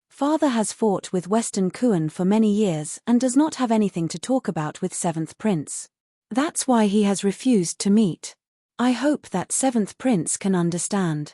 Father has fought with Western Kuan for many years and does not have anything to talk about with seventh prince. That's why he has refused to meet. I hope that seventh prince can understand.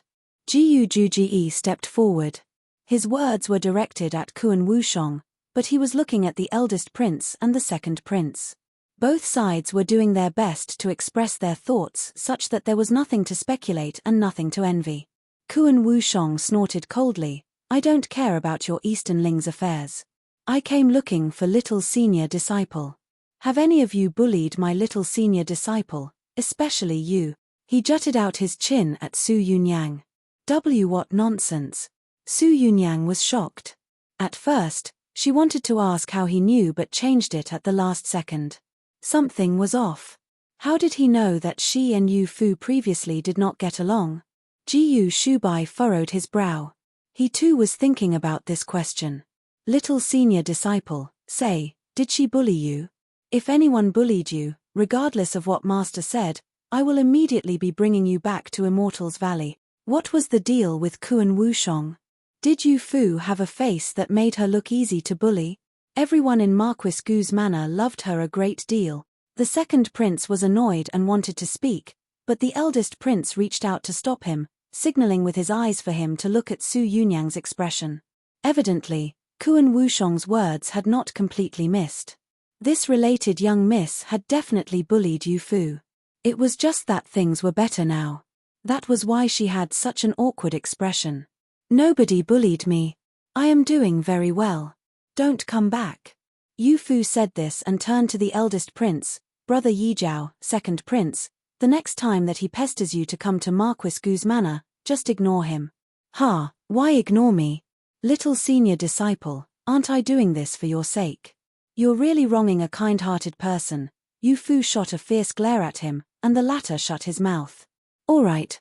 Jiyu Juji stepped forward. His words were directed at Kuan Wushong, but he was looking at the eldest prince and the second prince. Both sides were doing their best to express their thoughts such that there was nothing to speculate and nothing to envy. Kuan Wushong snorted coldly. I don't care about your Eastern Ling's affairs. I came looking for little senior disciple. Have any of you bullied my little senior disciple, especially you? He jutted out his chin at Su Yunyang. What nonsense. Su Yunyang was shocked. At first, she wanted to ask how he knew but changed it at the last second. Something was off. How did he know that she and Yu Fu previously did not get along? Jiyu Shubai furrowed his brow. He too was thinking about this question. Little senior disciple, say, did she bully you? If anyone bullied you, regardless of what Master said, I will immediately be bringing you back to Immortals Valley. What was the deal with Kuan Wushong? Did Yu Fu have a face that made her look easy to bully? Everyone in Marquis Gu's manor loved her a great deal. The second prince was annoyed and wanted to speak, but the eldest prince reached out to stop him, signaling with his eyes for him to look at Su Yunyang's expression. Evidently, Kuan Wushong's words had not completely missed. This related young miss had definitely bullied Yu Fu. It was just that things were better now. That was why she had such an awkward expression. Nobody bullied me. I am doing very well. Don't come back. Yu Fu said this and turned to the eldest prince, Brother Yijiao, second prince. The next time that he pesters you to come to Marquis Gu's manor, just ignore him. Ha, why ignore me? Little senior disciple, aren't I doing this for your sake? You're really wronging a kind-hearted person. Yu Fu shot a fierce glare at him, and the latter shut his mouth. All right,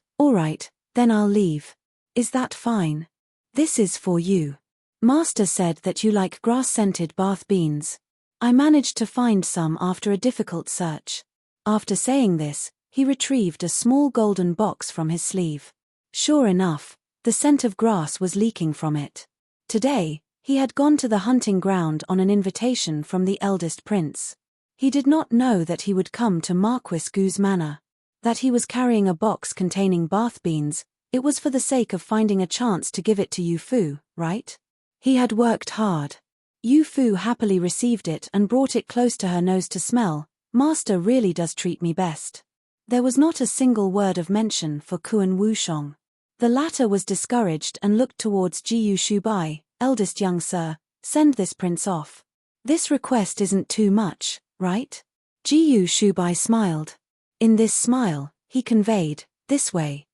then I'll leave. Is that fine? This is for you. Master said that you like grass-scented bath beans. I managed to find some after a difficult search. After saying this, he retrieved a small golden box from his sleeve. Sure enough, the scent of grass was leaking from it. Today, he had gone to the hunting ground on an invitation from the eldest prince. He did not know that he would come to Marquis Gu's manor. That he was carrying a box containing bath beans, it was for the sake of finding a chance to give it to Yu Fu, right? He had worked hard. Yu Fu happily received it and brought it close to her nose to smell. Master really does treat me best. There was not a single word of mention for Kuan Wushong. The latter was discouraged and looked towards Jiyu Shubai. Eldest young sir, send this prince off. This request isn't too much, right? Jiyu Shubai smiled. In this smile, he conveyed, this way.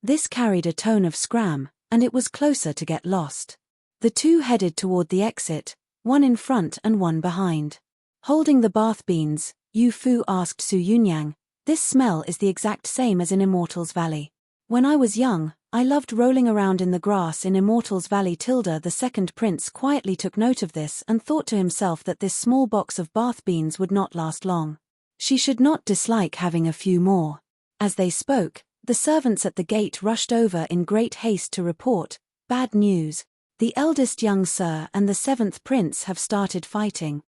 This carried a tone of scram, and it was closer to get lost. The two headed toward the exit, one in front and one behind. Holding the bath beans, Yu Fu asked Su Yunyang, this smell is the exact same as in Immortals Valley. When I was young, I loved rolling around in the grass in Immortals Valley. The second prince quietly took note of this and thought to himself that this small box of bath beans would not last long. She should not dislike having a few more. As they spoke, the servants at the gate rushed over in great haste to report, bad news. The eldest young sir and the seventh prince have started fighting.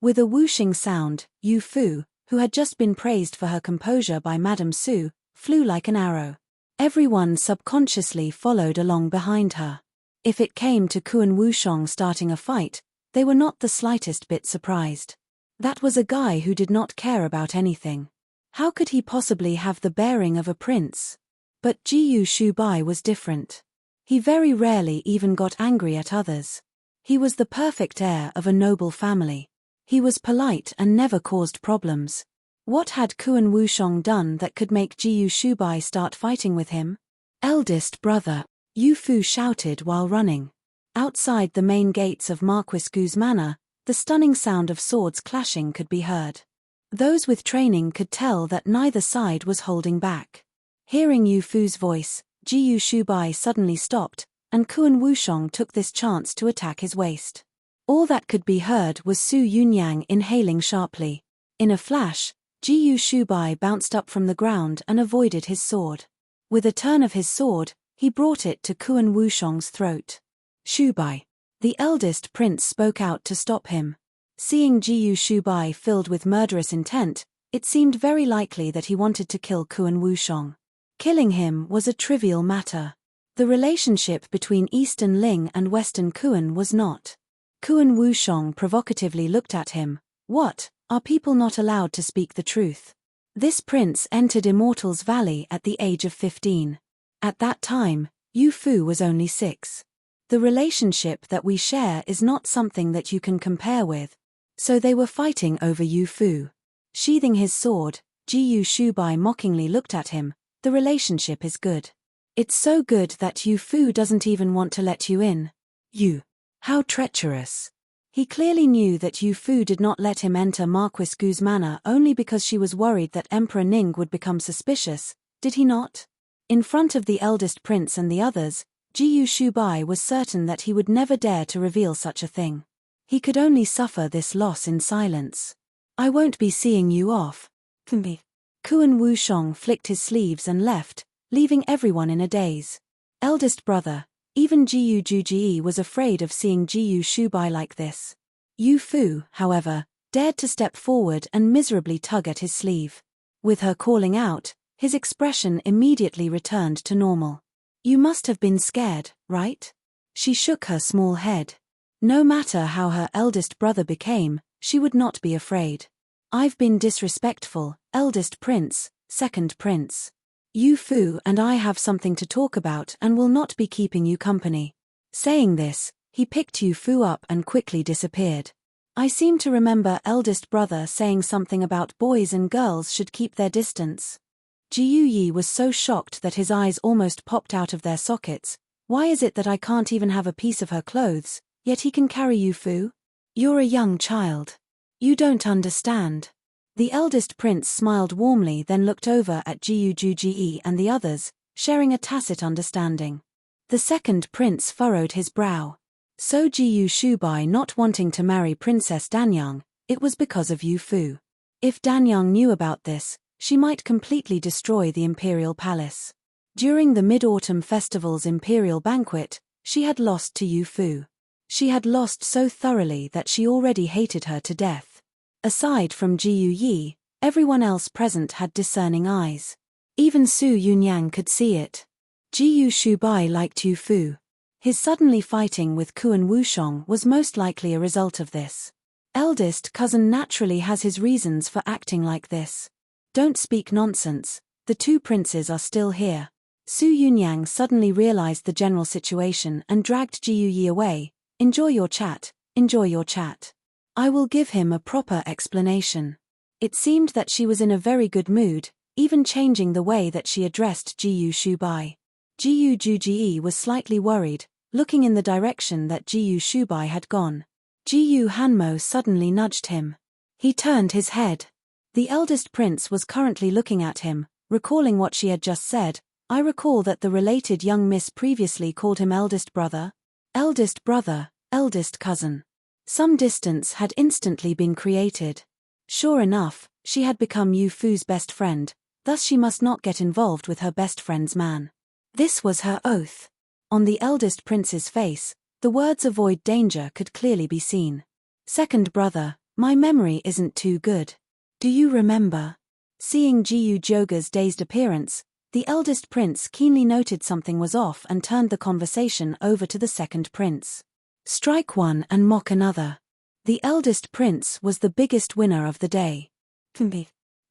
With a whooshing sound, Yu Fu, who had just been praised for her composure by Madame Su, flew like an arrow. Everyone subconsciously followed along behind her. If it came to Kuan Wushong starting a fight, they were not the slightest bit surprised. That was a guy who did not care about anything. How could he possibly have the bearing of a prince? But Jiyu Shubai was different. He very rarely even got angry at others. He was the perfect heir of a noble family. He was polite and never caused problems. What had Kuan Wushong done that could make Jiyu Shubai start fighting with him? Eldest brother, Yu Fu shouted while running. Outside the main gates of Marquis Gu's manor, the stunning sound of swords clashing could be heard. Those with training could tell that neither side was holding back. Hearing Yu Fu's voice, Jiyu Shubai suddenly stopped, and Kuan Wushong took this chance to attack his waist. All that could be heard was Su Yunyang inhaling sharply. In a flash, Jiyu Shubai bounced up from the ground and avoided his sword. With a turn of his sword, he brought it to Kuan Wushong's throat. Shubai. The eldest prince spoke out to stop him. Seeing Jiyu Shubai filled with murderous intent, it seemed very likely that he wanted to kill Kuan Wushong. Killing him was a trivial matter. The relationship between Eastern Ling and Western Kuan was not. Kuan Wushong provocatively looked at him. What, are people not allowed to speak the truth? This prince entered Immortals Valley at the age of 15. At that time, Yu Fu was only 6. The relationship that we share is not something that you can compare with. So they were fighting over Yu Fu. Sheathing his sword, Jiyu Shubai mockingly looked at him. The relationship is good. It's so good that Yu Fu doesn't even want to let you in. You. How treacherous. He clearly knew that Yu Fu did not let him enter Marquis Gu's manor only because she was worried that Emperor Ning would become suspicious, did he not? In front of the eldest prince and the others, Jiyu Shubai was certain that he would never dare to reveal such a thing. He could only suffer this loss in silence. I won't be seeing you off. Kuan Wushong flicked his sleeves and left, leaving everyone in a daze. Eldest brother, even Jiyu Juji was afraid of seeing Jiyu Shubai like this. Yu Fu, however, dared to step forward and miserably tug at his sleeve. With her calling out, his expression immediately returned to normal. You must have been scared, right? She shook her small head. No matter how her eldest brother became, she would not be afraid. I've been disrespectful, eldest prince, second prince. Yu Fu and I have something to talk about and will not be keeping you company. Saying this, he picked Yu Fu up and quickly disappeared. I seem to remember eldest brother saying something about boys and girls should keep their distance. Jiu Yi was so shocked that his eyes almost popped out of their sockets. Why is it that I can't even have a piece of her clothes, yet he can carry Yu Fu? You're a young child. You don't understand. The eldest prince smiled warmly, then looked over at Jiu Ji and the others, sharing a tacit understanding. The second prince furrowed his brow. So Jiu Shubai not wanting to marry Princess Danyang, it was because of Yu Fu. If Danyang knew about this, she might completely destroy the imperial palace. During the Mid-Autumn Festival's imperial banquet, she had lost to Yu Fu. She had lost so thoroughly that she already hated her to death. Aside from Jiu Yi, everyone else present had discerning eyes. Even Su Yunyang could see it. Jiu Shubai liked Yu Fu. His suddenly fighting with Kuan Wushong was most likely a result of this. Eldest cousin naturally has his reasons for acting like this. Don't speak nonsense, the two princes are still here. Su Yunyang suddenly realized the general situation and dragged Jiu Yi away. Enjoy your chat, enjoy your chat. I will give him a proper explanation. It seemed that she was in a very good mood, even changing the way that she addressed Jiu Shubai. Jiu Ji was slightly worried, looking in the direction that Jiu Shubai had gone. Jiu Hanmo suddenly nudged him. He turned his head. The eldest prince was currently looking at him, recalling what she had just said. I recall that the related young miss previously called him eldest brother, eldest cousin. Some distance had instantly been created. Sure enough, she had become Yu Fu's best friend, thus she must not get involved with her best friend's man. This was her oath. On the eldest prince's face, the words avoid danger could clearly be seen. Second brother, my memory isn't too good. Do you remember? Seeing Jiu Joga's dazed appearance, the eldest prince keenly noted something was off and turned the conversation over to the second prince. Strike one and mock another. The eldest prince was the biggest winner of the day.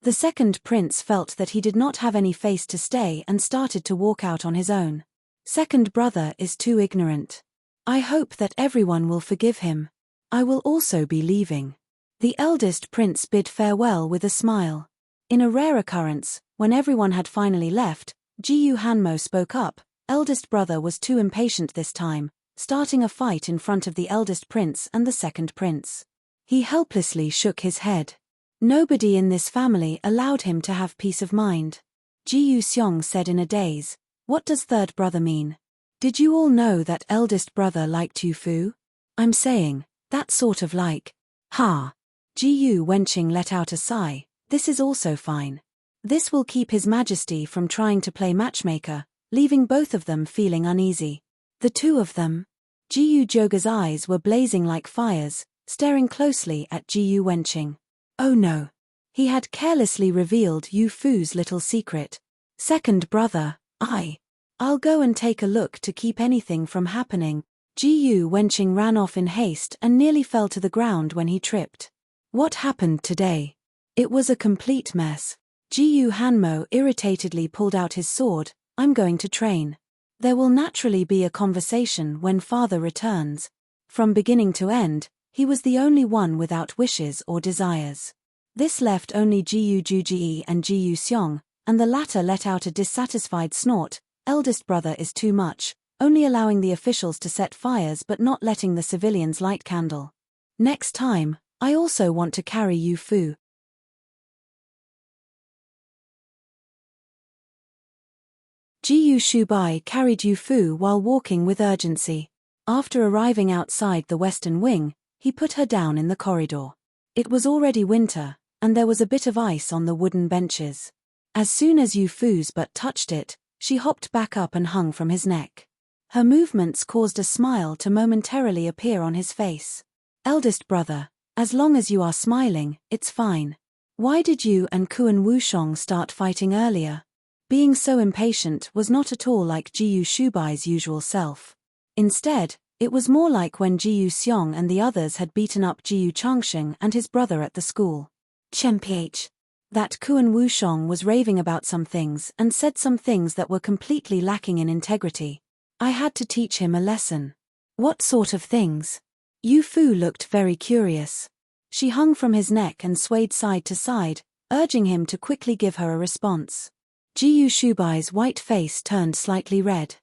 The second prince felt that he did not have any face to stay and started to walk out on his own. Second brother is too ignorant. I hope that everyone will forgive him. I will also be leaving. The eldest prince bid farewell with a smile. In a rare occurrence, when everyone had finally left, Jiu Hanmo spoke up. Eldest brother was too impatient this time, starting a fight in front of the eldest prince and the second prince. He helplessly shook his head. Nobody in this family allowed him to have peace of mind. Jiu Xiong said in a daze, what does third brother mean? Did you all know that eldest brother liked Yu Fu? I'm saying, that sort of like. Ha! Jiu Wenqing let out a sigh, this is also fine. This will keep His Majesty from trying to play matchmaker, leaving both of them feeling uneasy. The two of them? Jiu Joga's eyes were blazing like fires, staring closely at Jiu Wenqing. Oh no. He had carelessly revealed Yu Fu's little secret. Second brother, I'll go and take a look to keep anything from happening. Jiu Wenqing ran off in haste and nearly fell to the ground when he tripped. What happened today? It was a complete mess. Jiu Hanmo irritatedly pulled out his sword. I'm going to train. There will naturally be a conversation when father returns. From beginning to end, he was the only one without wishes or desires. This left only Jiu Ji and Jiu Xiong, and the latter let out a dissatisfied snort. Eldest brother is too much, only allowing the officials to set fires but not letting the civilians light candle. Next time, I also want to carry Yu Fu. Jiu Shubai carried Yu Fu while walking with urgency. After arriving outside the western wing, he put her down in the corridor. It was already winter, and there was a bit of ice on the wooden benches. As soon as Yu Fu's butt touched it, she hopped back up and hung from his neck. Her movements caused a smile to momentarily appear on his face. Eldest brother, as long as you are smiling, it's fine. Why did you and Kuan Wushong start fighting earlier? Being so impatient was not at all like Jiu Shubai's usual self. Instead, it was more like when Jiu Xiong and the others had beaten up Jiu Changsheng and his brother at the school. Chemph. That Kuan Wushong was raving about some things and said some things that were completely lacking in integrity. I had to teach him a lesson. What sort of things? Yu Fu looked very curious. She hung from his neck and swayed side to side, urging him to quickly give her a response. Jiyu Shubai's white face turned slightly red.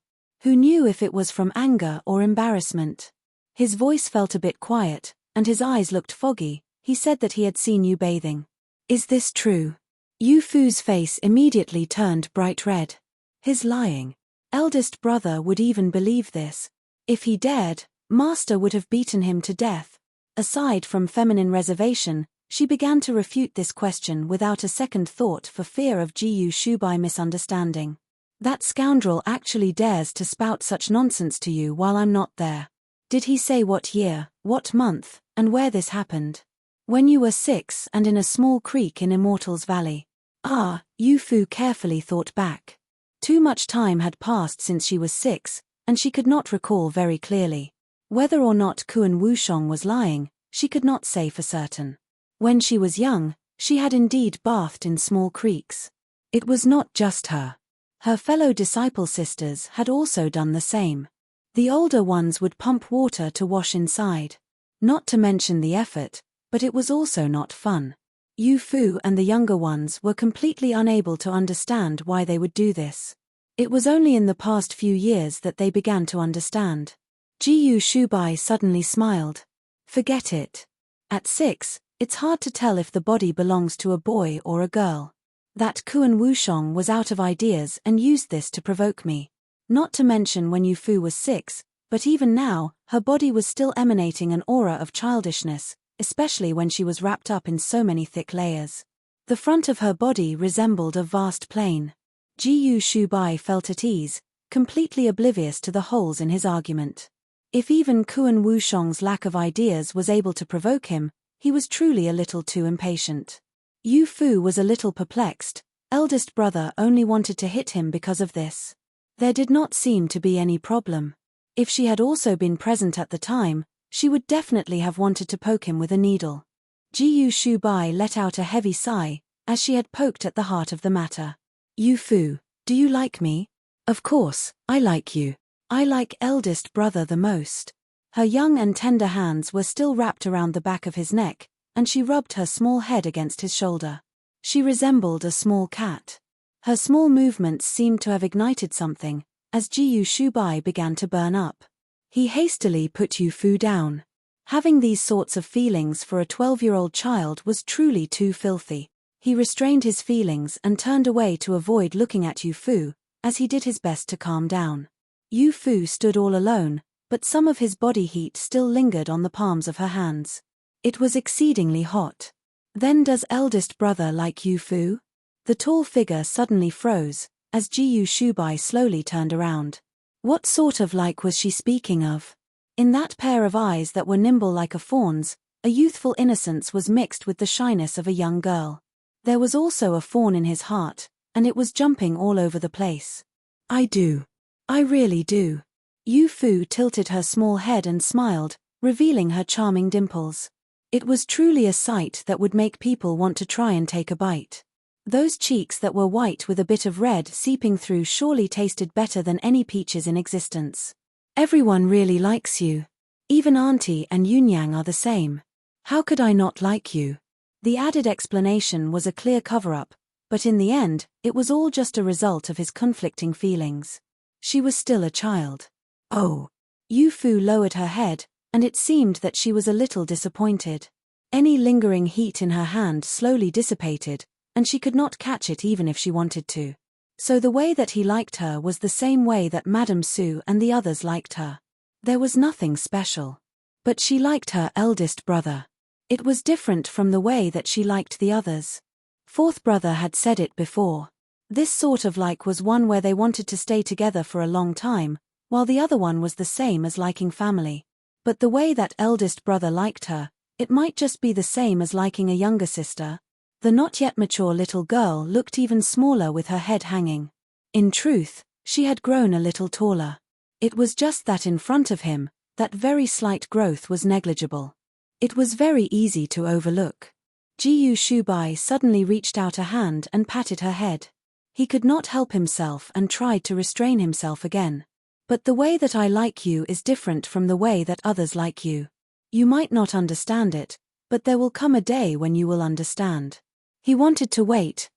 Who knew if it was from anger or embarrassment? His voice felt a bit quiet, and his eyes looked foggy. He said that he had seen you bathing. Is this true? Yu Fu's face immediately turned bright red. His lying eldest brother would even believe this. If he dared, Master would have beaten him to death. Aside from feminine reservation, she began to refute this question without a second thought for fear of Jiyu Shubai misunderstanding. That scoundrel actually dares to spout such nonsense to you while I'm not there. Did he say what year, what month, and where this happened? When you were 6 and in a small creek in Immortal's Valley. Ah, Yu Fu carefully thought back. Too much time had passed since she was 6, and she could not recall very clearly. Whether or not Kuan Wushong was lying, she could not say for certain. When she was young, she had indeed bathed in small creeks. It was not just her. Her fellow disciple sisters had also done the same. The older ones would pump water to wash inside. Not to mention the effort, but it was also not fun. Yu Fu and the younger ones were completely unable to understand why they would do this. It was only in the past few years that they began to understand. Jiyu Shubai suddenly smiled. Forget it. At 6, it's hard to tell if the body belongs to a boy or a girl. That Kuan Wushong was out of ideas and used this to provoke me. Not to mention when Yu Fu was 6, but even now, her body was still emanating an aura of childishness, especially when she was wrapped up in so many thick layers. The front of her body resembled a vast plain. Jiyu Shubai felt at ease, completely oblivious to the holes in his argument. If even Kuan Wushong's lack of ideas was able to provoke him, he was truly a little too impatient. Yu Fu was a little perplexed. Eldest brother only wanted to hit him because of this. There did not seem to be any problem. If she had also been present at the time, she would definitely have wanted to poke him with a needle. Jiyu Shubai let out a heavy sigh, as she had poked at the heart of the matter. Yu Fu, do you like me? Of course, I like you. I like eldest brother the most. Her young and tender hands were still wrapped around the back of his neck, and she rubbed her small head against his shoulder. She resembled a small cat. Her small movements seemed to have ignited something, as Jiyu Shubai began to burn up. He hastily put Yu Fu down. Having these sorts of feelings for a 12-year-old child was truly too filthy. He restrained his feelings and turned away to avoid looking at Yu Fu, as he did his best to calm down. Yu Fu stood all alone, but some of his body heat still lingered on the palms of her hands. It was exceedingly hot. Then does eldest brother like Yu Fu? The tall figure suddenly froze, as Jiyu Shubai slowly turned around. What sort of like was she speaking of? In that pair of eyes that were nimble like a fawn's, a youthful innocence was mixed with the shyness of a young girl. There was also a fawn in his heart, and it was jumping all over the place. I do. I really do. Yu Fu tilted her small head and smiled, revealing her charming dimples. It was truly a sight that would make people want to try and take a bite. Those cheeks that were white with a bit of red seeping through surely tasted better than any peaches in existence. Everyone really likes you. Even Auntie and Yunyang are the same. How could I not like you? The added explanation was a clear cover-up, but in the end, it was all just a result of his conflicting feelings. She was still a child. Oh. Yu Fu lowered her head, and it seemed that she was a little disappointed. Any lingering heat in her hand slowly dissipated, and she could not catch it even if she wanted to. So the way that he liked her was the same way that Madame Su and the others liked her. There was nothing special. But she liked her eldest brother. It was different from the way that she liked the others. Fourth brother had said it before. This sort of like was one where they wanted to stay together for a long time, while the other one was the same as liking family. But the way that eldest brother liked her, it might just be the same as liking a younger sister. The not yet mature little girl looked even smaller with her head hanging. In truth, she had grown a little taller. It was just that in front of him, that very slight growth was negligible. It was very easy to overlook. Jiyu Shubai suddenly reached out a hand and patted her head. He could not help himself and tried to restrain himself again. But the way that I like you is different from the way that others like you. You might not understand it, but there will come a day when you will understand. He wanted to wait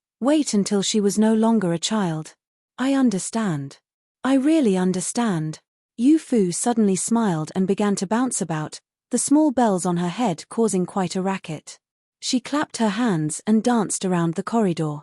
until she was no longer a child. I understand. I really understand. Yu Fu suddenly smiled and began to bounce about, the small bells on her head causing quite a racket. She clapped her hands and danced around the corridor.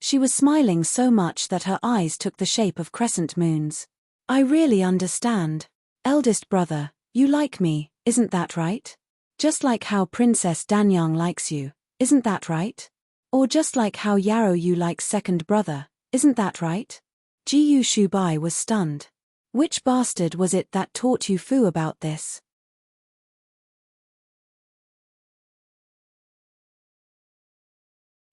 She was smiling so much that her eyes took the shape of crescent moons. I really understand. Eldest brother, you like me, isn't that right? Just like how Princess Danyang likes you, isn't that right? Or just like how Yarrow you likes second brother, isn't that right? Jiyu Shubai was stunned. Which bastard was it that taught Yu Fu about this?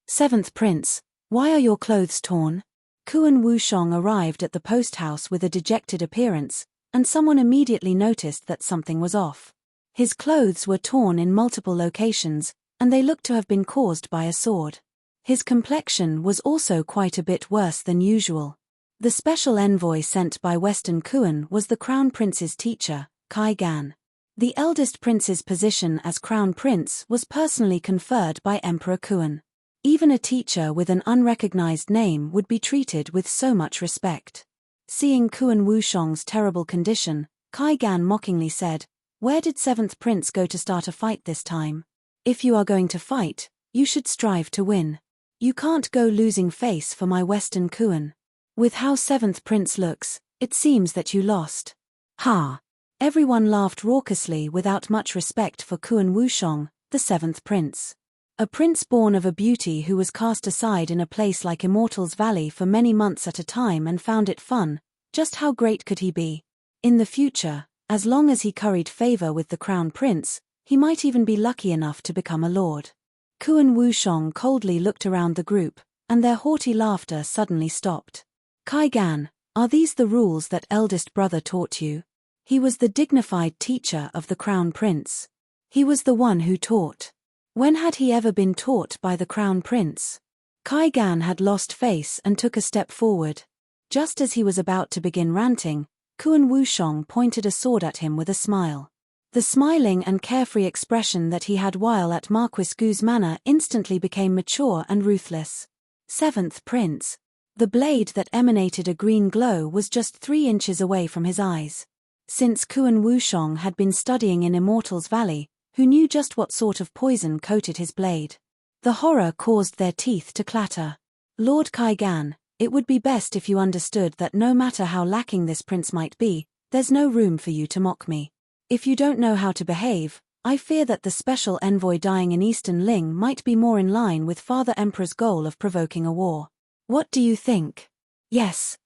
Seventh Prince, why are your clothes torn? Kuan Wushong arrived at the post house with a dejected appearance, and someone immediately noticed that something was off. His clothes were torn in multiple locations, and they looked to have been caused by a sword. His complexion was also quite a bit worse than usual. The special envoy sent by Western Kuan was the Crown Prince's teacher, Kai Gan. The eldest prince's position as Crown Prince was personally conferred by Emperor Kuan. Even a teacher with an unrecognized name would be treated with so much respect. Seeing Kuan Wushong's terrible condition, Kai Gan mockingly said, "Where did Seventh Prince go to start a fight this time? If you are going to fight, you should strive to win. You can't go losing face for my Western Kuan. With how Seventh Prince looks, it seems that you lost." Ha! Everyone laughed raucously without much respect for Kuan Wushong, the Seventh Prince. A prince born of a beauty who was cast aside in a place like Immortal's Valley for many months at a time and found it fun, just how great could he be? In the future, as long as he curried favor with the Crown Prince, he might even be lucky enough to become a lord. Kuan Wushong coldly looked around the group, and their haughty laughter suddenly stopped. Kai Gan, are these the rules that eldest brother taught you? He was the dignified teacher of the Crown Prince. He was the one who taught. When had he ever been taught by the Crown Prince? Kai Gan had lost face and took a step forward. Just as he was about to begin ranting, Kuan Wushong pointed a sword at him with a smile. The smiling and carefree expression that he had while at Marquis Gu's manor instantly became mature and ruthless. Seventh Prince. The blade that emanated a green glow was just 3 inches away from his eyes. Since Kuan Wushong had been studying in Immortal's Valley, who knew just what sort of poison coated his blade? The horror caused their teeth to clatter. Lord Kai Gan, it would be best if you understood that no matter how lacking this prince might be, there's no room for you to mock me. If you don't know how to behave, I fear that the special envoy dying in Eastern Ling might be more in line with Father Emperor's goal of provoking a war. What do you think? Yes,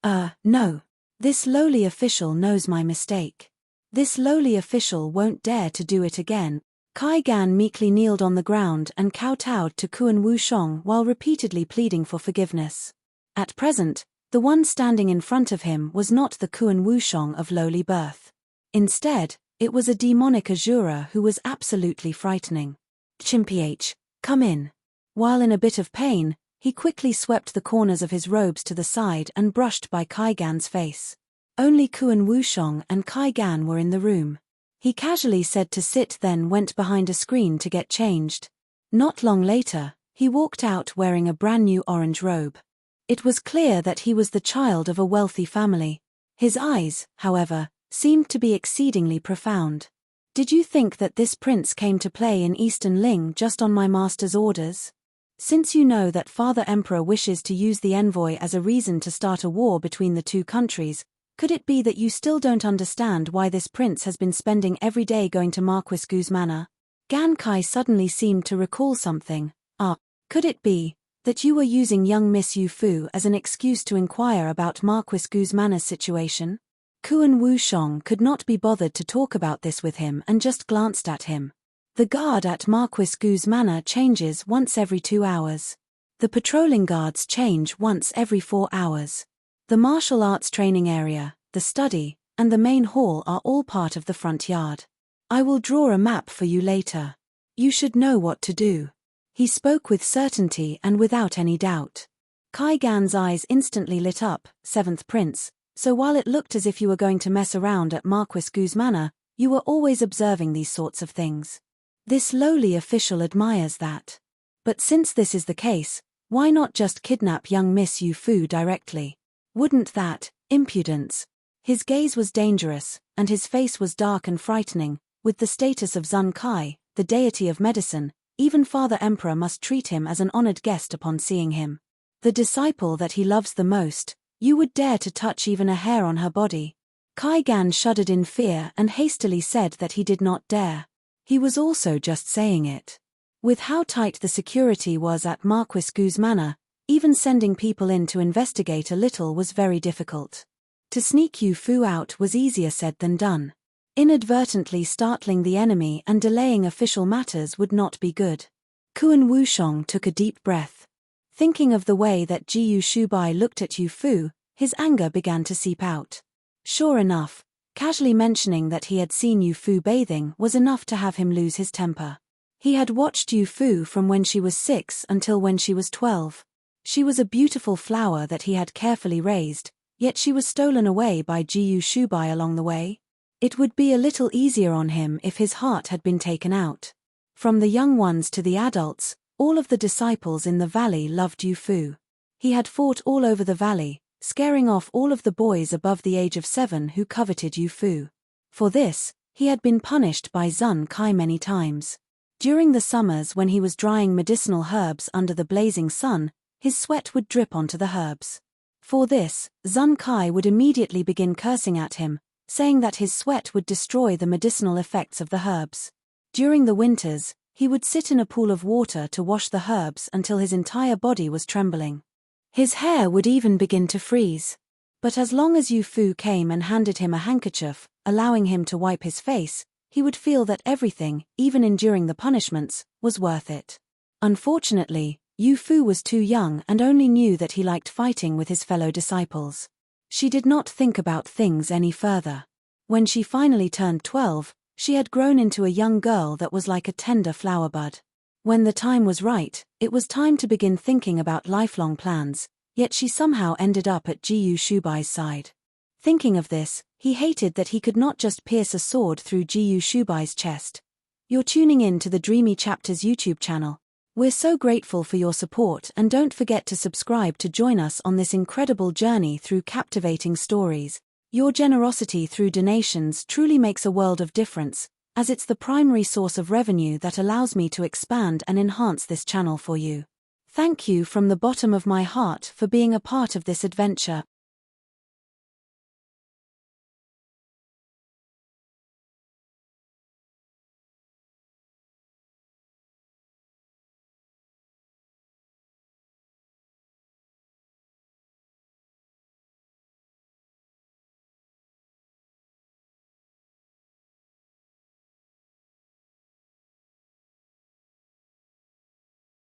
no. This lowly official knows my mistake. This lowly official won't dare to do it again. Kai Gan meekly kneeled on the ground and kowtowed to Kuan Wushong while repeatedly pleading for forgiveness. At present, the one standing in front of him was not the Kuan Wushong of lowly birth. Instead, it was a demonic Azura who was absolutely frightening. Chimph, come in. While in a bit of pain, he quickly swept the corners of his robes to the side and brushed by Kai Gan's face. Only Kuan Wushong and Kai Gan were in the room. He casually said to sit, then went behind a screen to get changed. Not long later, he walked out wearing a brand new orange robe. It was clear that he was the child of a wealthy family. His eyes, however, seemed to be exceedingly profound. Did you think that this prince came to play in Eastern Ling just on my master's orders? Since you know that Father Emperor wishes to use the envoy as a reason to start a war between the two countries, could it be that you still don't understand why this prince has been spending every day going to Marquis Gu's manor? Gan Kai suddenly seemed to recall something. Could it be that you were using young Miss Yu Fu as an excuse to inquire about Marquis Gu's manor's situation? Kuan Wushong could not be bothered to talk about this with him and just glanced at him. The guard at Marquis Gu's manor changes once every 2 hours. The patrolling guards change once every 4 hours. The martial arts training area, the study, and the main hall are all part of the front yard. I will draw a map for you later. You should know what to do. He spoke with certainty and without any doubt. Kai Gan's eyes instantly lit up. Seventh Prince, So while it looked as if you were going to mess around at Marquis Gu's manor, you were always observing these sorts of things. This lowly official admires that. But since this is the case, why not just kidnap young Miss Yu Fu directly? Wouldn't that, impudence? His gaze was dangerous, and his face was dark and frightening. With the status of Zun Kai, the deity of medicine, even Father Emperor must treat him as an honored guest upon seeing him. The disciple that he loves the most, you would dare to touch even a hair on her body? Kai Gan shuddered in fear and hastily said that he did not dare. He was also just saying it. With how tight the security was at Marquis Gu's manor, even sending people in to investigate a little was very difficult. To sneak Yu Fu out was easier said than done. Inadvertently startling the enemy and delaying official matters would not be good. Kuan Wushong took a deep breath. Thinking of the way that Jiyu Shubai looked at Yu Fu, his anger began to seep out. Sure enough, casually mentioning that he had seen Yu Fu bathing was enough to have him lose his temper. He had watched Yu Fu from when she was 6 until when she was 12. She was a beautiful flower that he had carefully raised, yet she was stolen away by Jiyu Shubai along the way. It would be a little easier on him if his heart had been taken out. From the young ones to the adults, all of the disciples in the valley loved Yu Fu. He had fought all over the valley, scaring off all of the boys above the age of 7 who coveted Yu Fu. For this, he had been punished by Zun Kai many times. During the summers when he was drying medicinal herbs under the blazing sun, his sweat would drip onto the herbs. For this, Zun Kai would immediately begin cursing at him, saying that his sweat would destroy the medicinal effects of the herbs. During the winters, he would sit in a pool of water to wash the herbs until his entire body was trembling. His hair would even begin to freeze. But as long as Yu Fu came and handed him a handkerchief, allowing him to wipe his face, he would feel that everything, even enduring the punishments, was worth it. Unfortunately, Yu Fu was too young and only knew that he liked fighting with his fellow disciples. She did not think about things any further. When she finally turned 12, she had grown into a young girl that was like a tender flower bud. When the time was right, it was time to begin thinking about lifelong plans, yet she somehow ended up at Jiyu Shubai's side. Thinking of this, he hated that he could not just pierce a sword through Jiyu Shubai's chest. You're tuning in to the Dreamy Chapters YouTube channel. We're so grateful for your support, and don't forget to subscribe to join us on this incredible journey through captivating stories. Your generosity through donations truly makes a world of difference, as it's the primary source of revenue that allows me to expand and enhance this channel for you. Thank you from the bottom of my heart for being a part of this adventure.